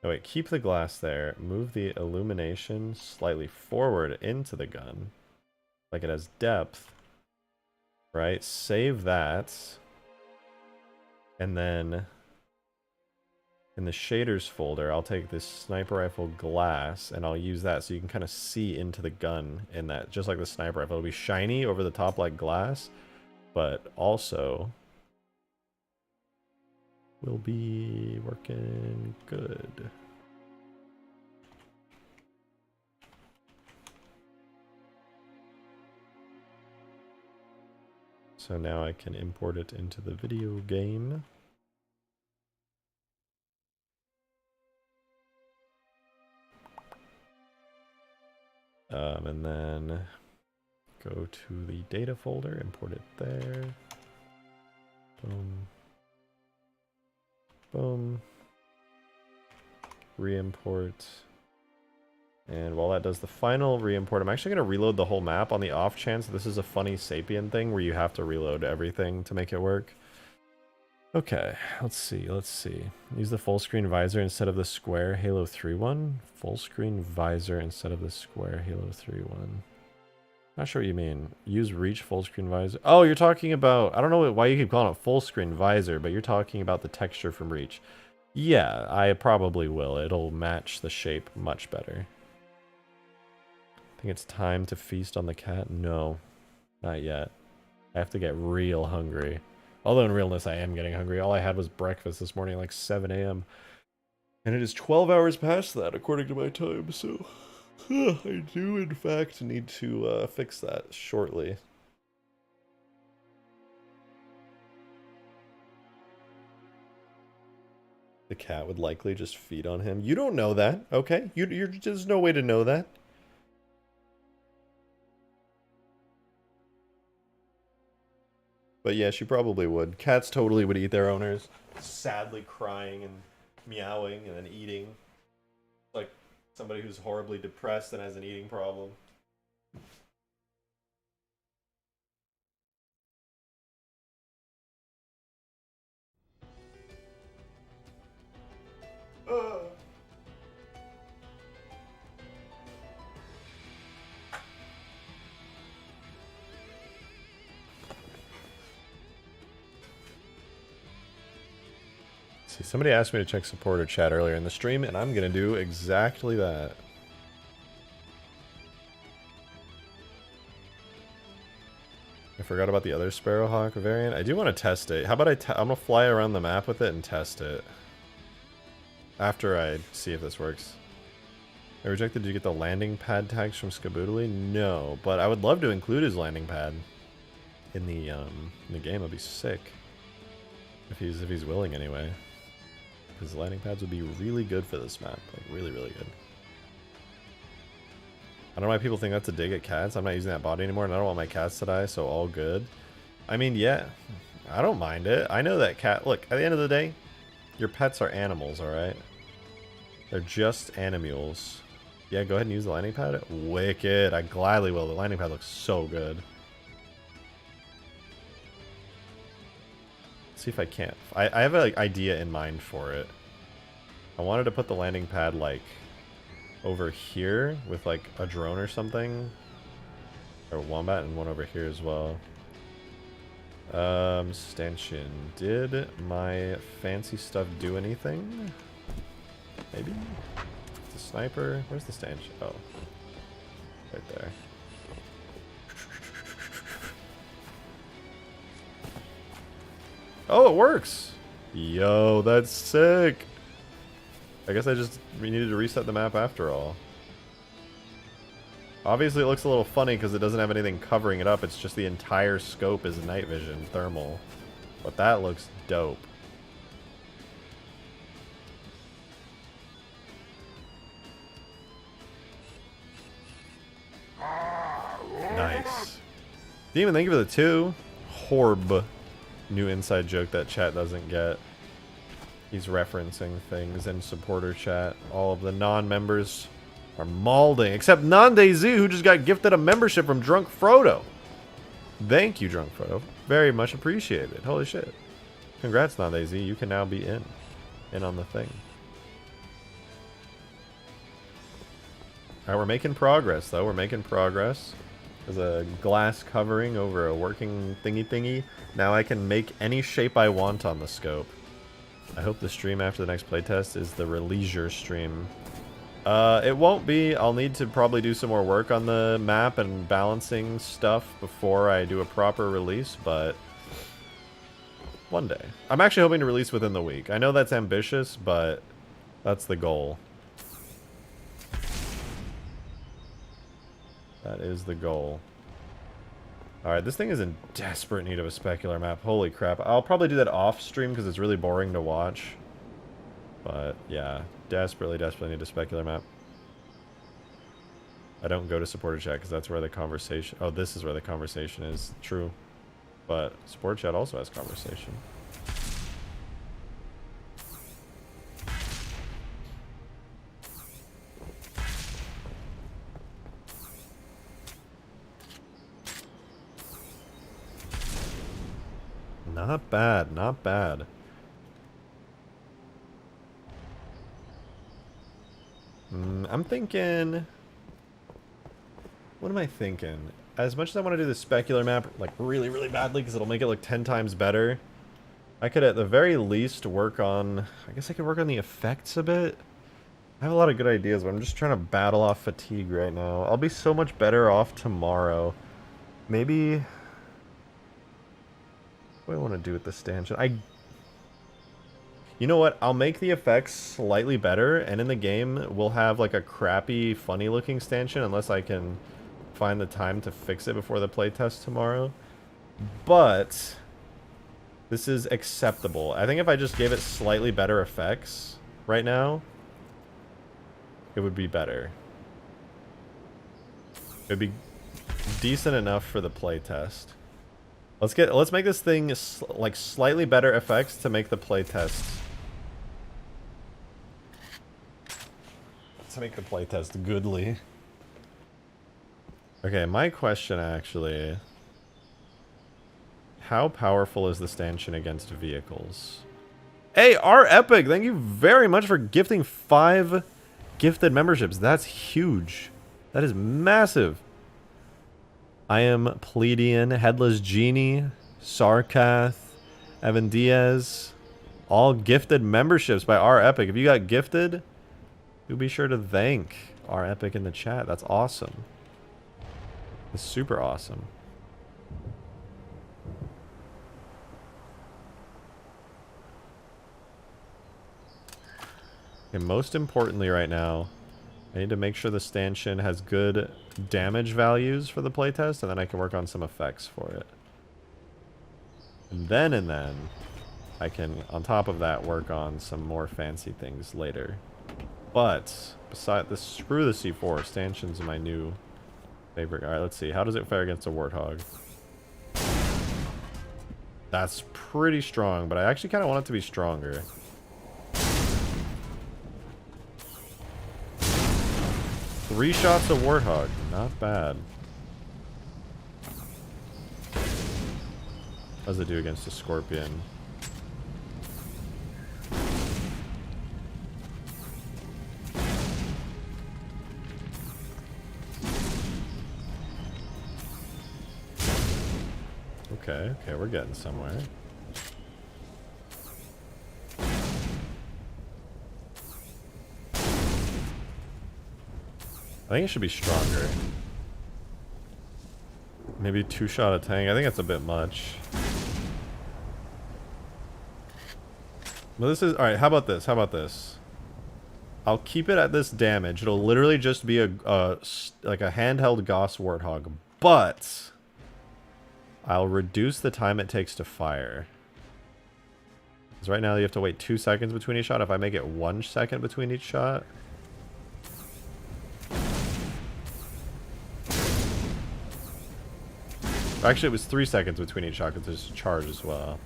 Oh wait, keep the glass there. Move the illumination slightly forward into the gun. Like it has depth. Right, save that, and then in the shaders folder, I'll take this sniper rifle glass, and I'll use that so you can kind of see into the gun in that, just like the sniper rifle. It'll be shiny over the top like glass, but also will be working good. So now I can import it into the video game. And then go to the data folder, import it there. Boom. Boom. Re-import. And while that does the final re-import, I'm actually going to reload the whole map on the off chance this is a funny Sapien thing where you have to reload everything to make it work. Okay, let's see. Use the full screen visor instead of the square Halo 3 one. Full screen visor instead of the square Halo 3 one. Not sure what you mean. Use reach full screen visor. Oh, you're talking about, I don't know why you keep calling it full screen visor, but you're talking about the texture from reach. Yeah, I probably will. It'll match the shape much better. I Think it's time to feast on the cat? No, not yet. I have to get real hungry. Although in realness, I am getting hungry. All I had was breakfast this morning at like 7 a.m. And it is 12 hours past that, according to my time, so... I do, in fact, need to fix that shortly. The cat would likely just feed on him. You don't know that, okay? There's no way to know that. But yeah, she probably would. Cats totally would eat their owners. Sadly crying and meowing and then eating. Like somebody who's horribly depressed and has an eating problem. See, somebody asked me to check supporter chat earlier in the stream, and I'm gonna do exactly that. I forgot about the other sparrowhawk variant. I do want to test it. How about I'm gonna fly around the map with it and test it. After I see if this works. I rejected. Did you get the landing pad tags from Skaboodly? No, but I would love to include his landing pad in the game. It'd be sick if he's willing anyway. Because landing pads would be really good for this map. Like, really, really good. I don't know why people think that's a dig at cats. I'm not using that body anymore, and I don't want my cats to die, so all good. I mean, yeah. I don't mind it. I know that cat... Look, at the end of the day, your pets are animals, alright? They're just animals. Yeah, go ahead and use the landing pad. Wicked. I gladly will. The landing pad looks so good. See if I can't. I have an idea in mind for it. I wanted to put the landing pad like over here with like a drone or something, or wombat, and one over here as well. Stanchion. Did my fancy stuff do anything? Maybe. It's a sniper. Where's the stanchion? Oh, right there. Oh, it works! Yo, that's sick! I guess we needed to reset the map after all. Obviously it looks a little funny because it doesn't have anything covering it up, it's just the entire scope is night vision, thermal. But that looks dope. Nice. Demon, thank you for the 2. Horb. New inside joke that chat doesn't get. He's referencing things in supporter chat. All of the non-members are maulding, except Nandez, who just got gifted a membership from Drunk Frodo. Thank you, Drunk Frodo. Very much appreciated. Holy shit. Congrats, Nandez. You can now be in on the thing. Alright, we're making progress, though. We're making progress. There's a glass covering over a working thingy. Now I can make any shape I want on the scope. I hope the stream after the next playtest is the releisure stream. It won't be. I'll need to probably do some more work on the map and balancing stuff before I do a proper release, but one day. I'm actually hoping to release within the week. I know that's ambitious, but that's the goal. That is the goal. Alright, this thing is in desperate need of a specular map. Holy crap. I'll probably do that off stream because it's really boring to watch. But yeah, desperately need a specular map. I don't go to supporter chat because that's where the conversation... Oh, this is where the conversation is. True. But supporter chat also has conversation. Not bad, not bad. I'm thinking... What am I thinking? As much as I want to do the specular map, like, really, really badly, because it'll make it look 10 times better, I could at the very least work on... I guess I could work on the effects a bit. I have a lot of good ideas, but I'm just trying to battle off fatigue right now. I'll be so much better off tomorrow. Maybe... What do I want to do with the stanchion? You know what? I'll make the effects slightly better, and in the game, we'll have like a crappy, funny-looking stanchion, unless I can find the time to fix it before the playtest tomorrow. But this is acceptable. I think if I just gave it slightly better effects right now, it would be better. It would be decent enough for the playtest. Let's make this thing like slightly better effects to make the playtest. To make the playtest goodly. Okay, my question actually: how powerful is the stanchion against vehicles? Hey, R Epic, thank you very much for gifting 5 gifted memberships. That's huge. That is massive. I am Pleiadian, Headless Genie, Sarkath, Evan Diaz. All gifted memberships by R Epic. If you got gifted, do be sure to thank R Epic in the chat. That's awesome. It's super awesome. And most importantly right now, I need to make sure the stanchion has good damage values for the playtest, and then I can work on some effects for it. And then I can, on top of that, work on some more fancy things later. But besides this, screw the C4. Stanchion's my new favorite. All right, let's see. How does it fare against a warthog? That's pretty strong, but I actually kind of want it to be stronger. Three shots of warthog, not bad. How does it do against a scorpion? Okay, we're getting somewhere. I think it should be stronger. Maybe 2-shot a tank. I think that's a bit much. Well, this is... Alright, how about this? How about this? I'll keep it at this damage. It'll literally just be like a handheld Gauss Warthog. But I'll reduce the time it takes to fire. Because right now you have to wait 2 seconds between each shot. If I make it 1 second between each shot... Actually, it was 3 seconds between each shot because there's a charge as well.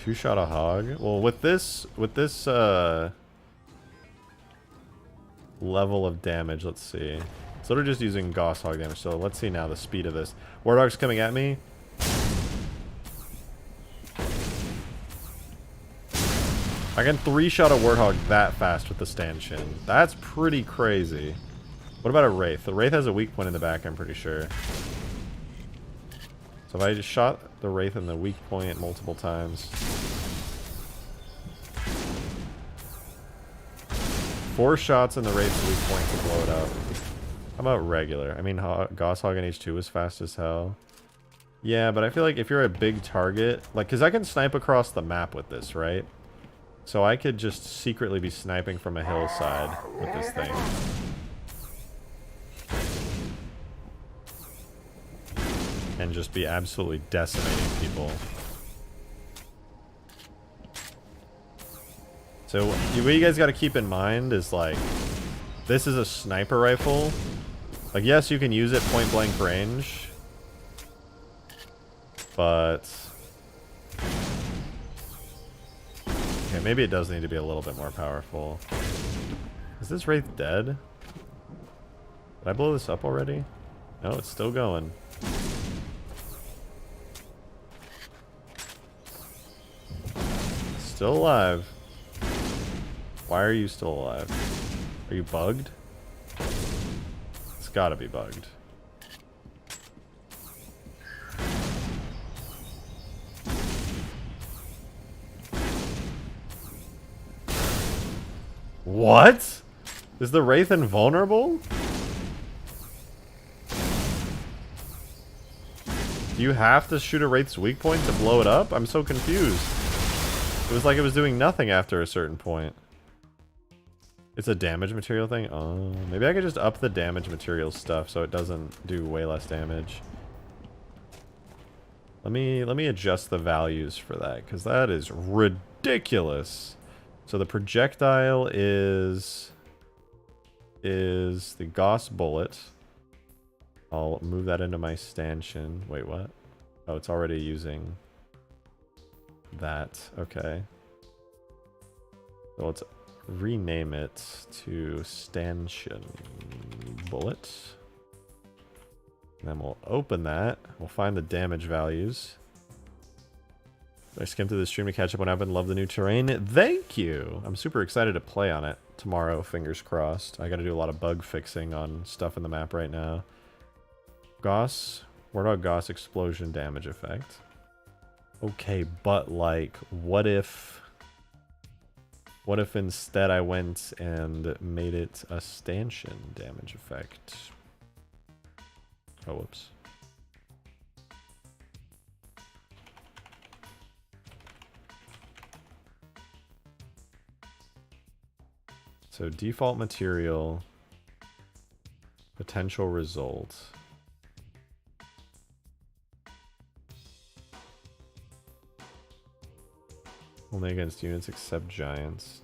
Two-shot a hog. Well, with this level of damage, let's see. So we're just using Gauss hog damage. So let's see now the speed of this. Warthog's coming at me. I can 3-shot a Warthog that fast with the stanchion. That's pretty crazy. What about a Wraith? The Wraith has a weak point in the back, I'm pretty sure. So if I just shot the Wraith in the weak point multiple times. 4 shots in the Wraith's weak point to blow it up. How about regular? I mean, Gauss Hog in H2 is fast as hell. Yeah, but I feel like if you're a big target... Like, because I can snipe across the map with this, right? So I could just secretly be sniping from a hillside with this thing. And just be absolutely decimating people. So what you guys got to keep in mind is, like, this is a sniper rifle. Like, yes, you can use it point blank range. But... Okay, maybe it does need to be a little bit more powerful. Is this Wraith dead? Did I blow this up already? No, it's still going. Still alive. Why are you still alive? Are you bugged? It's gotta be bugged. What? Is the Wraith invulnerable? Do you have to shoot a Wraith's weak point to blow it up? I'm so confused. It was like it was doing nothing after a certain point. It's a damage material thing? Oh, maybe I could just up the damage material stuff so it doesn't do way less damage. Let me adjust the values for that, because that is ridiculous. So the projectile is the Gauss bullet. I'll move that into my stanchion. Wait, what? Oh, it's already using that. Okay. So let's rename it to stanchion bullet. And then we'll open that. We'll find the damage values. I skimmed through the stream to catch up on what happened. Love the new terrain. Thank you! I'm super excited to play on it tomorrow, fingers crossed. I gotta do a lot of bug fixing on stuff in the map right now. Gauss. Warthog Gauss explosion damage effect. Okay, but like, what if instead I went and made it a stanchion damage effect? Oh, whoops. So default material, potential result. Only against units except giants.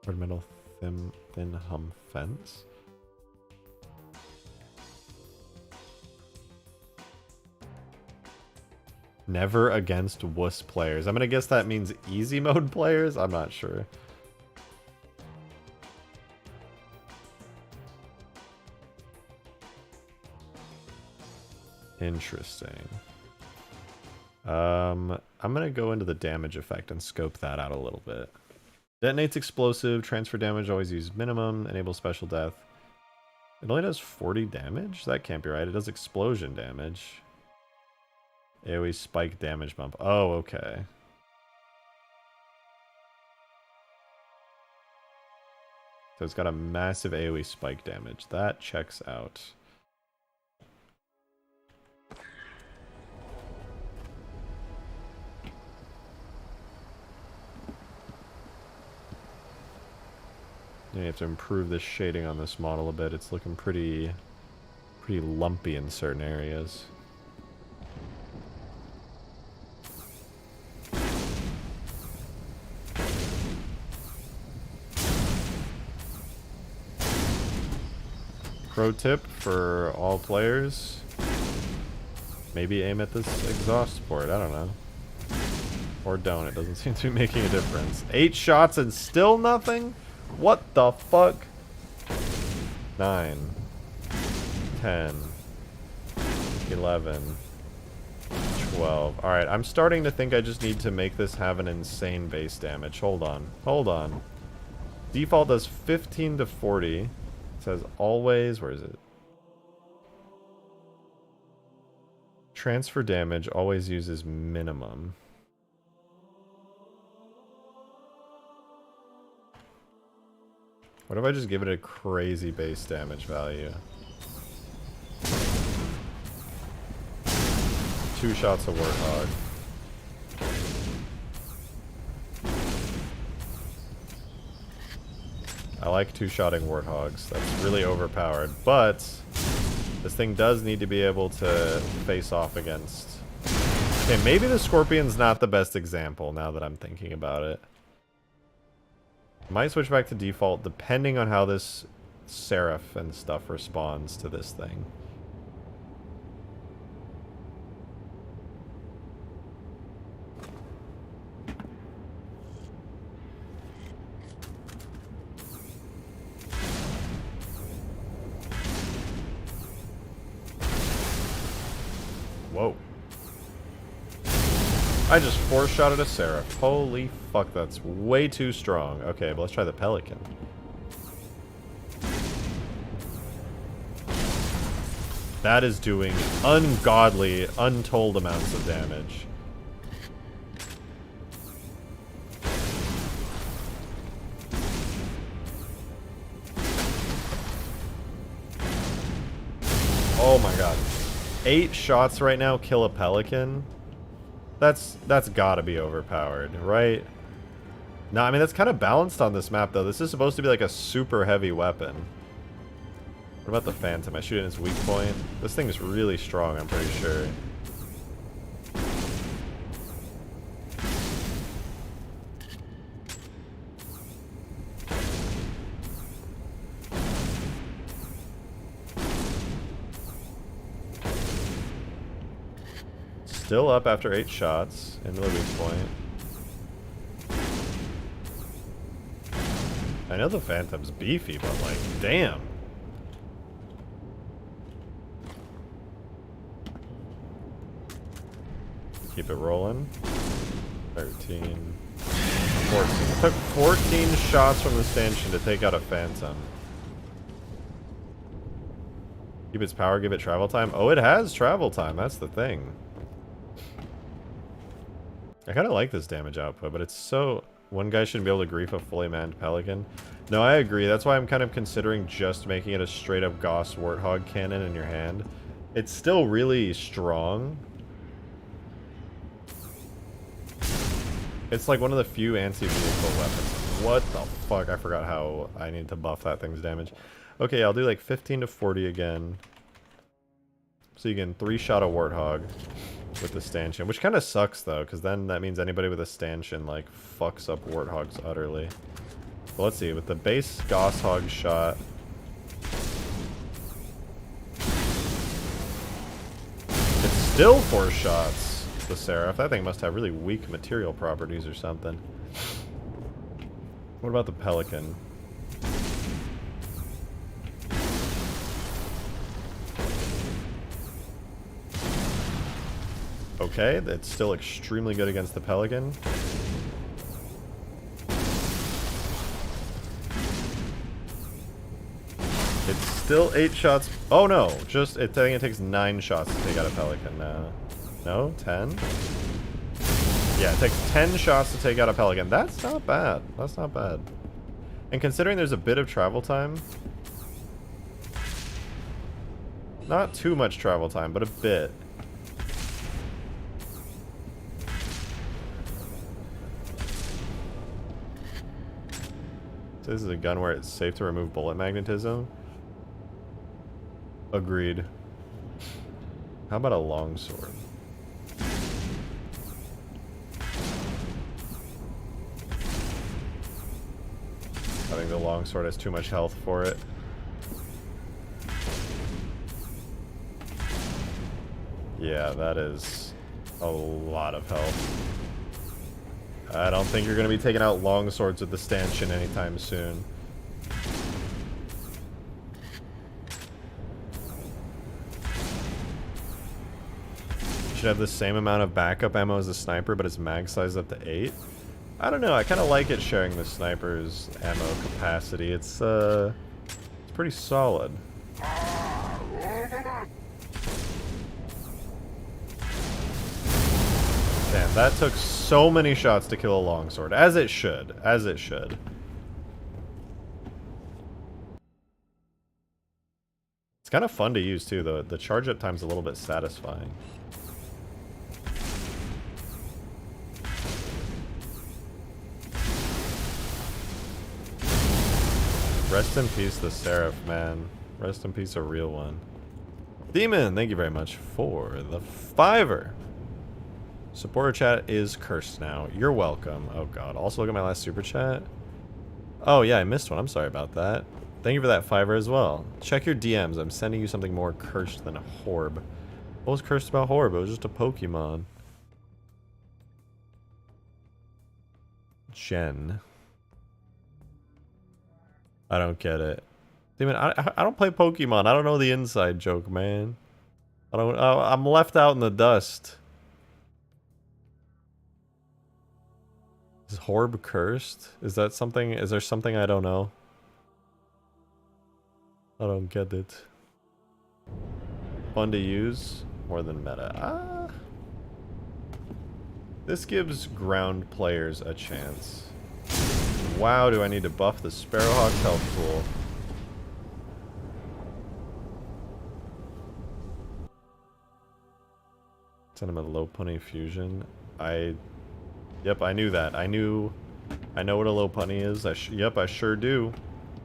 Ornamental thin hum fence. Never against wuss players. I'm gonna guess that means easy mode players? I'm not sure. Interesting. I'm gonna go into the damage effect and scope that out a little bit. Detonates explosive, transfer damage, always use minimum, enable special death. It only does 40 damage? That can't be right. It does explosion damage. AoE spike damage bump. Oh, okay. So it's got a massive AoE spike damage. That checks out. You have to improve the shading on this model a bit. It's looking pretty lumpy in certain areas. Pro tip for all players: maybe aim at this exhaust port. I don't know. Or don't. It doesn't seem to be making a difference. 8 shots and still nothing? What the fuck? 9, 10, 11, 12. Alright, I'm starting to think I just need to make this have an insane base damage. Hold on. Hold on. Default does 15 to 40. It says always... Where is it? Transfer damage always uses minimum. What if I just give it a crazy base damage value? 2 shots of Warthog. I like 2-shotting Warthogs. That's really overpowered. But this thing does need to be able to face off against... Okay, maybe the Scorpion's not the best example now that I'm thinking about it. Might switch back to default depending on how this Seraph and stuff responds to this thing. Whoa. I just 4-shotted a Seraph. Holy fuck, that's way too strong. Okay, but let's try the Pelican. That is doing ungodly, untold amounts of damage. Oh my god. 8 shots right now kill a pelican? That's gotta be overpowered, right? No, I mean, that's kind of balanced on this map, though. This is supposed to be like a super heavy weapon. What about the Phantom? I shoot in its weak point. This thing is really strong, I'm pretty sure. Still up after 8 shots into the weak point. I know the Phantom's beefy, but like, damn. Keep it rolling. 13. 14. It took 14 shots from the stanchion to take out a Phantom. Keep its power, give it travel time. Oh, it has travel time. That's the thing. I kind of like this damage output, but it's so... One guy shouldn't be able to grief a fully manned pelican. No, I agree. That's why I'm kind of considering just making it a straight-up Gauss Warthog cannon in your hand. It's still really strong. It's like one of the few anti-vehicle weapons. What the fuck? I forgot how I need to buff that thing's damage. Okay, I'll do like 15 to 40 again. So you can 3-shot a Warthog with the stanchion, which kind of sucks though, because then that means anybody with a stanchion like fucks up Warthogs utterly. But let's see, with the base Gauss Hog shot, it's still 4 shots. The Seraph, that thing must have really weak material properties or something. What about the Pelican? Okay, that's still extremely good against the Pelican. It's still 8 shots. Oh no, just I think it takes 9 shots to take out a Pelican. No, 10? Yeah, it takes 10 shots to take out a Pelican. That's not bad. That's not bad. And considering there's a bit of travel time, not too much travel time, but a bit. So this is a gun where it's safe to remove bullet magnetism. Agreed. How about a longsword? I think the longsword has too much health for it. Yeah, that is a lot of health. I don't think you're going to be taking out longswords with the stanchion anytime soon. Should have the same amount of backup ammo as the sniper, but its mag size up to 8. I don't know, I kind of like it sharing the sniper's ammo capacity. It's pretty solid. Damn, that took so many shots to kill a longsword. As it should. As it should. It's kind of fun to use too, though. The charge up time's a little bit satisfying. Rest in peace, the Seraph, man. Rest in peace, a real one. Demon, thank you very much for the $5. Supporter chat is cursed now. You're welcome. Oh god. Also look at my last super chat. Oh yeah, I missed one. I'm sorry about that. Thank you for that $5 as well. Check your DMs. I'm sending you something more cursed than a Horb. What was cursed about Horb? It was just a Pokemon. Jen. I don't get it. Demon, I don't play Pokemon. I don't know the inside joke, man. I'm left out in the dust. Is Horb cursed? Is that something? Is there something I don't know? I don't get it. Fun to use, more than meta. Ah. This gives ground players a chance. Wow, do I need to buff the Sparrowhawk's health pool. Send him a low punny fusion. Yep, I knew that. I know what a low punny is. Yep, I sure do.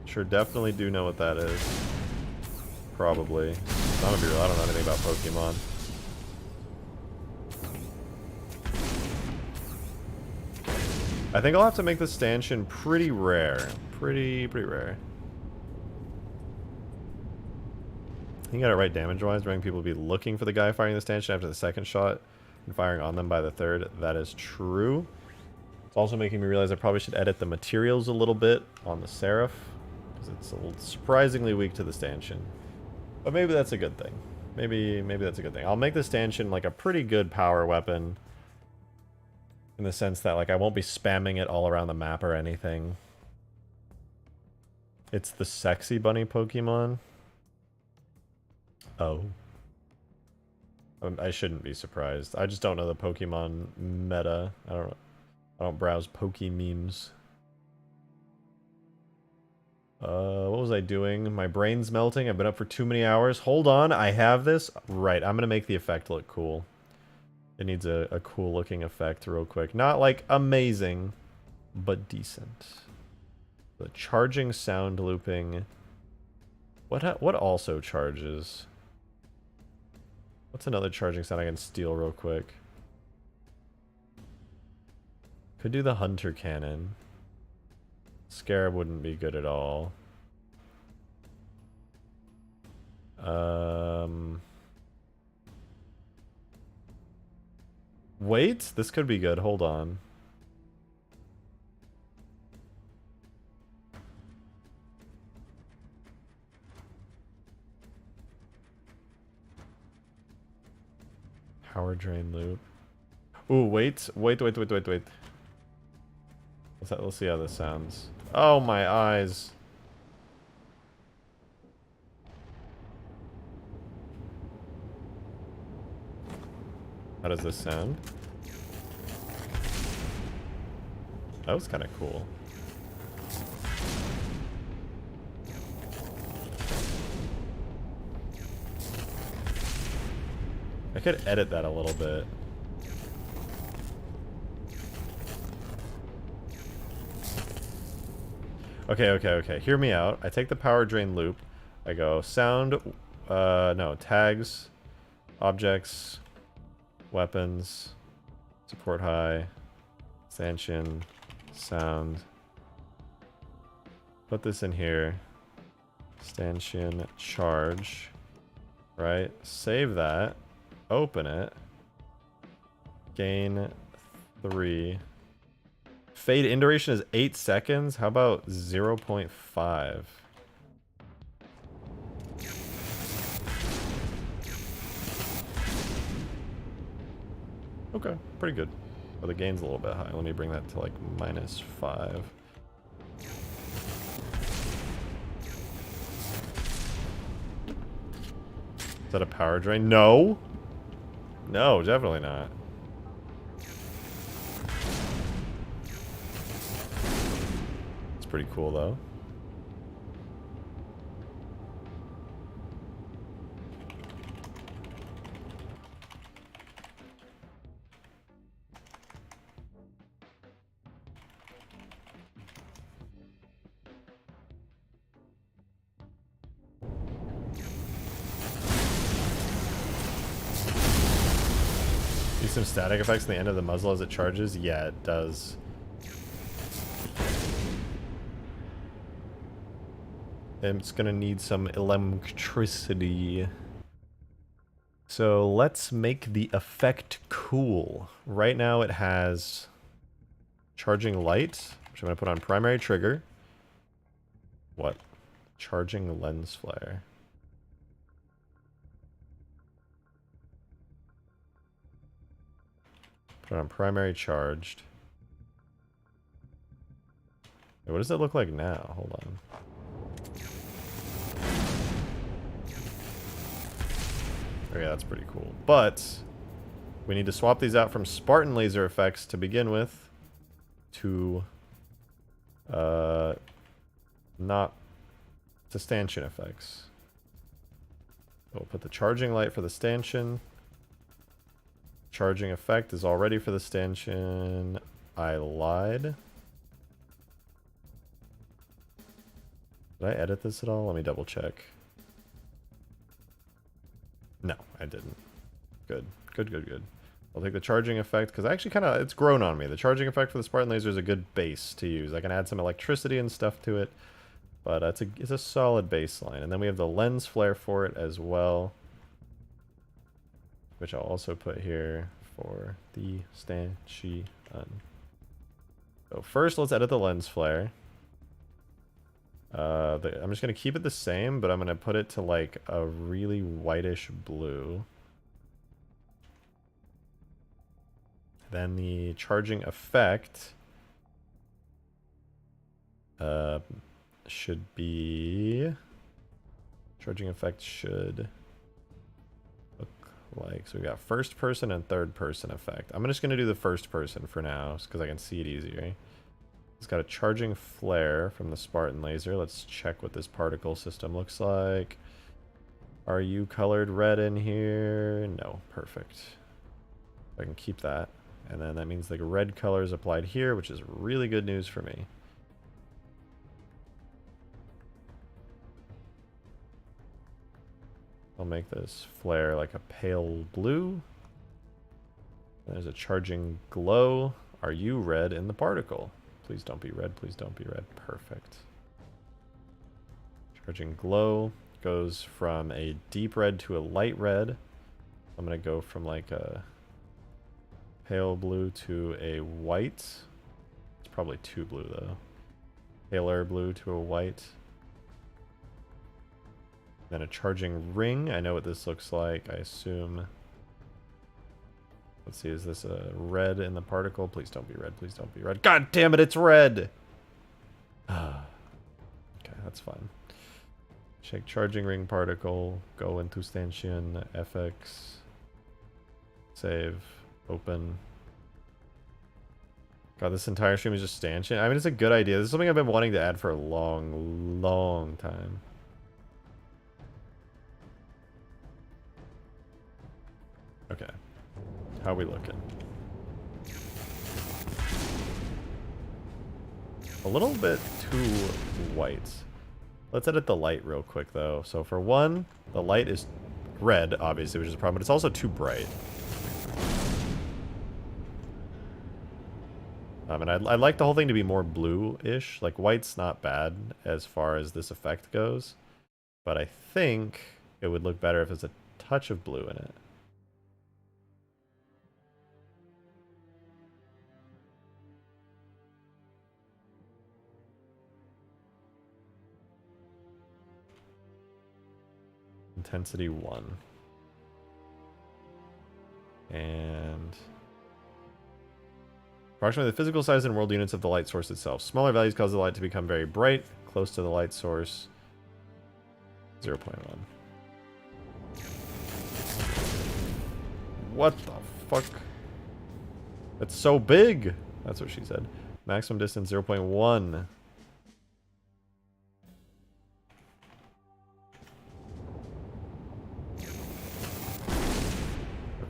Sure definitely do know what that is. Probably. I'm gonna be real, I don't know anything about Pokemon. I think I'll have to make the stanchion pretty rare. Pretty rare. You got it right damage-wise, drawing people to be looking for the guy firing the stanchion after the second shot and firing on them by the third. That is true. It's also making me realize I probably should edit the materials a little bit on the Seraph, because it's a little surprisingly weak to the stanchion. But maybe that's a good thing. Maybe that's a good thing. I'll make the stanchion like a pretty good power weapon, in the sense that like I won't be spamming it all around the map or anything. It's the sexy bunny Pokemon. Oh. I shouldn't be surprised. I just don't know the Pokemon meta. I don't browse Poke memes. What was I doing? My brain's melting. I've been up for too many hours. Hold on, I have this. Right, I'm gonna make the effect look cool. It needs a cool looking effect real quick. Not like amazing, but decent. The charging sound looping. What also charges? What's another charging sound I can steal real quick? Could do the hunter cannon. Scarab wouldn't be good at all. Wait, this could be good. Hold on. Power drain loop. Ooh, wait. Let's see how this sounds. Oh, my eyes. How does this sound? That was kind of cool. I could edit that a little bit. Okay. Hear me out. I take the power drain loop. I go sound, no, tags, objects, weapons, support high, stanchion, sound. Put this in here. Stanchion charge. Right? Save that. Open it. Gain 3. Fade in duration is 8 seconds. How about 0.5? Okay, pretty good. Oh, the gain's a little bit high. Let me bring that to like -5. Is that a power drain? No! No, definitely not. It's pretty cool though. Some static effects in the end of the muzzle as it charges? Yeah, it does. It's gonna need some electricity. So let's make the effect cool. Right now it has charging light, which I'm gonna put on primary trigger. What? Charging lens flare. Put it on primary charged. Wait, what does it look like now? Hold on. Okay, that's pretty cool. But we need to swap these out from Spartan laser effects to begin with to not to stanchion effects. We'll put the charging light for the stanchion. Charging effect is already for the stanchion. I lied. Did I edit this at all? Let me double check. No, I didn't. Good. Good, good, good. I'll take the charging effect, because actually kind of, it's grown on me. The charging effect for the Spartan laser is a good base to use. I can add some electricity and stuff to it, but it's a solid baseline. And then we have the lens flare for it as well, which I'll also put here for the stanchion. So first, let's edit the lens flare. I'm just going to keep it the same, but I'm going to put it to like a really whitish blue. Then the charging effect should be... Charging effect should look like... So we got first person and third person effect. I'm just going to do the first person for now, because I can see it easier. It's got a charging flare from the Spartan laser. Let's check what this particle system looks like. Are you colored red in here? No, perfect. I can keep that. And then that means the red color is applied here, which is really good news for me. I'll make this flare like a pale blue. There's a charging glow. Are you red in the particle? Please don't be red. Please don't be red. Perfect. Charging glow goes from a deep red to a light red. I'm going to go from like a pale blue to a white. It's probably too blue though. Paler blue to a white. Then a charging ring. I know what this looks like. I assume... Let's see, is this a red in the particle? Please don't be red. Please don't be red. God damn it, it's red! Okay, that's fine. Check charging ring particle. Go into stanchion. FX. Save. Open. God, this entire stream is just stanchion. I mean, it's a good idea. This is something I've been wanting to add for a long, long time. Okay. How are we looking? A little bit too white. Let's edit the light real quick, though. So for one, the light is red, obviously, which is a problem, but it's also too bright. And I'd like the whole thing to be more blue-ish. Like, white's not bad as far as this effect goes. But I think it would look better if there's a touch of blue in it. Intensity 1. And approximately the physical size and world units of the light source itself. Smaller values cause the light to become very bright. Close to the light source, 0.1. What the fuck? That's so big! That's what she said. Maximum distance 0.1.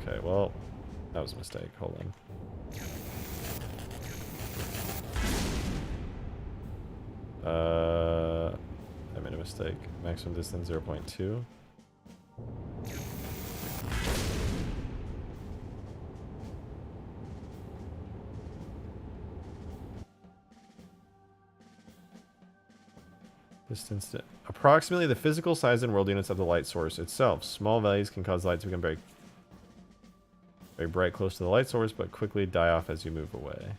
Okay, well, that was a mistake. Hold on. I made a mistake. Maximum distance 0.2. Distance to approximately the physical size and world units of the light source itself. Small values can cause light to become very bright close to the light source, but quickly die off as you move away.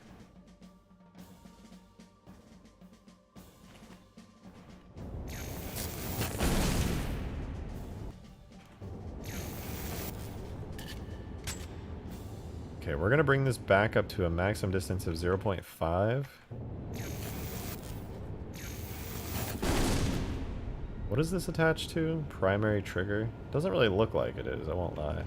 Okay, we're going to bring this back up to a maximum distance of 0.5. What is this attached to? Primary trigger? Doesn't really look like it is, I won't lie.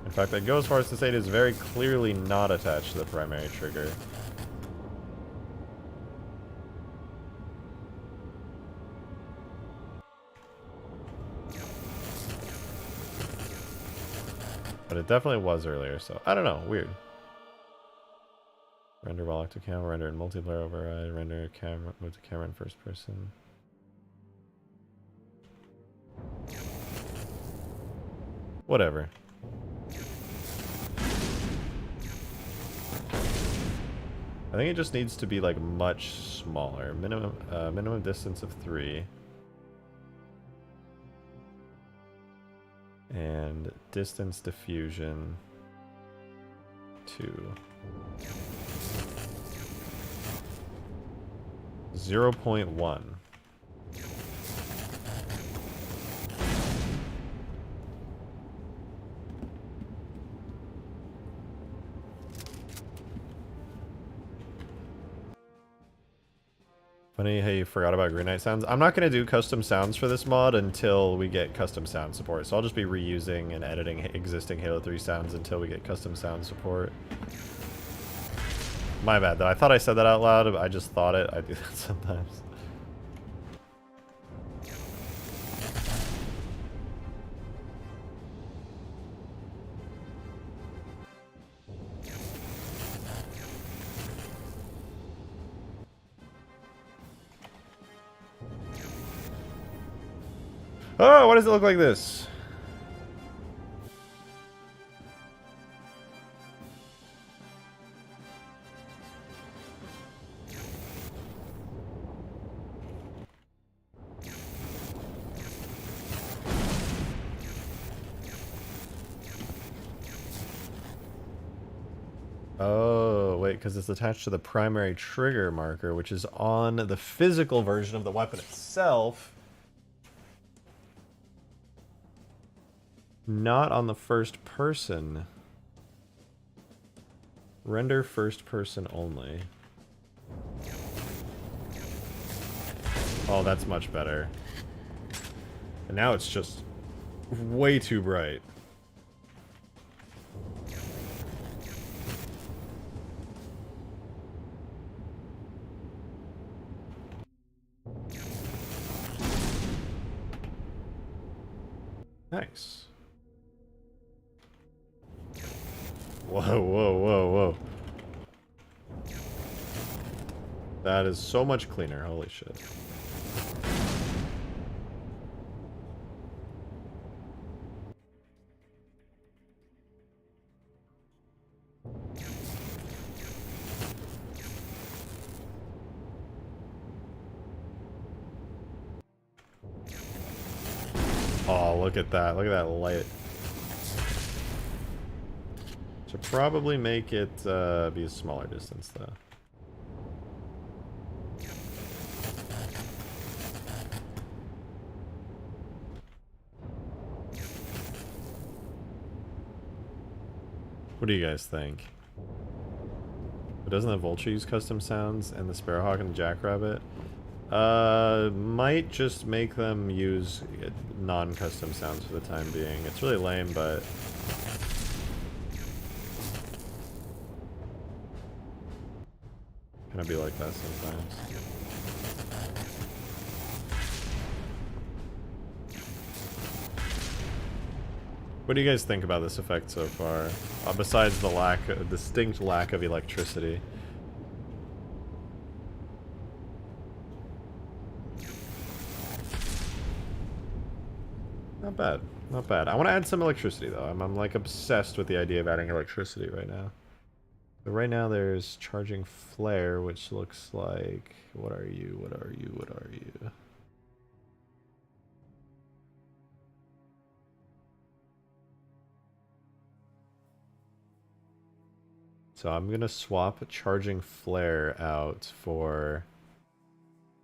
In fact, I'd go as far as to say it is very clearly not attached to the primary trigger. But it definitely was earlier, so I don't know, weird. Render while active camera, render in multiplayer override, render camera, move the camera in first person. Whatever. I think it just needs to be like much smaller. Minimum distance of 3. And distance diffusion 2. 0.1. Funny how you forgot about Green Knight sounds. I'm not going to do custom sounds for this mod until we get custom sound support. So I'll just be reusing and editing existing Halo 3 sounds until we get custom sound support. My bad though. I thought I said that out loud, but I just thought it. I do that sometimes. Oh, why does it look like this? Oh, wait, because it's attached to the primary trigger marker, which is on the physical version of the weapon itself. Not on the first person. Render first person only. Oh, that's much better. And now it's just way too bright. Nice. Whoa, whoa, whoa, whoa. That is so much cleaner, holy shit. Oh, look at that. Look at that light. Should probably make it be a smaller distance, though. What do you guys think? But doesn't the Vulture use custom sounds and the Sparrowhawk and the Jackrabbit? Might just make them use non-custom sounds for the time being. It's really lame, but... Gonna be like that sometimes. What do you guys think about this effect so far? Besides the distinct lack of electricity. Not bad. Not bad. I want to add some electricity though. I'm like obsessed with the idea of adding electricity right now. But right now there's charging flare, which looks like... What are you? What are you? What are you? So I'm going to swap charging flare out for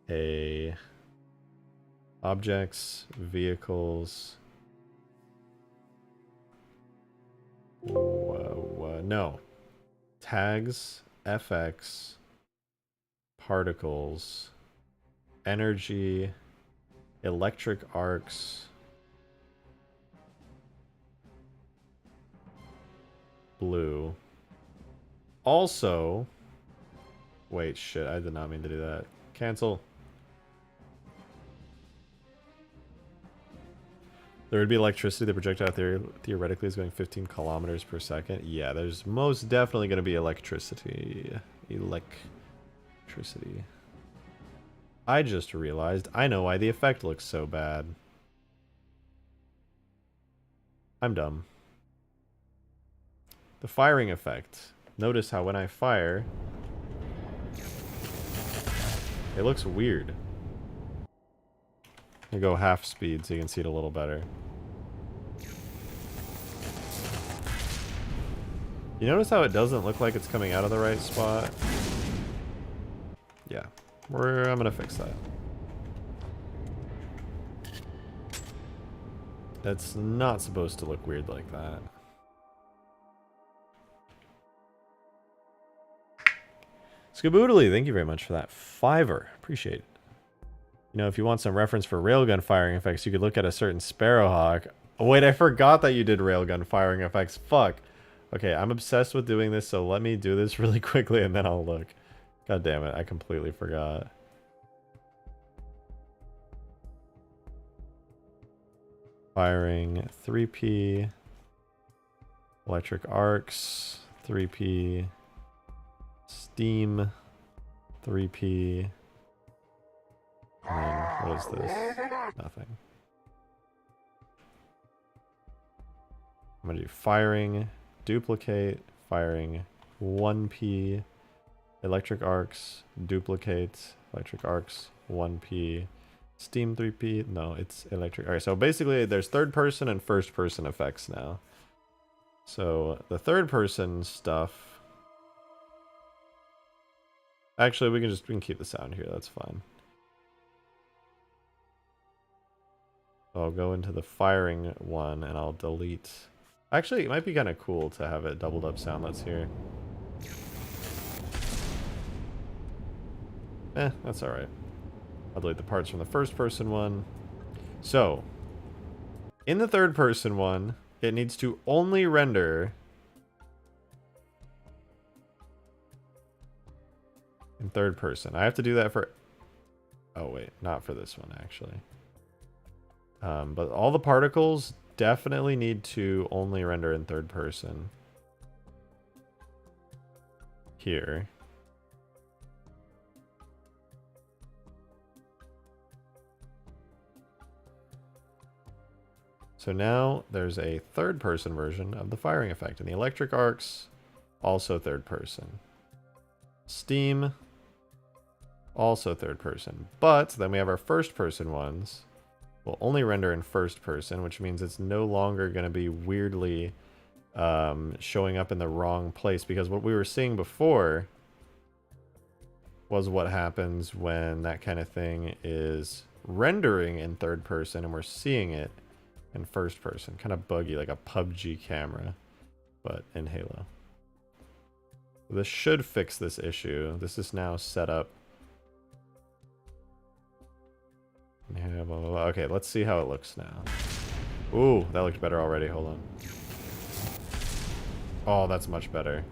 a objects, vehicles... no. Tags, FX, particles. Energy, electric arcs, blue. Also, wait, shit, I did not mean to do that. Cancel. There would be electricity. The projectile theoretically is going 15 kilometers per second. Yeah, there's most definitely going to be electricity. Electricity. I just realized I know why the effect looks so bad. I'm dumb. The firing effect. Notice how when I fire, it looks weird. I go half speed so you can see it a little better. You notice how it doesn't look like it's coming out of the right spot? Yeah. I'm gonna fix that. That's not supposed to look weird like that. Skaboodly, thank you very much for that $5. Appreciate it. You know, if you want some reference for railgun firing effects, you could look at a certain sparrowhawk. Oh, wait, I forgot that you did railgun firing effects. Fuck. Okay, I'm obsessed with doing this, so let me do this really quickly and then I'll look. God damn it, I completely forgot. Firing 3P. Electric arcs 3P. Steam 3P. And then what is this? Nothing. I'm gonna do firing, duplicate, firing 1P, electric arcs, duplicate, electric arcs 1P, steam 3P. No, it's electric. Alright, so basically there's third person and first person effects now. So the third person stuff. Actually, we can keep the sound here. That's fine. I'll go into the firing one and I'll delete. Actually, it might be kind of cool to have it doubled up sound. Let's hear. That's alright. I'll delete the parts from the first person one. So, in the third person one, it needs to only render in third person. I have to do that for... Oh wait, not for this one actually. But all the particles definitely need to only render in third person. Here. So now there's a third person version of the firing effect. And the electric arcs, also third person. Steam, also third person. But then we have our first person ones. Will only render in first person, which means it's no longer going to be weirdly showing up in the wrong place. Because what we were seeing before was what happens when that kind of thing is rendering in third person and we're seeing it in first person. Kind of buggy, like a PUBG camera, but in Halo. This should fix this issue. This is now set up. Yeah, blah, blah, blah. Okay, let's see how it looks now. Ooh, that looked better already. Hold on. Oh, that's much better.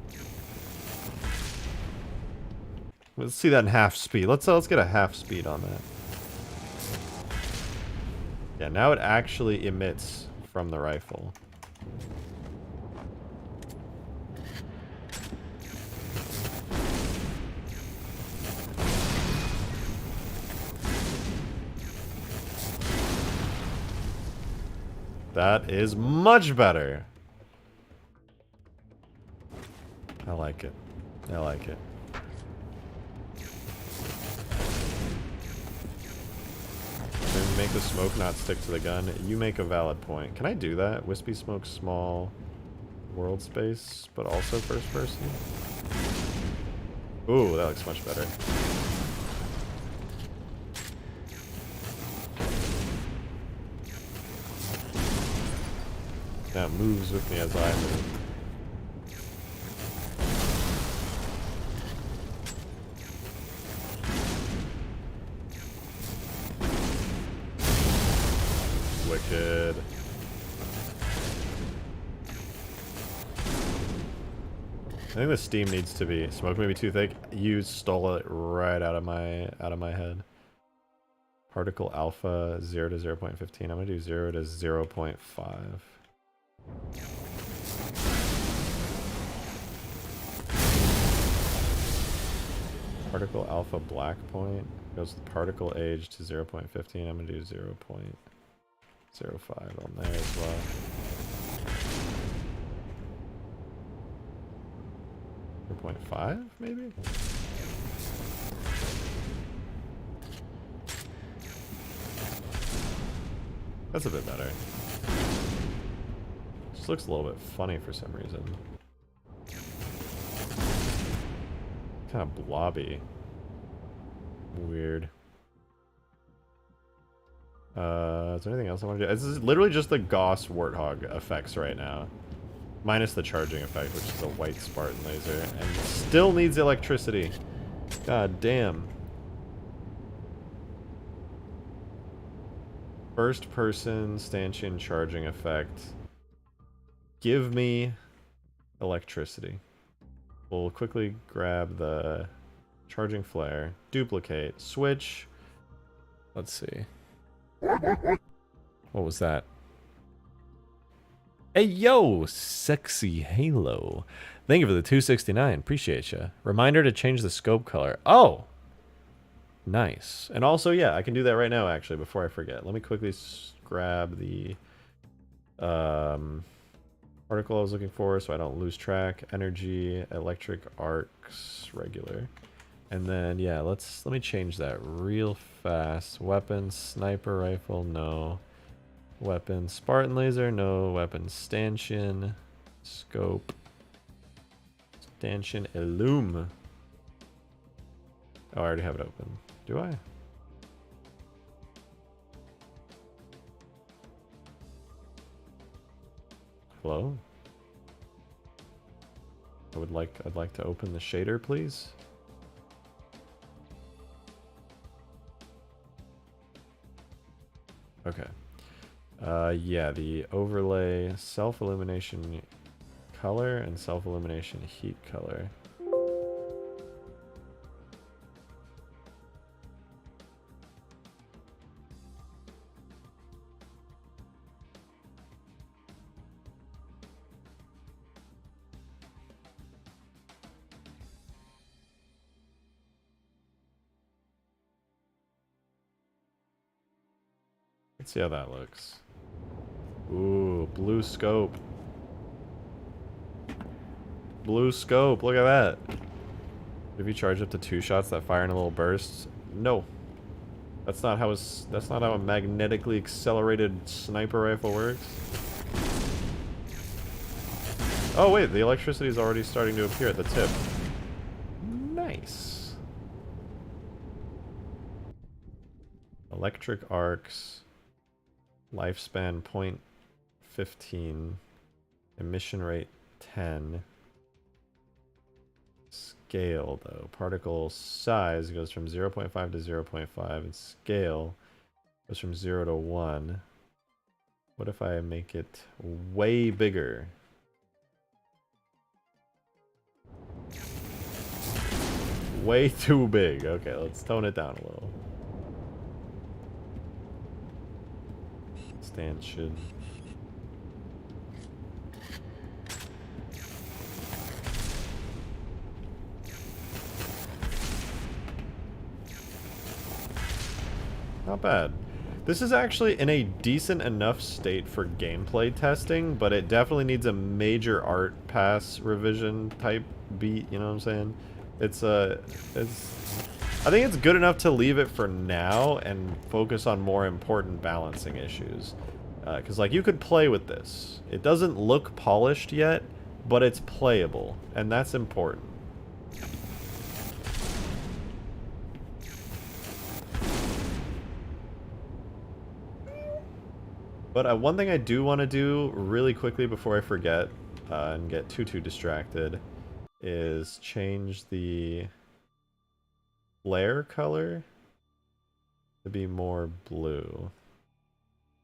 Let's see that in half speed. Let's get a half speed on that. Yeah, now it actually emits from the rifle. That is much better. I like it. I like it. Then make the smoke not stick to the gun. You make a valid point. Can I do that? Wispy smoke, small world space, but also first person? Ooh, that looks much better. That moves with me as I move. Wicked. I think the steam needs to be smoke maybe too thick. You stole it right out of my head. Particle alpha 0 to 0.15. I'm gonna do 0 to 0.5. Particle alpha black point goes with particle age to 0.15. I'm gonna do 0.05 on there as well. 0.5 maybe? That's a bit better. Just looks a little bit funny for some reason. Kind of blobby. Weird. Is there anything else I want to do? This is literally just the Gauss Warthog effects right now. Minus the charging effect, which is a white Spartan laser. And still needs electricity. God damn. First person stanchion charging effect. Give me electricity. We'll quickly grab the charging flare, duplicate, switch. Let's see. What was that? Hey yo, sexy Halo. Thank you for the 269. Appreciate you. Reminder to change the scope color. Oh! Nice. And also, yeah, I can do that right now, actually, before I forget. Let me quickly grab the article I was looking for so I don't lose track. Energy, electric arcs, regular. And then, yeah, let me change that real fast. Weapon, sniper rifle, no. Weapon, Spartan laser, no. Weapon, stanchion, scope, stanchion, illume. Oh, I already have it open. Do I? Hello? I'd like to open the shader, please. Okay. Yeah, the overlay self-illumination color and self-illumination heat color. Let's see how that looks. Ooh, blue scope. Blue scope, look at that. If you charge up to 2 shots that fire in a little burst, no. That's not how a magnetically accelerated sniper rifle works. Oh wait, the electricity is already starting to appear at the tip. Nice. Electric arcs. Lifespan 0.15. Emission rate 10. Scale though. Particle size goes from 0.5 to 0.5 and scale goes from 0 to 1. What if I make it way bigger? Way too big. Okay, let's tone it down a little. Stanchion. Not bad. This is actually in a decent enough state for gameplay testing, but it definitely needs a major art pass revision type beat, you know what I'm saying? I think it's good enough to leave it for now and focus on more important balancing issues. Because, like, you could play with this. It doesn't look polished yet, but it's playable, and that's important. But one thing I do want to do really quickly before I forget and get too distracted is change the flare color to be more blue.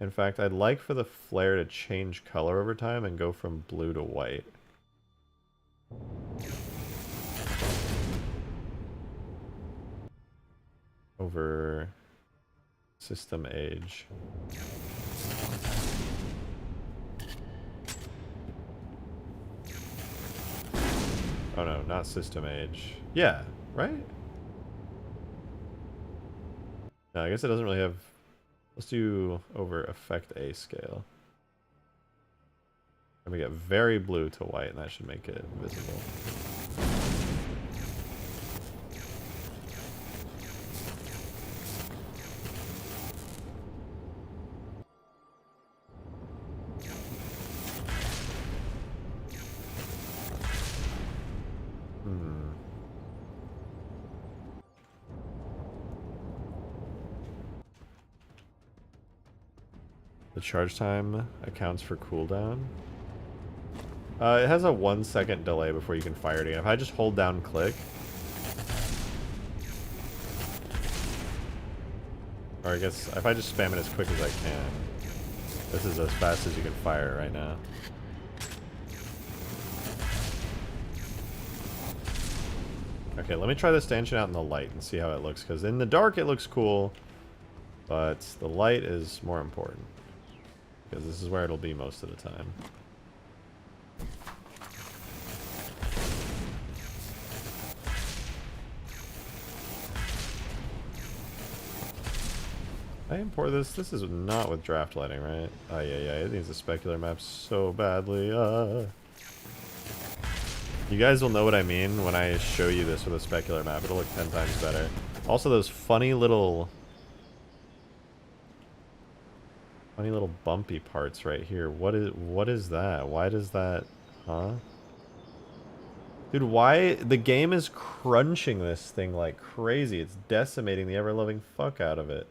In fact, I'd like for the flare to change color over time and go from blue to white. Over system age. Oh no, not system age. Yeah, right? No, I guess it doesn't really have... Let's do over effect A scale. And we get very blue to white, and that should make it visible. The charge time accounts for cooldown. It has a 1 second delay before you can fire it again. If I just hold down click, or I guess if I just spam it as quick as I can, this is as fast as you can fire it right now. Okay, let me try the stanchion out in the light and see how it looks, because in the dark it looks cool, but the light is more important, because this is where it'll be most of the time. I import this? This is not with draft lighting, right? Oh yeah, it needs a specular map so badly. You guys will know what I mean when I show you this with a specular map. It'll look 10 times better. Also, those funny little bumpy parts right here. What is that? Why does that... Huh? Dude, why... The game is crunching this thing like crazy. It's decimating the ever-loving fuck out of it.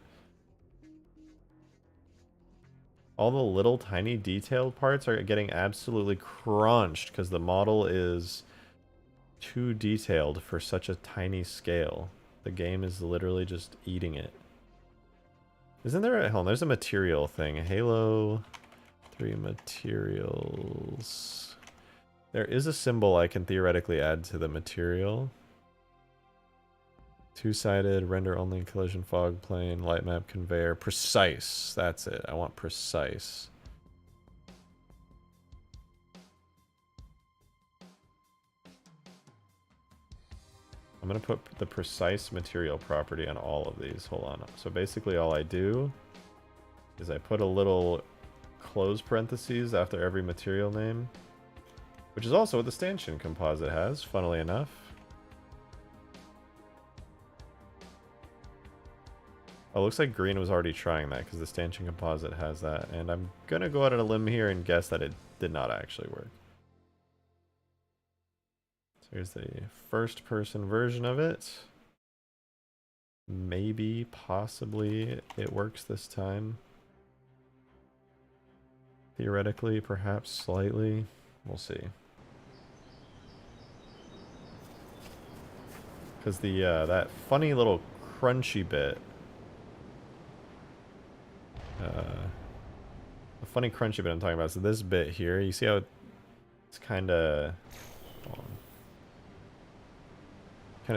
All the little tiny detailed parts are getting absolutely crunched because the model is too detailed for such a tiny scale. The game is literally just eating it. Isn't there a... Hold on, there's a material thing. Halo 3 materials. There is a symbol I can theoretically add to the material. Two-sided, render-only, collision fog plane, light map conveyor. Precise. That's it. I want precise. I'm going to put the precise material property on all of these. Hold on. So basically all I do is I put a little close parentheses after every material name, which is also what the stanchion composite has, funnily enough. Oh, looks like green was already trying that because the stanchion composite has that. And I'm going to go out on a limb here and guess that it did not actually work. So here's the first person version of it. Maybe, possibly, it works this time. Theoretically, perhaps slightly. We'll see. Because the that funny little crunchy bit... the funny crunchy bit I'm talking about, so this bit here, you see how it's kind of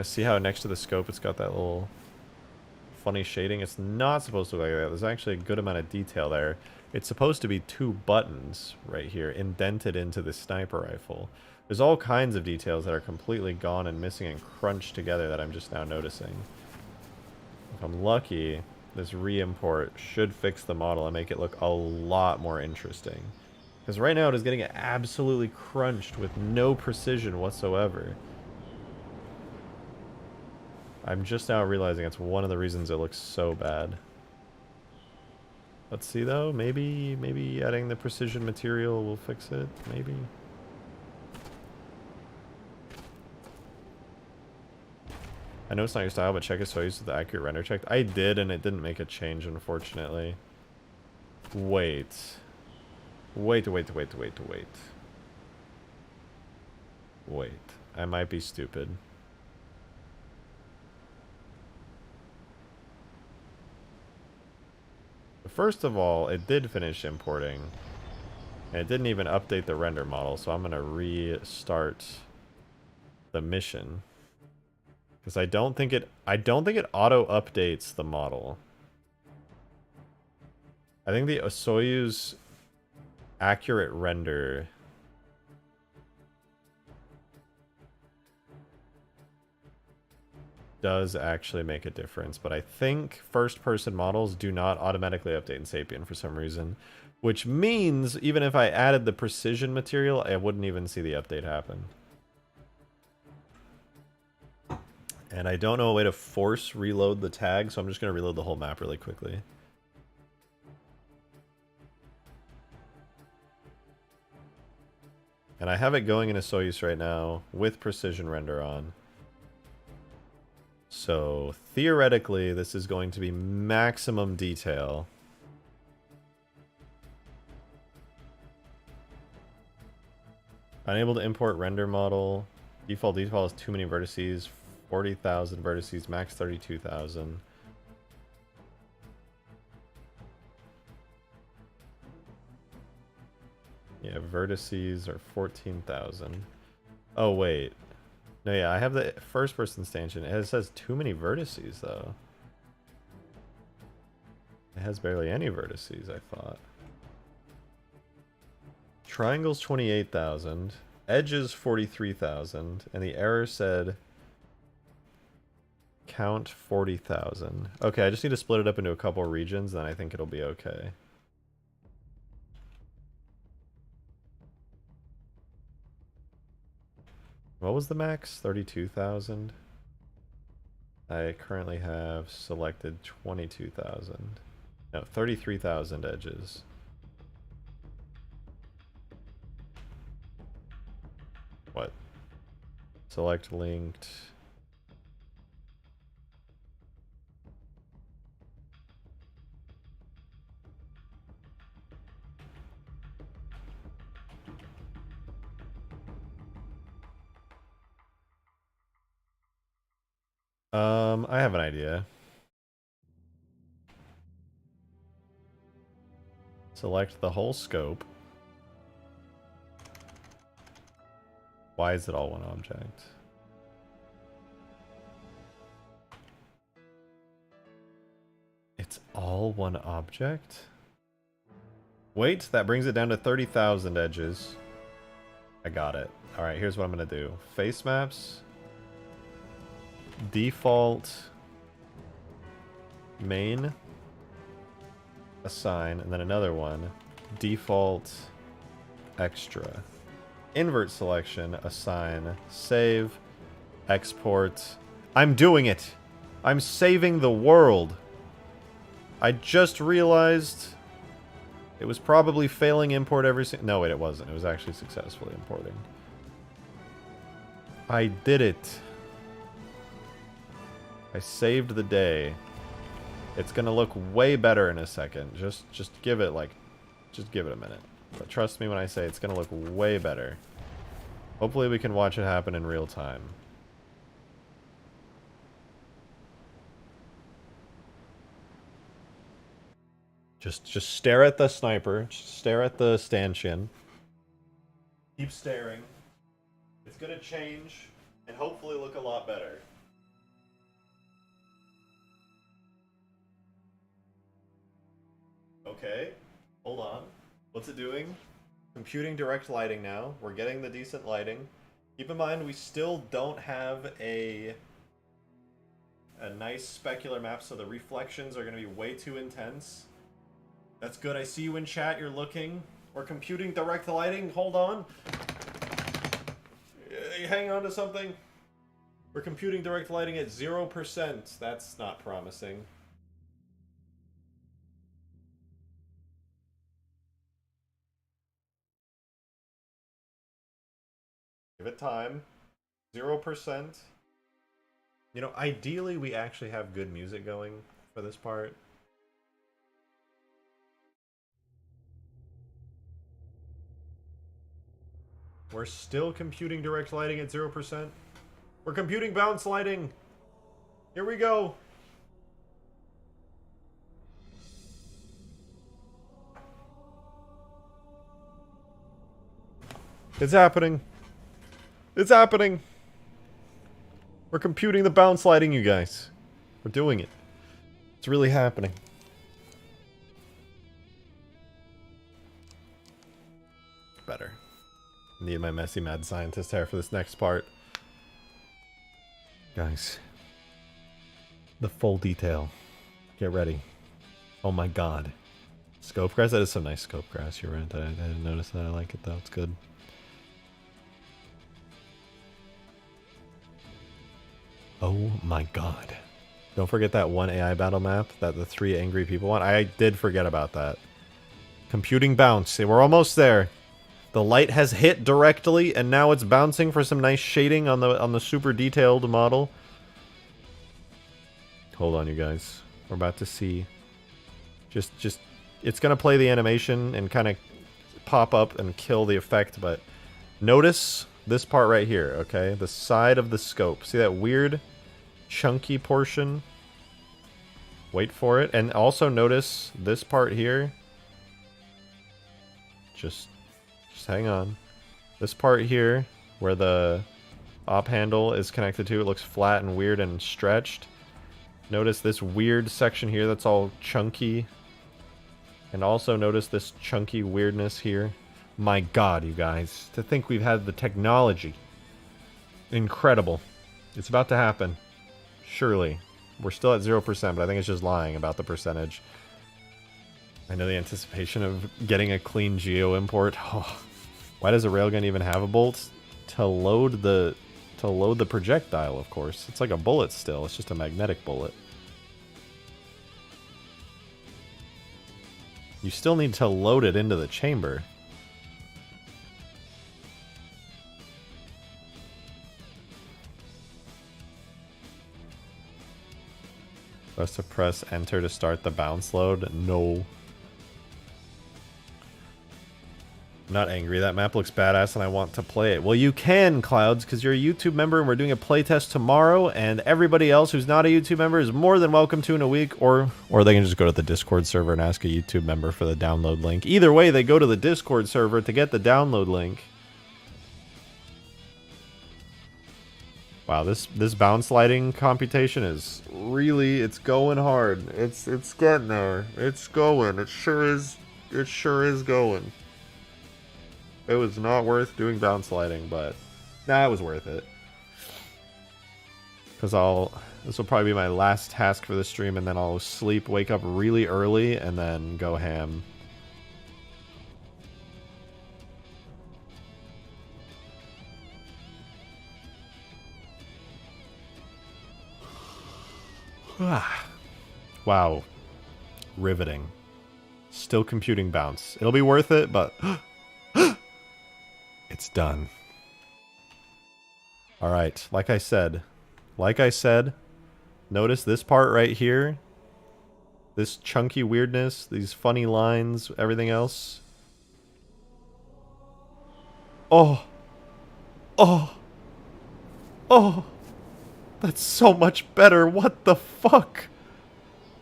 see how next to the scope it's got that little funny shading? It's not supposed to look like that. There's actually a good amount of detail there. It's supposed to be 2 buttons right here indented into the sniper rifle. There's all kinds of details that are completely gone and missing and crunched together that I'm just now noticing. If I'm lucky, this re-import should fix the model and make it look a lot more interesting. Because right now it is getting absolutely crunched with no precision whatsoever. I'm just now realizing it's one of the reasons it looks so bad. Let's see though, maybe adding the precision material will fix it, maybe. I know it's not your style, but check it so I used the accurate render check. I did, and it didn't make a change, unfortunately. Wait. Wait. I might be stupid. The first of all, it did finish importing. And it didn't even update the render model, so I'm gonna restart the mission. Because I don't think it auto updates the model. I think the Soyuz accurate render does actually make a difference, but I think first-person models do not automatically update in Sapien for some reason, which means even if I added the precision material, I wouldn't even see the update happen. And I don't know a way to force reload the tag, so I'm just going to reload the whole map really quickly. And I have it going in a Soyuz right now with precision render on. So theoretically, this is going to be maximum detail. Unable to import render model. Default is too many vertices. 40,000 vertices, max 32,000. Yeah, vertices are 14,000. Oh, wait. No, yeah, I have the first person stanchion. It says too many vertices, though. It has barely any vertices, I thought. Triangles 28,000. Edges 43,000. And the error said count 40,000. Okay, I just need to split it up into a couple regions, then I think it'll be okay. What was the max? 32,000? I currently have selected 22,000. No, 33,000 edges. What? Select linked. I have an idea. Select the whole scope. Why is it all one object? It's all one object? Wait, that brings it down to 30,000 edges. I got it. Alright, here's what I'm gonna do. Face maps. Default. Main. Assign. And then another one. Default. Extra. Invert selection. Assign. Save. Export. I'm doing it! I'm saving the world! I just realized it was probably failing import every single... No, wait, it wasn't. It was actually successfully importing. I did it. I saved the day. It's gonna look way better in a second. Just give it, like... Just give it a minute. But trust me when I say it's gonna look way better. Hopefully we can watch it happen in real time. Just stare at the sniper. Just stare at the stanchion. Keep staring. It's gonna change and hopefully look a lot better. Okay, hold on. What's it doing? Computing direct lighting now. We're getting the decent lighting. Keep in mind we still don't have a nice specular map, so the reflections are gonna be way too intense. That's good. I see you in chat. You're looking. We're computing direct lighting. Hold on. Hang on to something. We're computing direct lighting at 0%. That's not promising. Give it time. 0%. You know, ideally we actually have good music going for this part. We're still computing direct lighting at 0%. We're computing bounce lighting. Here we go. It's happening. It's happening. We're computing the bounce lighting, you guys. We're doing it. It's really happening. Better. Need my messy mad scientist hair for this next part. Guys. The full detail. Get ready. Oh my god. Scope grass? That is some nice scope grass. You're right. I didn't notice that. I like it though. It's good. Oh my god. Don't forget that one AI battle map that the 3 angry people want. I did forget about that. Computing bounce. We're almost there. The light has hit directly and now it's bouncing for some nice shading on the super detailed model. Hold on, you guys. We're about to see. Just it's gonna play the animation and kind of pop up and kill the effect, but notice this part right here, okay? The side of the scope. See that weird chunky portion? Wait for it. And also notice this part here. Just hang on. This part here, where the op handle is connected to, it looks flat and weird and stretched. Notice this weird section here that's all chunky. And also notice this chunky weirdness here. My god, you guys. To think we've had the technology. Incredible. It's about to happen. Surely. We're still at 0%, but I think it's just lying about the percentage. I know the anticipation of getting a clean geo import. Oh, why does a railgun even have a bolt? To load the projectile, of course. It's like a bullet still. It's just a magnetic bullet. You still need to load it into the chamber. Supposed to press enter to start the bounce load? No. I'm not angry. That map looks badass and I want to play it. Well, you can, Clouds, because you're a YouTube member and we're doing a playtest tomorrow, and everybody else who's not a YouTube member is more than welcome to in a week, or they can just go to the Discord server and ask a YouTube member for the download link. Either way, they go to the Discord server to get the download link. Wow, this bounce lighting computation is really, it's going hard. It's getting there. It's going. It sure is going. It was not worth doing bounce lighting, but nah, it was worth it. Because this will probably be my last task for the stream, and then I'll sleep, wake up really early, and then go ham. Wow. Riveting. Still computing bounce. It'll be worth it, but it's done. Alright, like I said, notice this part right here. This chunky weirdness, these funny lines, everything else. Oh! Oh! Oh! That's so much better. What the fuck?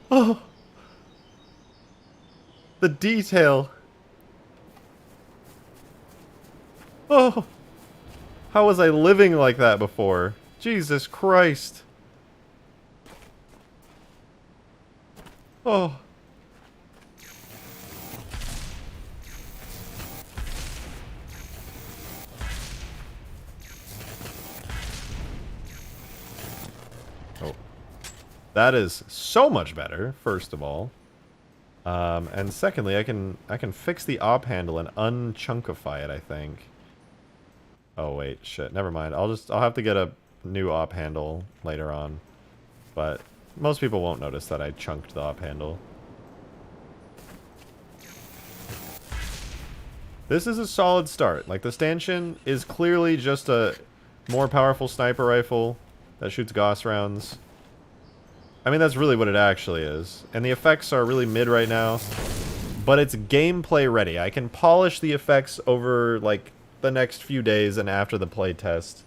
Oh. The detail. Oh. How was I living like that before? Jesus Christ. Oh. That is so much better, first of all. And secondly, I can fix the op handle and unchunkify it, I think. Oh wait, shit, never mind. I'll have to get a new op handle later on. But most people won't notice that I chunked the op handle. This is a solid start. Like, the stanchion is clearly just a more powerful sniper rifle that shoots Gauss rounds. I mean, that's really what it actually is. And the effects are really mid right now. But it's gameplay ready. I can polish the effects over, like, the next few days and after the playtest.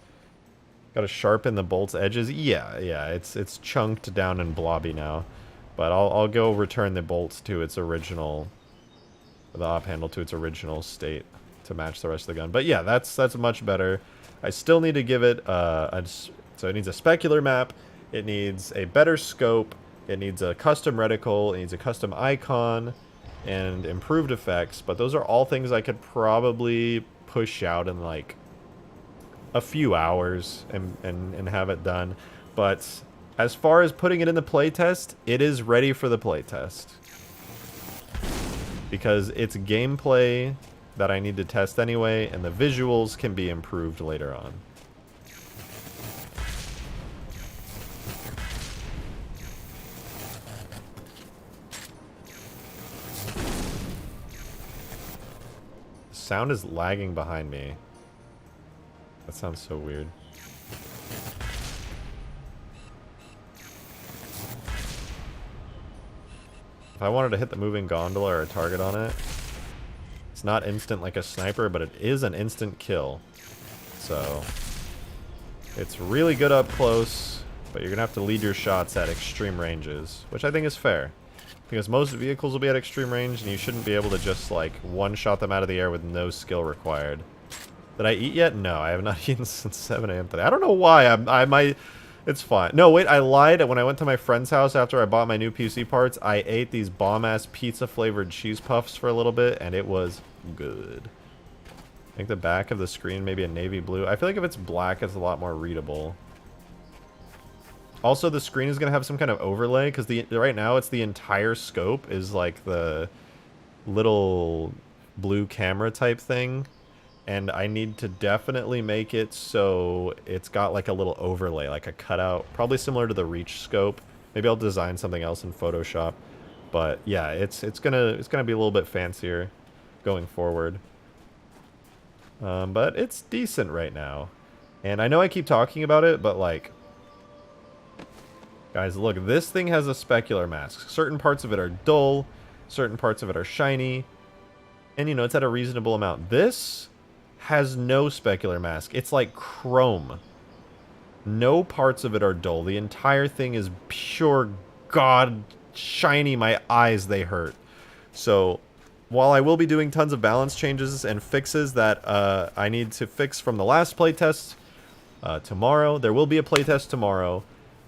Gotta sharpen the bolt's edges. Yeah, it's chunked down and blobby now. But I'll go return the bolt to its original... the op handle to its original state to match the rest of the gun. But yeah, that's much better. I still need to give it so it needs a specular map, it needs a better scope, it needs a custom reticle, it needs a custom icon, and improved effects. But those are all things I could probably push out in like a few hours and have it done. But as far as putting it in the playtest, it is ready for the playtest. Because it's gameplay that I need to test anyway, and the visuals can be improved later on. The sound is lagging behind me. That sounds so weird. If I wanted to hit the moving gondola or a target on it, it's not instant like a sniper, but it is an instant kill. So it's really good up close, but you're gonna have to lead your shots at extreme ranges, which I think is fair. Because most vehicles will be at extreme range, and you shouldn't be able to just like one-shot them out of the air with no skill required. Did I eat yet? No, I have not eaten since 7 a.m. today. I don't know why. I might... It's fine. No, wait, I lied. When I went to my friend's house after I bought my new PC parts, I ate these bomb-ass pizza-flavored cheese puffs for a little bit, and it was good. I think the back of the screen maybe a navy blue. I feel like if it's black, it's a lot more readable. Also, the screen is going to have some kind of overlay, because right now it's the entire scope is like the little blue camera type thing. And I need to definitely make it so it's got like a little overlay, like a cutout, probably similar to the Reach scope. Maybe I'll design something else in Photoshop. But yeah, it's gonna be a little bit fancier going forward. But it's decent right now. And I know I keep talking about it, but like, guys, look, this thing has a specular mask. Certain parts of it are dull, certain parts of it are shiny, and you know, it's at a reasonable amount. This has no specular mask. It's like chrome. No parts of it are dull. The entire thing is pure god shiny. My eyes, they hurt. So while I will be doing tons of balance changes and fixes that I need to fix from the last playtest tomorrow, there will be a playtest tomorrow.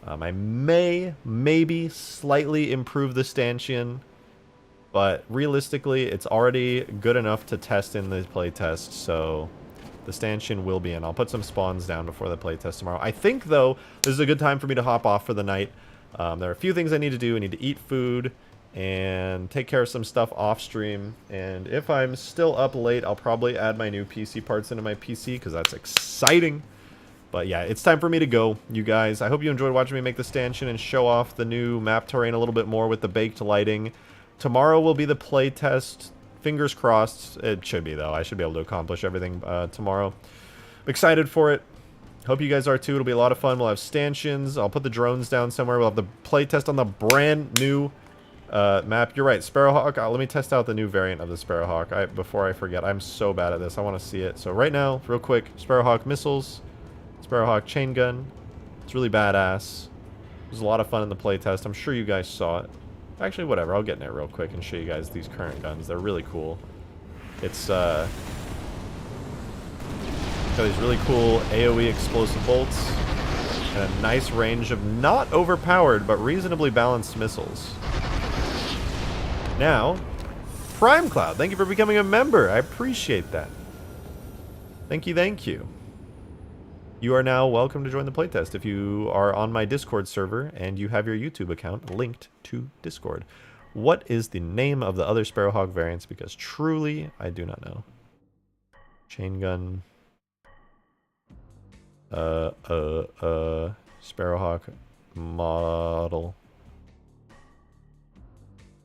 I maybe slightly improve the stanchion, but realistically, it's already good enough to test in the playtest, so the stanchion will be in. I'll put some spawns down before the playtest tomorrow. I think, though, this is a good time for me to hop off for the night. There are a few things I need to do. I need to eat food and take care of some stuff off stream. And if I'm still up late, I'll probably add my new PC parts into my PC, because that's exciting. But yeah, it's time for me to go, you guys. I hope you enjoyed watching me make the stanchion and show off the new map terrain a little bit more with the baked lighting. Tomorrow will be the play test. Fingers crossed. It should be, though. I should be able to accomplish everything tomorrow. I'm excited for it. Hope you guys are, too. It'll be a lot of fun. We'll have stanchions. I'll put the drones down somewhere. We'll have the play test on the brand new map. You're right, Sparrowhawk. Let me test out the new variant of the Sparrowhawk before I forget. I'm so bad at this. I want to see it. So right now, real quick, Sparrowhawk missiles, Sparrowhawk chain gun. It's really badass. It was a lot of fun in the play test. I'm sure you guys saw it. Actually, whatever. I'll get in it real quick and show you guys these current guns. They're really cool. It's got these really cool AoE explosive bolts and a nice range of not overpowered but reasonably balanced missiles. Now, Prime Cloud, thank you for becoming a member. I appreciate that. Thank you, thank you. You are now welcome to join the playtest if you are on my Discord server and you have your YouTube account linked to Discord. What is the name of the other Sparrowhawk variants? Because truly, I do not know. Chain gun. Sparrowhawk model.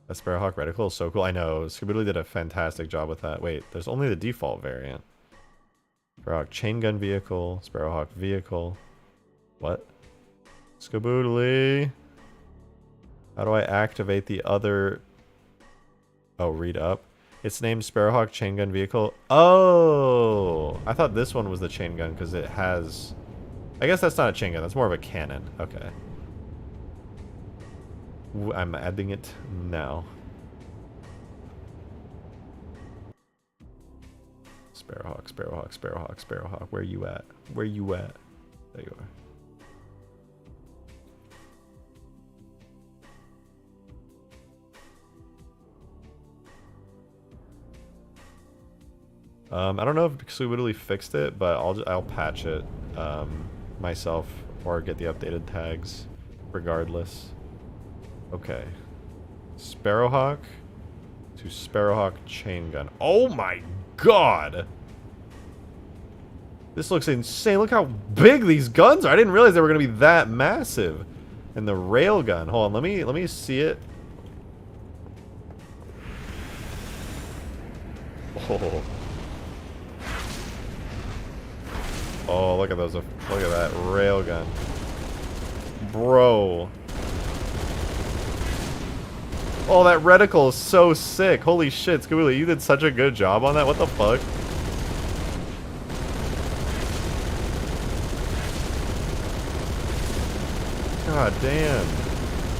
A Sparrowhawk reticle is so cool. I know, Skaboodly did a fantastic job with that. Wait, there's only the default variant. Sparrowhawk chain gun vehicle, Sparrowhawk vehicle. What? Skaboodly. How do I activate the other? Oh, read up. It's named Sparrowhawk chain gun vehicle. Oh, I thought this one was the chain gun because it has. I guess that's not a chain gun. That's more of a cannon. Okay. I'm adding it now. Sparrowhawk, Sparrowhawk, Sparrowhawk, Sparrowhawk. Where you at? Where you at? There you are. I don't know if Suitably fixed it, but I'll patch it myself or get the updated tags regardless. Okay. Sparrowhawk to Sparrowhawk chain gun. Oh my god! This looks insane. Look how big these guns are. I didn't realize they were gonna be that massive. And the railgun. Hold on, let me see it. Oh. Oh, look at those. Look at that railgun. Bro. Oh, that reticle is so sick. Holy shit, Scooby, you did such a good job on that. What the fuck? God damn.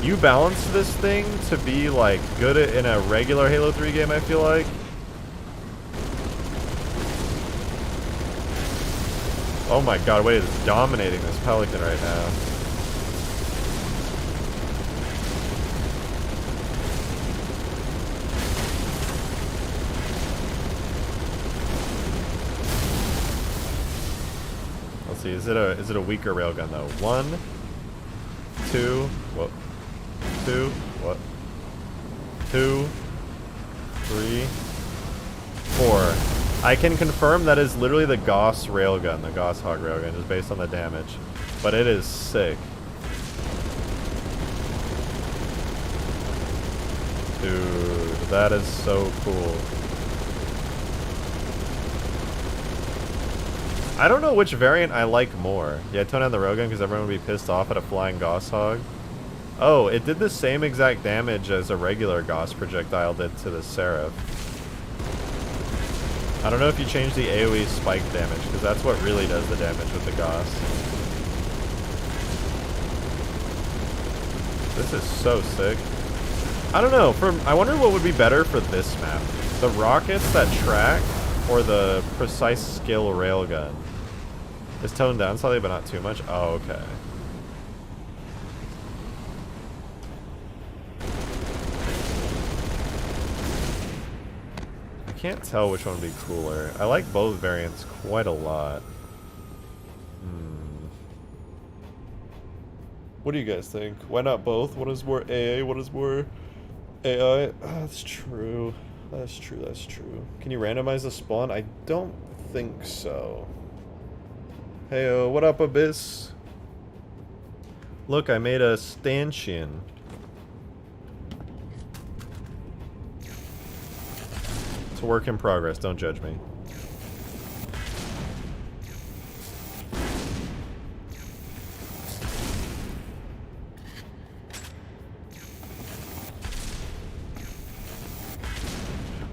You balanced this thing to be, like, good in a regular Halo 3 game, I feel like. Oh my god, Wade is dominating this Pelican right now. Let's see, is it a weaker railgun though? 1, 2, what? 2, what? 2, 3, 4. I can confirm that is literally the Goss railgun, the Goss Hog railgun, just based on the damage. But it is sick. Dude, that is so cool. I don't know which variant I like more. Yeah, tone down the railgun because everyone would be pissed off at a flying Goss Hog. Oh, it did the same exact damage as a regular Goss projectile did to the Seraph. I don't know if you change the AoE spike damage, because that's what really does the damage with the Goss. This is so sick. I don't know, I wonder what would be better for this map. The rockets that track, or the precise skill railgun? It's toned down slightly, but not too much. Oh, okay. I can't tell which one would be cooler. I like both variants quite a lot. What do you guys think? Why not both? What is more AA? What is more AI? Oh, that's true. That's true. That's true. Can you randomize the spawn? I don't think so. Heyo, what up, Abyss? Look, I made a stanchion. It's a work in progress, don't judge me.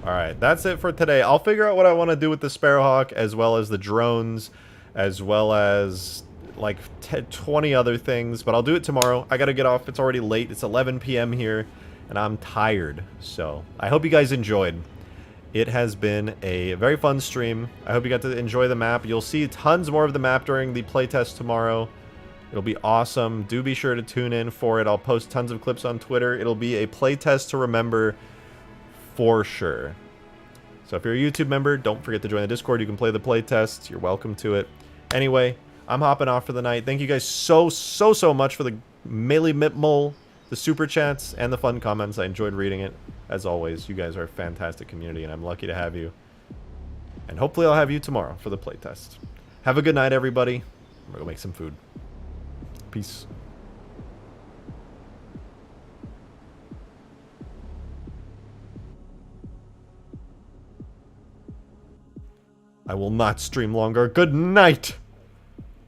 Alright, that's it for today. I'll figure out what I want to do with the Sparrowhawk, as well as the drones, as well as like 20 other things, but I'll do it tomorrow. I gotta get off, it's already late, it's 11 p.m. here, and I'm tired. So, I hope you guys enjoyed. It has been a very fun stream. I hope you got to enjoy the map. You'll see tons more of the map during the playtest tomorrow. It'll be awesome. Do be sure to tune in for it. I'll post tons of clips on Twitter. It'll be a playtest to remember for sure. So if you're a YouTube member, don't forget to join the Discord. You can play the playtest. You're welcome to it. Anyway, I'm hopping off for the night. Thank you guys so much for the melee mole, the super chats, and the fun comments. I enjoyed reading it. As always, you guys are a fantastic community, and I'm lucky to have you. And hopefully I'll have you tomorrow for the playtest. Have a good night, everybody. I'm gonna go make some food. Peace. I will not stream longer. Good night!